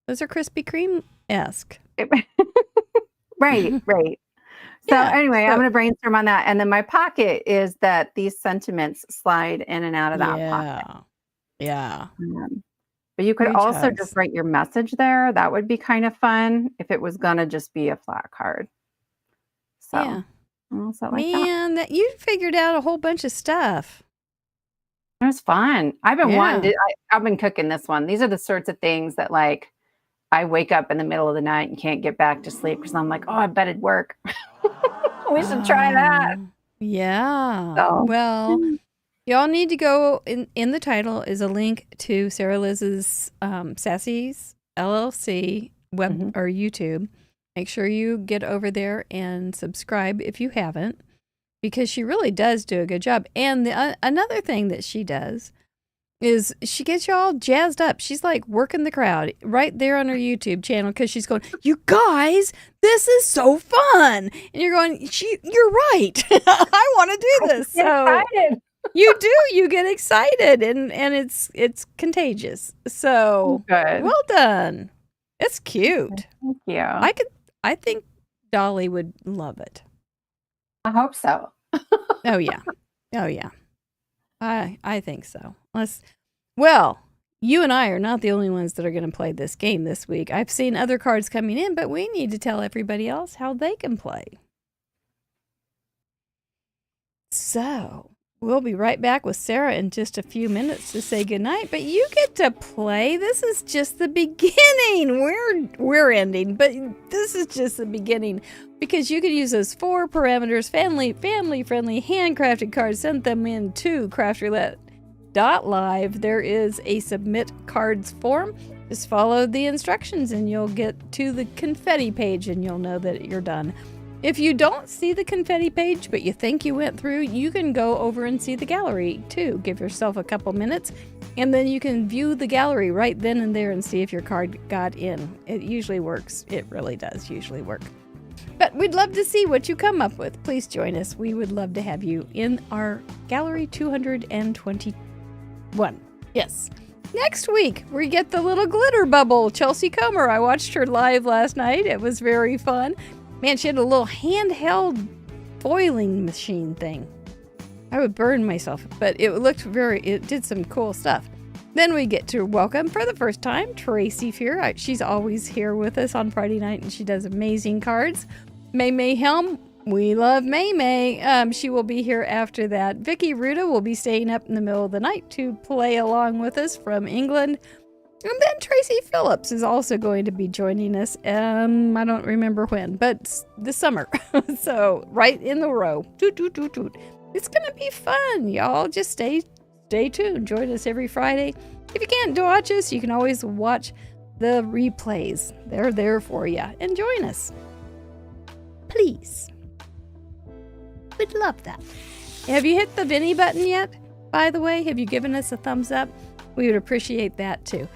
A: Those are Krispy Kreme-esque.
C: Right. So anyway, I'm going to brainstorm on that. And then my pocket is that these sentiments slide in and out of that pocket.
A: Yeah.
C: But you could also just write your message there. That would be kind of fun if it was going to just be a flat card. So,
A: that you figured out a whole bunch of stuff.
C: It was fun. I've been
A: Yeah.
C: wanting to, I've been cooking this one. These are the sorts of things that like I wake up in the middle of the night and can't get back to sleep because I'm like, oh, I bet it'd work. We should try that.
A: Yeah.
C: So-
A: Well, y'all need to go in the title is a link to Sara Liz's Sassy's LLC web or YouTube. Make sure you get over there and subscribe if you haven't, because she really does do a good job. And another thing that she does is she gets you all jazzed up. She's like working the crowd right there on her YouTube channel because she's going, you guys, this is so fun. And you're going, you're right. I want to do this. So
C: excited.
A: you do. You get excited and it's contagious. So
C: Good.
A: well done. It's cute.
C: Thank you.
A: I think Dolly would love it.
C: I hope so.
A: Oh yeah. Oh yeah. I think so. Well, you and I are not the only ones that are going to play this game this week. I've seen other cards coming in, but we need to tell everybody else how they can play. So, we'll be right back with Sara in just a few minutes to say goodnight, but you get to play. This is just the beginning. We're ending, but this is just the beginning because you can use those 4 parameters, family-friendly, handcrafted cards, send them in to craftroulette.live. There is a submit cards form. Just follow the instructions and you'll get to the confetti page and you'll know that you're done. If you don't see the confetti page, but you think you went through, you can go over and see the gallery too. Give yourself a couple minutes, and then you can view the gallery right then and there and see if your card got in. It usually works. It really does usually work. But we'd love to see what you come up with. Please join us. We would love to have you in our Gallery 221. Yes. Next week, we get the little glitter bubble, Chelsea Comer. I watched her live last night. It was very fun. Man, she had a little handheld foiling machine thing. I would burn myself, but it did some cool stuff. Then we get to welcome for the first time Tracy Fear. She's always here with us on Friday night and she does amazing cards. May Helm, we love May. She will be here after that. Vicky Ruda will be staying up in the middle of the night to play along with us from England. And then Tracy Phillips is also going to be joining us. I don't remember when, but this summer. So right in the row. Toot, toot, toot, toot. It's going to be fun, y'all. Just stay tuned. Join us every Friday. If you can't watch us, you can always watch the replays. They're there for you. And join us. Please. We'd love that. Have you hit the Vinny button yet? By the way, have you given us a thumbs up? We would appreciate that too.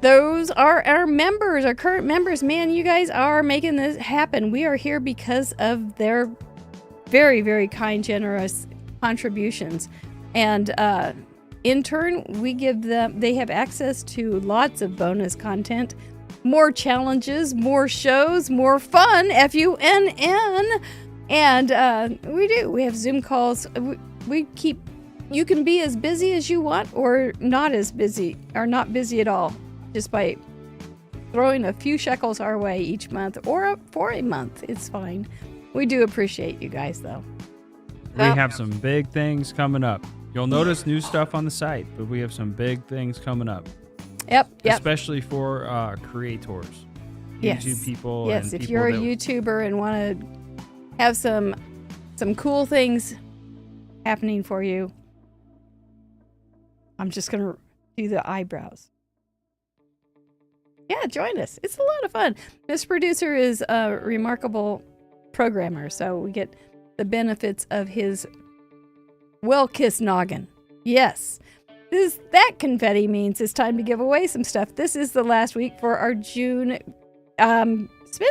A: Those are our members, our current members. Man, you guys are making this happen. We are here because of their very, very kind, generous contributions. And in turn, we give them, they have access to lots of bonus content, more challenges, more shows, more fun, FUNN. And we have Zoom calls. You can be as busy as you want or not as busy or not busy at all just by throwing a few shekels our way each month or for a month. It's fine. We do appreciate you guys though.
B: We have some big things coming up. You'll notice new stuff on the site, but we have some big things coming up.
A: Yep.
B: Especially for creators.
A: Yes.
B: YouTube people.
A: Yes,
B: and
A: if
B: people
A: you're a
B: that-
A: YouTuber and want to have some cool things happening for you, I'm just going to do the eyebrows. Yeah, join us. It's a lot of fun. This producer is a remarkable programmer, so we get the benefits of his well-kissed noggin. Yes. That confetti means it's time to give away some stuff. This is the last week for our June spin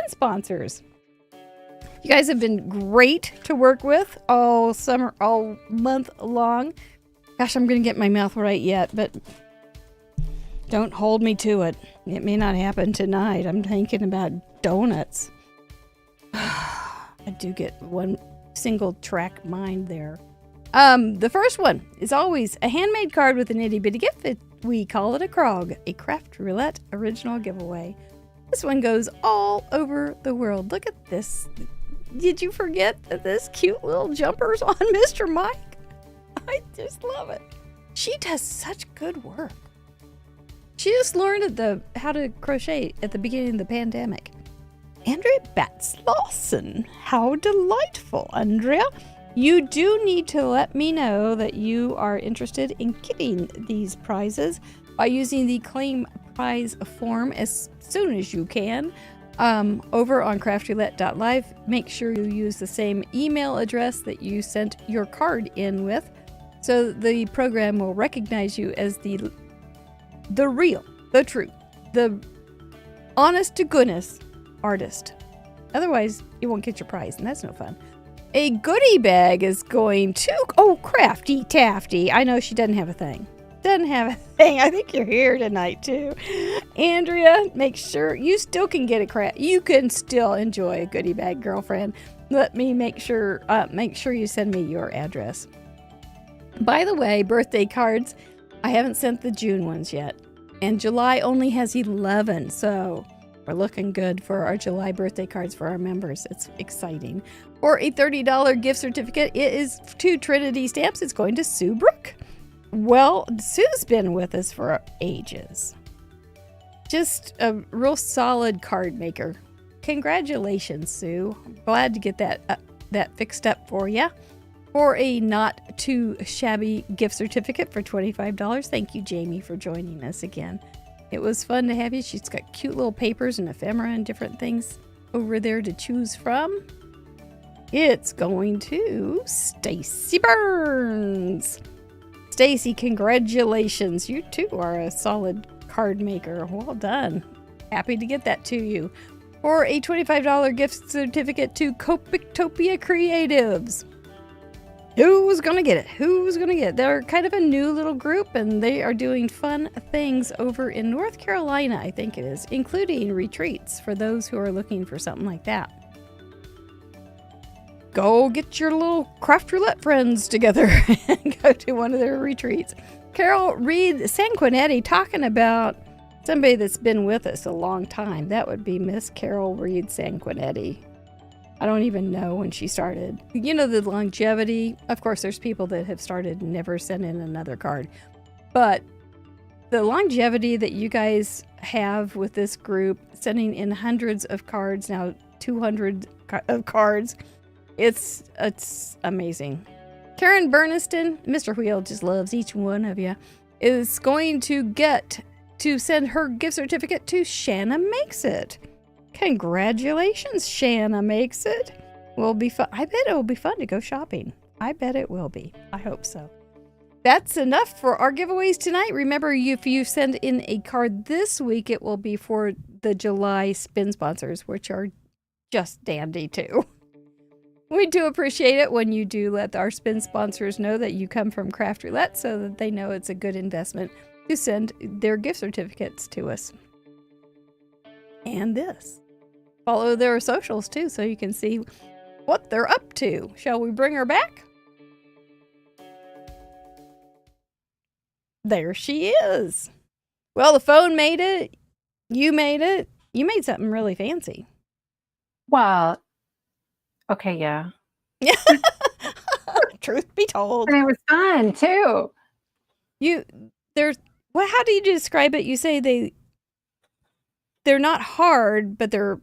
A: sponsors. You guys have been great to work with all summer, all month long. Gosh, I'm going to get my mouth right yet, but don't hold me to it. It may not happen tonight. I'm thinking about donuts. I do get one single track mind there. The first one is always a handmade card with an itty bitty gift. We call it a Krog, a Craft Roulette original giveaway. This one goes all over the world. Look at this. Did you forget that this cute little jumper's on Mr. Mike? I just love it. She does such good work. She just learned how to crochet at the beginning of the pandemic. Andrea Batts-Lawson. How delightful, Andrea. You do need to let me know that you are interested in getting these prizes by using the claim prize form as soon as you can over on craftroulette.live. Make sure you use the same email address that you sent your card in with, so the program will recognize you as the real, the true, the honest to goodness artist. Otherwise, you won't get your prize, and that's no fun. A goodie bag is going to... Oh, Crafty Tafty. I know she doesn't have a thing. I think you're here tonight, too. Andrea, make sure you still can get a craft. You can still enjoy a goodie bag, girlfriend. Let me make sure you send me your address. By the way, birthday cards. I haven't sent the June ones yet. And July only has 11, so we're looking good for our July birthday cards for our members. It's exciting. For a $30 gift certificate, it is to Trinity Stamps. It's going to Sue Brook. Well, Sue's been with us for ages. Just a real solid card maker. Congratulations, Sue. I'm glad to get that fixed up for you. For a not too shabby gift certificate for $25. Thank you, Jamie, for joining us again. It was fun to have you. She's got cute little papers and ephemera and different things over there to choose from. It's going to Stacy Burns. Stacy, congratulations. You too are a solid card maker. Well done. Happy to get that to you. For a $25 gift certificate to Copictopia Creatives. Who's going to get it? They're kind of a new little group, and they are doing fun things over in North Carolina, I think it is, including retreats for those who are looking for something like that. Go get your little Craft Roulette friends together and go to one of their retreats. Carol Reed Sanquinetti, talking about somebody that's been with us a long time. That would be Miss Carol Reed Sanquinetti. I don't even know when she started. You know, the longevity. Of course, there's people that have started and never sent in another card. But the longevity that you guys have with this group, sending in hundreds of cards, now 200 of cards, it's amazing. Karen Burniston, Mr. Wheel just loves each one of you, is going to get to send her gift certificate to Shanna Makes It. Congratulations, Shanna Makes It. Will be fun. I bet it will be fun to go shopping. I bet it will be. I hope so. That's enough for our giveaways tonight. Remember, if you send in a card this week, it will be for the July spin sponsors, which are just dandy too. We do appreciate it when you do let our spin sponsors know that you come from Craft Roulette, so that they know it's a good investment to send their gift certificates to us. And this. Follow their socials too, so you can see what they're up to. Shall we bring her back? There she is. Well, the phone made it. You made it. You made something really fancy.
C: Well, okay, yeah.
A: Truth be told.
C: And it was fun too.
A: How do you describe it? You say they're not hard, but they're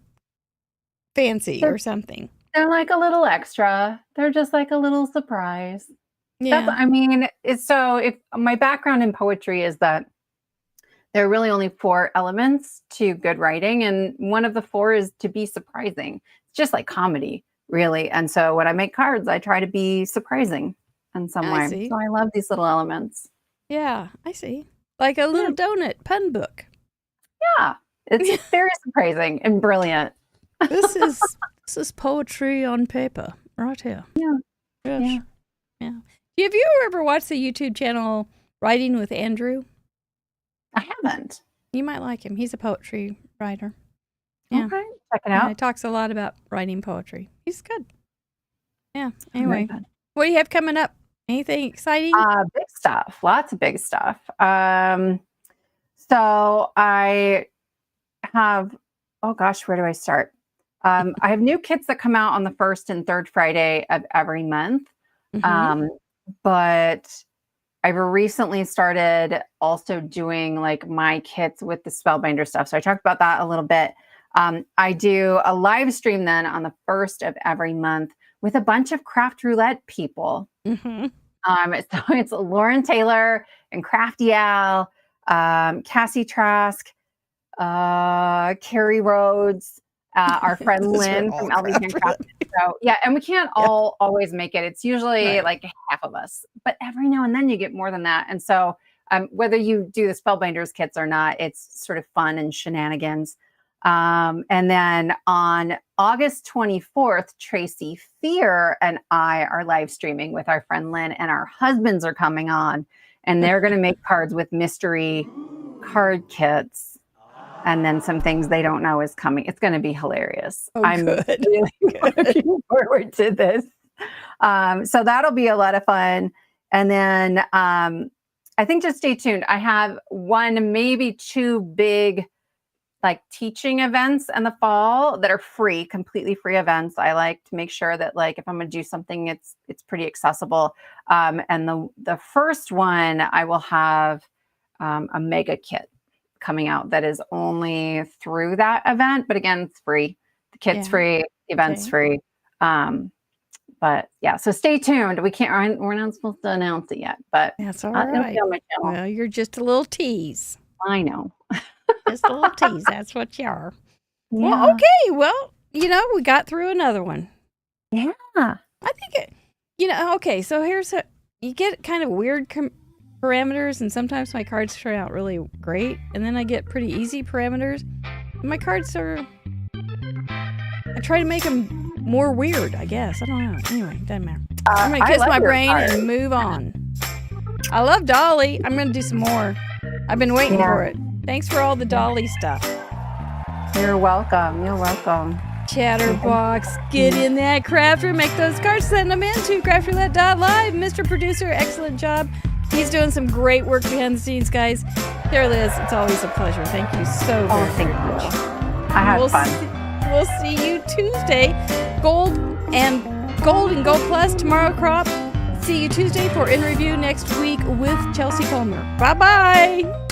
A: fancy or something.
C: They're like a little extra. They're just like a little surprise.
A: Yeah.
C: If my background in poetry is that there are really only 4 elements to good writing, and one of the 4 is to be surprising. It's just like comedy, really. And so when I make cards, I try to be surprising in some way.
A: See.
C: So I love these little elements.
A: Yeah, I see. Like a little donut pun book.
C: Yeah, it's very surprising and brilliant.
A: This is poetry on paper right here.
C: Yeah.
A: Yes. Yeah. Have you ever watched the YouTube channel Writing with Andrew?
C: I haven't.
A: You might like him. He's a poetry writer. Yeah.
C: Okay, check it out.
A: He talks a lot about writing poetry. He's good. Yeah. Anyway, what do you have coming up? Anything exciting?
C: Big stuff. Lots of big stuff. So I have, oh gosh, where do I start? I have new kits that come out on the 1st and 3rd Friday of every month.
A: Mm-hmm.
C: But I've recently started also doing like my kits with the Spellbinder stuff. So I talked about that a little bit. I do a live stream then on the 1st of every month with a bunch of Craft Roulette people.
A: Mm-hmm.
C: So it's Lauren Taylor and Crafty Al, Cassie Trask, Carrie Rhodes, our friend Lynn from LB Handcrafted. So yeah, and we can't all always make it. It's usually like half of us, but every now and then you get more than that. And so whether you do the Spellbinders kits or not, it's sort of fun and shenanigans. And then on August 24th, Tracy Fear and I are live streaming with our friend Lynn, and our husbands are coming on, and they're going to make cards with mystery card kits. And then some things they don't know is coming. It's going to be hilarious. I'm really looking forward to this. So that'll be a lot of fun. And then I think just stay tuned. I have one, maybe two big like teaching events in the fall that are free, completely free events. I like to make sure that like if I'm going to do something, it's pretty accessible. And the first one I will have a mega kit coming out that is only through that event, but again, it's free. The kit's free, the event's free. But yeah, so stay tuned. We're not supposed to announce it yet, but
A: that's all right. Well, you're just a little tease.
C: I know.
A: Just a little tease. That's what you are. Yeah. Well, okay. Well, we got through another one.
C: Yeah.
A: I think okay. So you get kind of weird parameters, and sometimes my cards turn out really great, and then I get pretty easy parameters. My cards I try to make them more weird, I guess. I don't know. Anyway, doesn't matter. I'm going to kiss my brain and move on. I love Dolly. I'm going to do some more. I've been waiting for it. Thanks for all the Dolly stuff.
C: You're welcome. You're welcome.
A: Chatterbox, get in that craft room, make those cards, send them in to craftroulette.live. Mr. Producer, excellent job. He's doing some great work behind the scenes, guys. There, Liz, it's always a pleasure. Thank you so very much.
C: I had fun.
A: We'll see you Tuesday. Gold and Gold Plus tomorrow crop. See you Tuesday for In Review next week with Chelsea Palmer. Bye-bye.